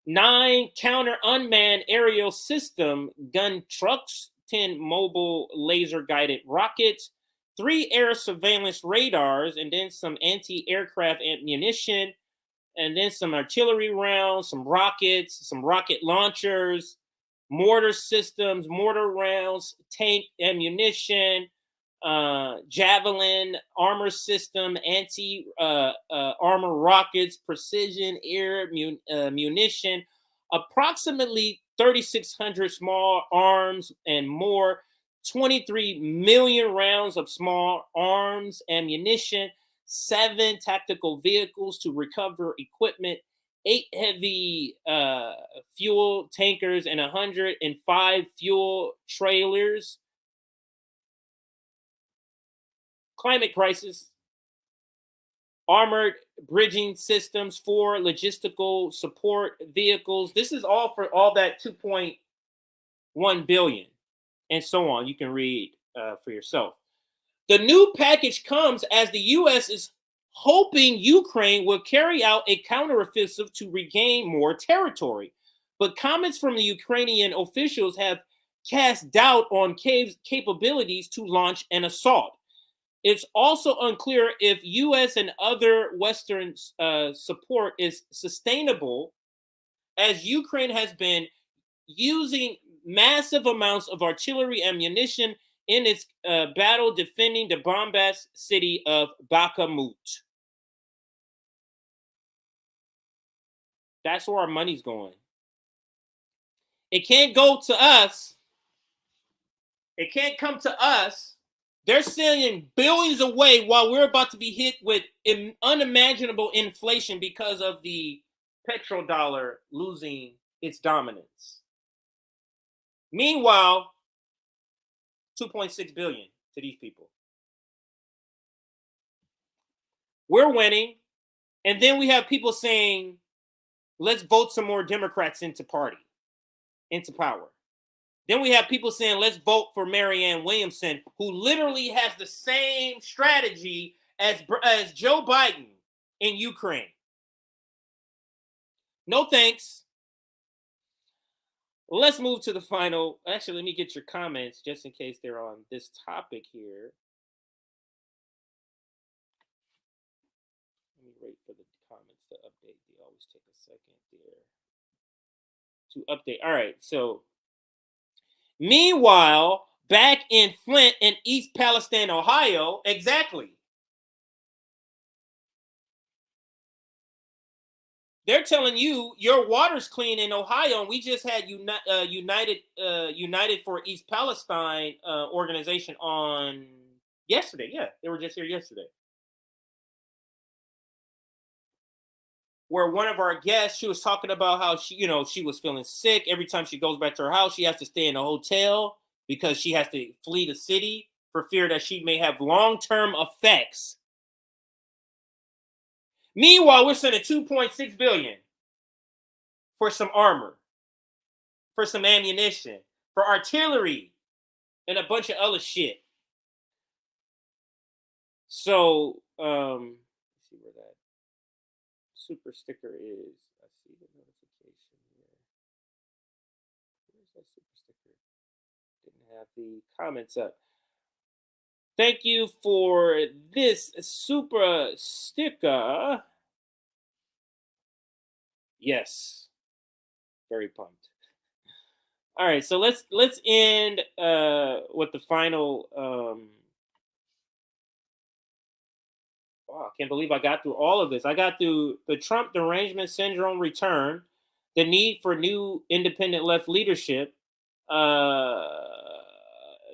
9 counter unmanned aerial system gun trucks, 10 mobile laser-guided rockets, 3 air surveillance radars, and then some anti-aircraft ammunition, and then some artillery rounds, some rockets, some rocket launchers, mortar systems, mortar rounds, tank ammunition, javelin armor system, anti-armor rockets, precision air munition, approximately 3,600 small arms and more, 23 million rounds of small arms ammunition, 7 tactical vehicles to recover equipment, 8 heavy fuel tankers, and 105 fuel trailers. Climate crisis, armored bridging systems, 4 logistical support vehicles. This is all for all that 2.1 billion, and so on. You can read for yourself. The new package comes as the U.S. is hoping Ukraine will carry out a counteroffensive to regain more territory. But comments from the Ukrainian officials have cast doubt on Kyiv's capabilities to launch an assault. It's also unclear if U.S. and other Western support is sustainable, as Ukraine has been using massive amounts of artillery ammunition in its battle defending the bombast city of Bakhmut. That's where our money's going. It can't go to us. It can't come to us. They're sending billions away while we're about to be hit with unimaginable inflation because of the petrodollar losing its dominance. Meanwhile, 2.6 billion to these people. We're winning. And then we have people saying, let's vote some more Democrats into power. Then we have people saying, let's vote for Marianne Williamson, who literally has the same strategy as Joe Biden in Ukraine. No thanks. Let's move to the final. Actually, let me get your comments just in case they're on this topic here. Let me wait for the comments to update. They always take a second there to update. All right, so meanwhile, back in Flint in East Palestine, Ohio, exactly. They're telling you your water's clean in Ohio, and we just had United for East Palestine organization on yesterday. Yeah, they were just here yesterday. Where one of our guests, she was talking about how she was feeling sick. Every time she goes back to her house, she has to stay in a hotel because she has to flee the city for fear that she may have long-term effects. Meanwhile, we're sending $2.6 billion for some armor, for some ammunition, for artillery, and a bunch of other shit. So, let's see where that super sticker is. I see the notification here. Where's that super sticker? Didn't have the comments up. Thank you for this super sticker. Yes, very pumped. All right, so let's end with the final. Wow, I can't believe I got through all of this. I got through the Trump derangement syndrome return, the need for new independent left leadership,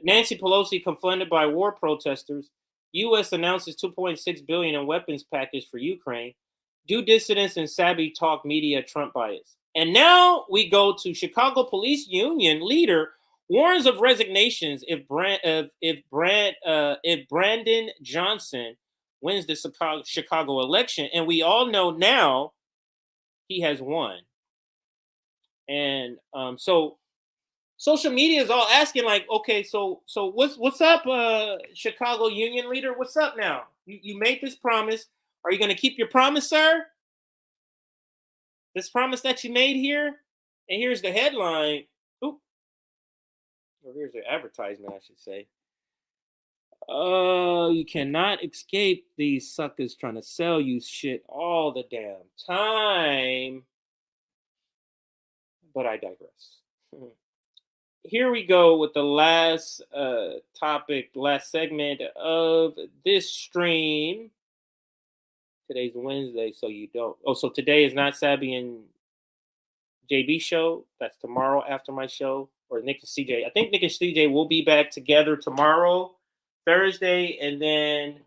Nancy Pelosi confronted by war protesters, U.S. announces $2.6 billion in weapons package for Ukraine, do dissidents and Sabby talk media Trump bias. And now we go to Chicago Police Union leader warns of resignations if Brandon Johnson wins the Chicago election. And we all know now he has won. And so social media is all asking, like, okay, so what's up, Chicago Union leader? What's up now? You made this promise. Are you going to keep your promise, sir? This promise that you made here? And here's the headline. Oop. Or here's the advertisement, I should say. You cannot escape these suckers trying to sell you shit all the damn time. But I digress. Here we go with the last topic, last segment of this stream. Today's Wednesday, so you don't. Oh, so today is not Sabby and JB show. That's tomorrow after my show. Or Nick and CJ. I think Nick and CJ will be back together tomorrow, Thursday. And then,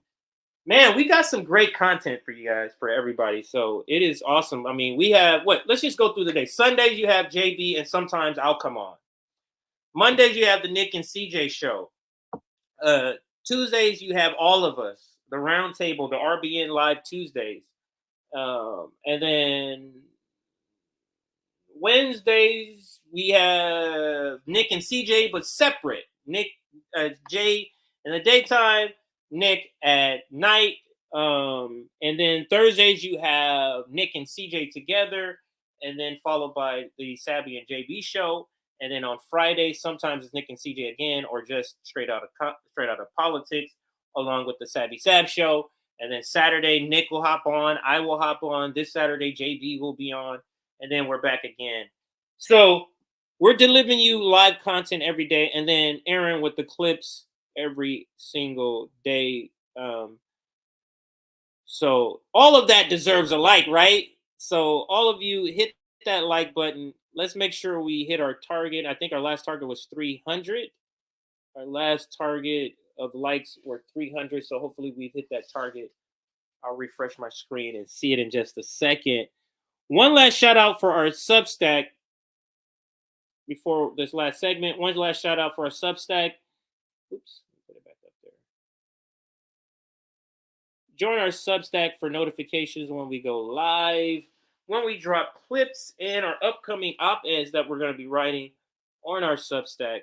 man, we got some great content for you guys, for everybody. So it is awesome. I mean, we have, let's just go through the day. Sundays, you have JB, and sometimes I'll come on. Mondays, you have the Nick and CJ show. Tuesdays, you have all of us. The round table, the RBN Live Tuesdays. And then Wednesdays, we have Nick and CJ, but separate. Nick, Jay in the daytime, Nick at night. And then Thursdays, you have Nick and CJ together, and then followed by the Sabby and JB show. And then on Friday, sometimes it's Nick and CJ again, or just straight out of politics, along with the Sabby Sab show. And then Saturday, Nick will hop on. I will hop on. This Saturday, JB will be on. And then we're back again. So we're delivering you live content every day. And then Aaron with the clips every single day. So all of that deserves a like, right? So all of you hit that like button. Let's make sure we hit our target. I think our last target was 300. Our last target of likes were 300. So hopefully we've hit that target. I'll refresh my screen and see it in just a second. One last shout out for our Substack before this last segment. One last shout out for our Substack. Oops, put it back up there. Join our Substack for notifications when we go live, when we drop clips, and our upcoming op-eds that we're going to be writing on our Substack.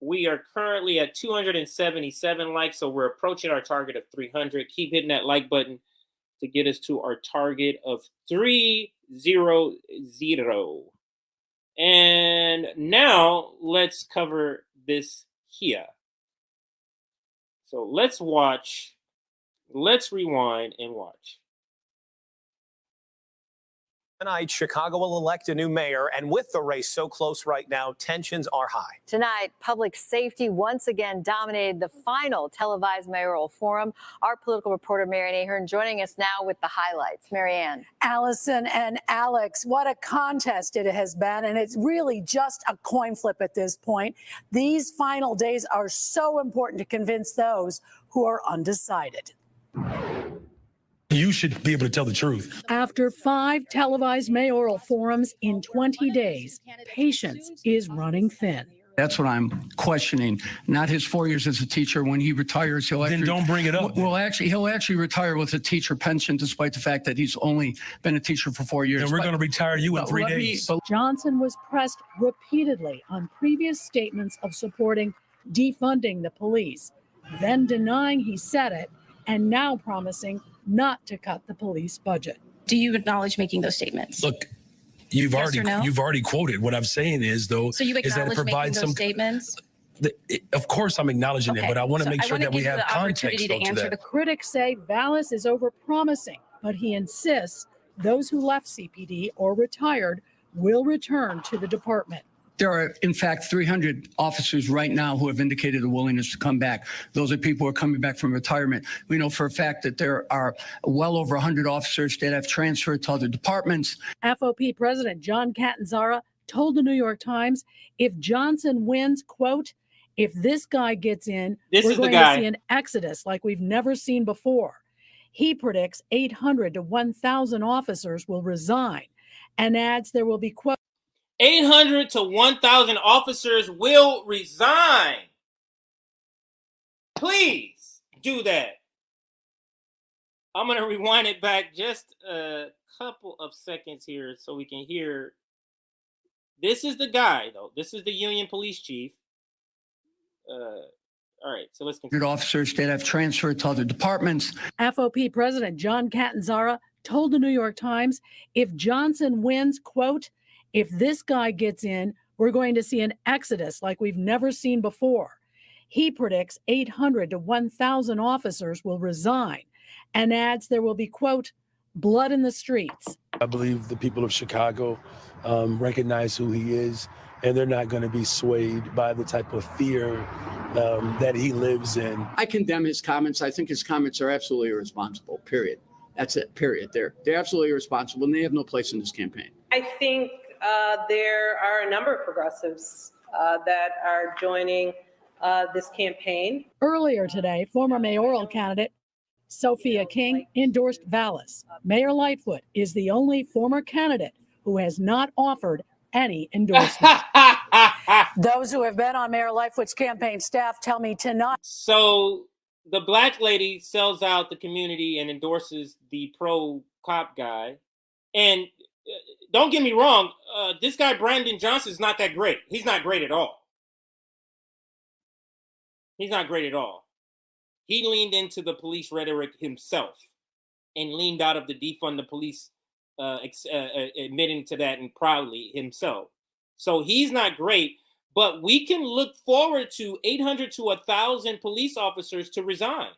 We are currently at 277 likes, so we're approaching our target of 300. Keep hitting that like button to get us to our target of 300. And now let's cover this here. So let's rewind and watch. Tonight, Chicago will elect a new mayor, and with the race so close right now, tensions are high. Tonight, public safety once again dominated the final televised mayoral forum. Our political reporter, Marianne Ahern, joining us now with the highlights. Marianne. Allison and Alex, what a contest it has been, and it's really just a coin flip at this point. These final days are so important to convince those who are undecided. You should be able to tell the truth. After 5 televised mayoral forums in 20 days, patience is running thin. That's what I'm questioning. Not his 4 years as a teacher. When he retires, Then don't bring it up. Well, he'll actually retire with a teacher pension, despite the fact that he's only been a teacher for 4 years. And we're going to retire you in 3 days. Johnson was pressed repeatedly on previous statements of supporting defunding the police, then denying he said it, and now promising not to cut the police budget. Do you acknowledge making those statements? Look, you've already quoted. What I'm saying is, though, so you is that it acknowledge provides making those statements? Of course, I'm acknowledging it, but I want to make sure that we have context to that. The critics say Vallis is overpromising, but he insists those who left CPD or retired will return to the department. There are, in fact, 300 officers right now who have indicated a willingness to come back. Those are people who are coming back from retirement. We know for a fact that there are well over 100 officers that have transferred to other departments. FOP President John Catanzara told the New York Times, if Johnson wins, quote, if this guy gets in, we're going to see an exodus like we've never seen before. He predicts 800 to 1,000 officers will resign and adds there will be, quote, 800 to 1,000 officers will resign. Please do that. I'm going to rewind it back just a couple of seconds here so we can hear. This is the guy, though. This is the Union Police Chief. All right, so let's continue. Officers that have transferred to other departments. FOP President John Catanzara told the New York Times, if Johnson wins, quote, if this guy gets in, we're going to see an exodus like we've never seen before. He predicts 800 to 1,000 officers will resign and adds there will be, quote, blood in the streets. I believe the people of Chicago recognize who he is, and they're not going to be swayed by the type of fear that he lives in. I condemn his comments. I think his comments are absolutely irresponsible, period. That's it, period. They're absolutely irresponsible, and they have no place in this campaign. I think there are a number of progressives that are joining this campaign. Earlier today, former mayoral candidate Sophia King endorsed Vallis. Mayor Lightfoot is the only former candidate who has not offered any endorsement. Those who have been on Mayor Lightfoot's campaign staff tell me tonight. So the black lady sells out the community and endorses the pro-cop guy. And don't get me wrong, this guy Brandon Johnson is not that great. He's not great at all. He's not great at all. He leaned into the police rhetoric himself and leaned out of the defund the police, admitting to that and proudly himself. So he's not great, but we can look forward to 800 to 1,000 police officers to resign.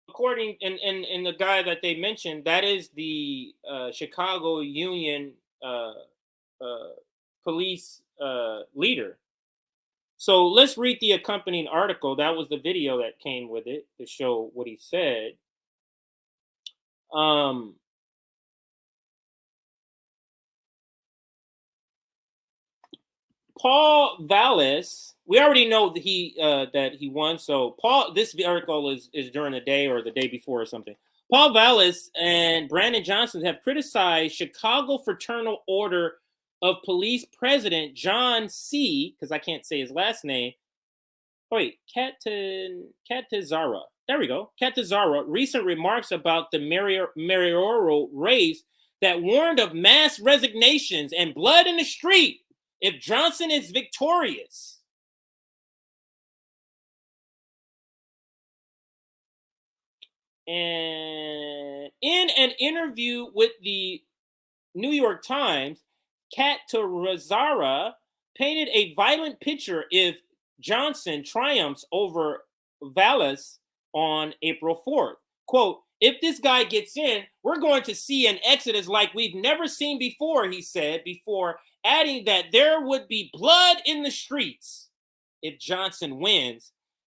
According and the guy that they mentioned, that is the Chicago Union police leader. So let's read the accompanying article. That was the video that came with it to show what he said. Paul Vallis, we already know that he won. So this article is during the day or the day before or something. Paul Vallis and Brandon Johnson have criticized Chicago Fraternal Order of Police President John C., because I can't say his last name. Wait, Catazara. There we go. Catazara recent remarks about the mayoral race that warned of mass resignations and blood in the street if Johnson is victorious. And in an interview with the New York Times, Catazara painted a violent picture if Johnson triumphs over Vallis on April 4th. Quote, if this guy gets in, we're going to see an exodus like we've never seen before, he said, before adding that there would be blood in the streets if Johnson wins.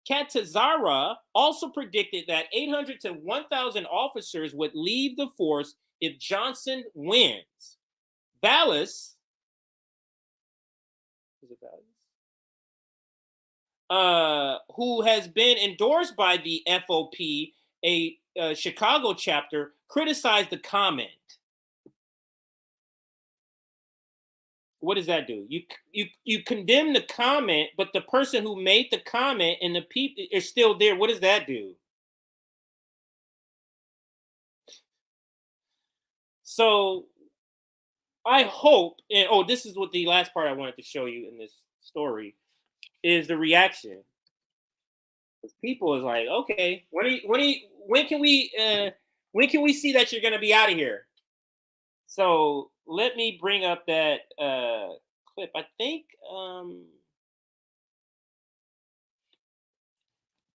Catazara also predicted that 800 to 1,000 officers would leave the force if Johnson wins. Vallis, who has been endorsed by the FOP, a Chicago chapter, criticized the comment. What does that do? You condemn the comment, but the person who made the comment and the people is still there. What does that do? So I hope, and this is what the last part I wanted to show you in this story is the reaction. Because people is like, okay, when can we see that you're gonna be out of here? So let me bring up that clip. I think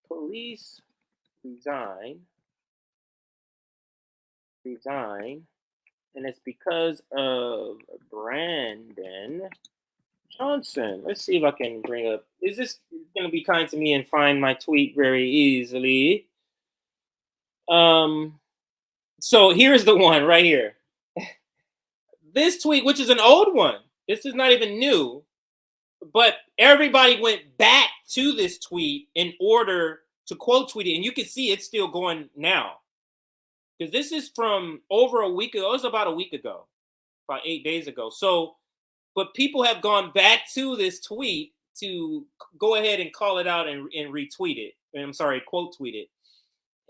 police resign, and it's because of Brandon Johnson. Let's see if I can bring up. Is this going to be kind to me and find my tweet very easily? So here's the one right here. This tweet, which is an old one, this is not even new, but everybody went back to this tweet in order to quote tweet it, and you can see it's still going now. Because this is from over a week ago. It was about a week ago, about 8 days ago. So, but people have gone back to this tweet to go ahead and call it out and retweet it. I'm sorry, quote tweet it.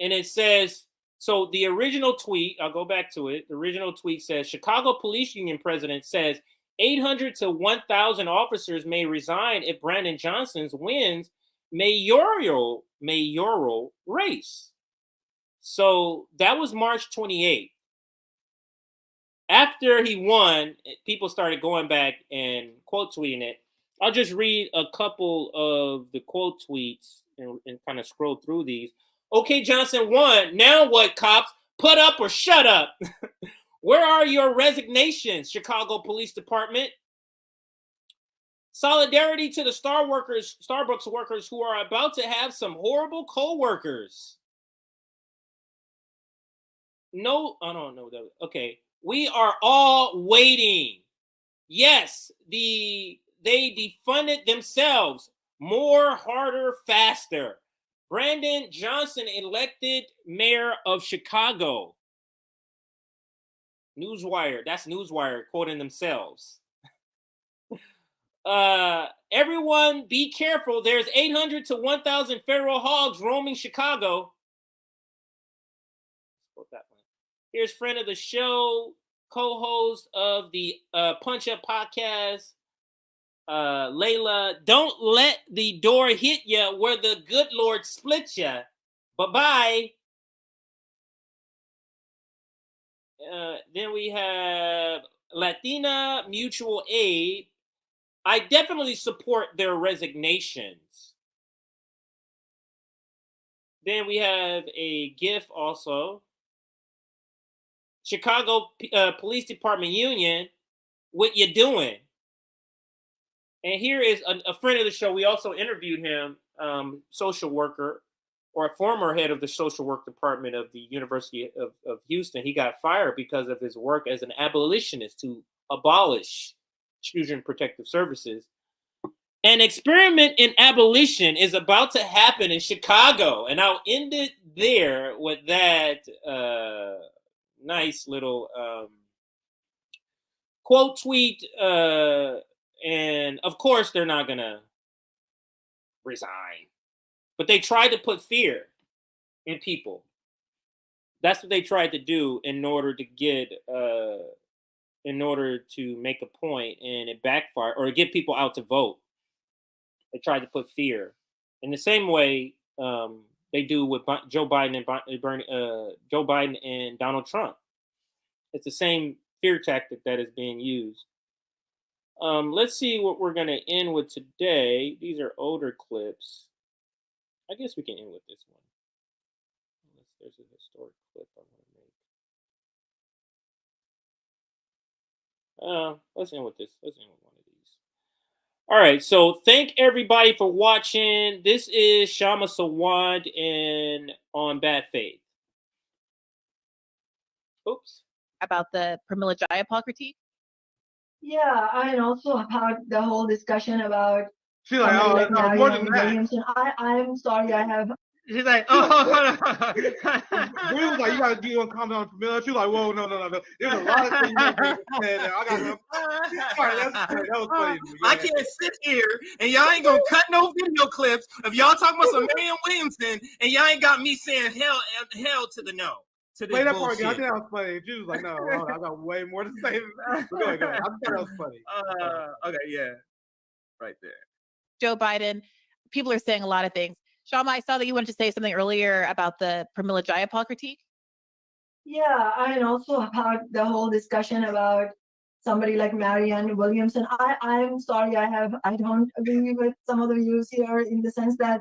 And it says, so the original tweet, I'll go back to it. The original tweet says, Chicago Police Union president says 800 to 1,000 officers may resign if Brandon Johnson wins mayoral race. So that was March 28th. after he won, people started going back and quote tweeting it. I'll just read a couple of the quote tweets and kind of scroll through these. Okay, Johnson won. Now what, cops? Put up or shut up. Where are your resignations, Chicago Police Department? Solidarity to the Starbucks workers who are about to have some horrible co-workers. No, I don't know that. Okay. We are all waiting. Yes, they defunded themselves. More, harder, faster. Brandon Johnson elected mayor of Chicago. Newswire. That's Newswire quoting themselves. Everyone be careful. There's 800 to 1,000 feral hogs roaming Chicago. Here's friend of the show, co-host of the Punch Up podcast, Layla. Don't let the door hit you where the good Lord split you. Bye-bye. Then we have Latina Mutual Aid. I definitely support their resignations. Then we have a GIF also. Chicago Police Department Union, what you doing? And here is a friend of the show. We also interviewed him, social worker, or a former head of the social work department of the University of Houston. He got fired because of his work as an abolitionist to abolish children protective services. An experiment in abolition is about to happen in Chicago. And I'll end it there with that nice little quote tweet. And of course, they're not going to resign. But they tried to put fear in people. That's what they tried to do in order to get, in order to make a point, and it backfired, or get people out to vote. They tried to put fear in the same way they do with Joe Biden and Donald Trump. It's the same fear tactic that is being used. Let's see what we're going to end with today. These are older clips. I guess we can end with this one. There's a historic clip I want to make. Let's end with this. Let's end with one of these. All right. So thank everybody for watching. This is Shama Sawad and on Bad Faith. Oops. About the Pramila Jayapal critique? Yeah, and also about the whole discussion about she's like, oh, like no, more than that. Williamson. I'm sorry, I have. She's like, oh, we was like, you gotta do one comment on Pramila. She's like, whoa, no. There's a lot of things you gotta say there. I got no. Sorry, that was funny. Yeah. I can't sit here and y'all ain't gonna cut no video clips of y'all talking about some Marianne Williamson and y'all ain't got me saying hell to the no. Play that part again. I think that was funny. She was like, no, I got way more to say than that. Go ahead. I thought that was funny. Okay, yeah. Right there. Joe Biden, people are saying a lot of things. Shama, I saw that you wanted to say something earlier about the Pramila Jayapal critique. Yeah, and also about the whole discussion about somebody like Marianne Williamson. I'm sorry, I don't agree with some of the views here in the sense that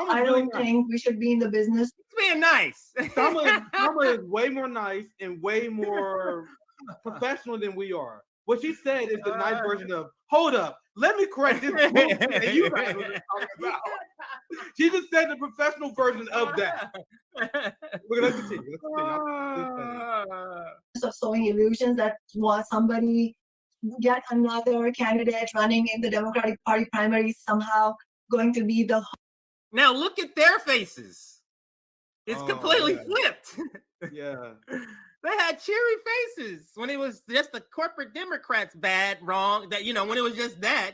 I don't think we should be in the business. It's being nice. Sama is way more nice and way more professional than we are. What she said is the nice version of, hold up, let me correct this bullshit that you guys were talking about. She just said the professional version of that. Let's continue. So sowing illusions that was somebody, yet another candidate running in the Democratic Party primary is somehow going to be the. Now look at their faces. It's completely flipped. Yeah. They had cheery faces when it was just the corporate Democrats bad, wrong, that, when it was just that.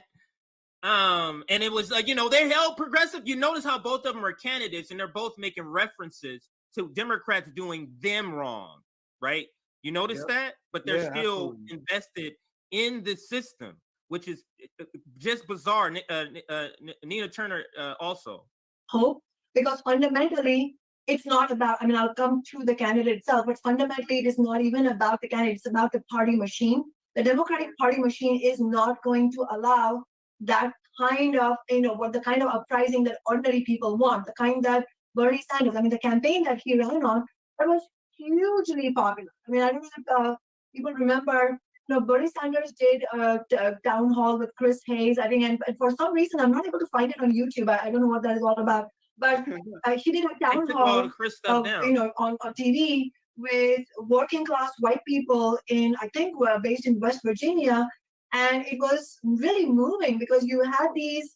And it was like, they held progressive. You notice how both of them are candidates and they're both making references to Democrats doing them wrong, right? You notice that? But they're still invested in the system, which is just bizarre. Nina Turner also. Hope, because fundamentally, it's not about, I mean, I'll come to the candidate itself, but fundamentally, it is not even about the candidate. It's about the party machine. The Democratic Party machine is not going to allow that kind of, what the kind of uprising that ordinary people want, the kind that Bernie Sanders, I mean, the campaign that he ran on, that was hugely popular. I mean, I don't know if people remember, Bernie Sanders did a town hall with Chris Hayes, I think, and for some reason, I'm not able to find it on YouTube. I don't know what that is all about. But he did a town hall, on TV with working class white people in, I think, based in West Virginia, and it was really moving because you had these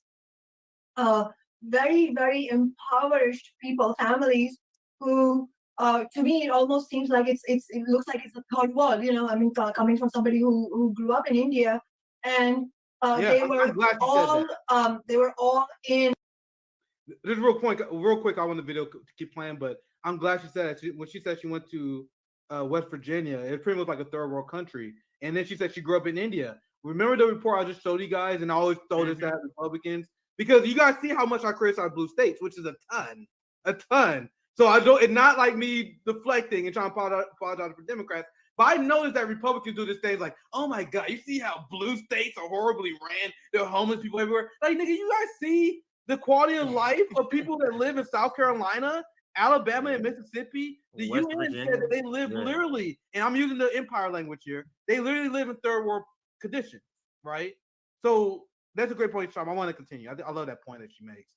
very, very impoverished people, families who, to me, it almost seems like it looks like it's a third world. I mean, coming from somebody who grew up in India, and they were all in. Just real quick, I want the video to keep playing, but I'm glad she said that. When she said she went to West Virginia, it pretty much like a third world country. And then she said she grew up in India. Remember the report I just showed you guys? And I always throw this at Republicans because you guys see how much I criticize blue states, which is a ton. So it's not like me deflecting and trying to apologize for Democrats. But I noticed that Republicans do this thing like, oh my God, you see how blue states are horribly ran? There are homeless people everywhere. Like, nigga, you guys see the quality of life of people that live in South Carolina, Alabama, and Mississippi? The West UN Virginia. said that they live literally, and I'm using the empire language here, they literally live in third world conditions, right? So that's a great point, Sean. I want to continue. I love that point that she makes.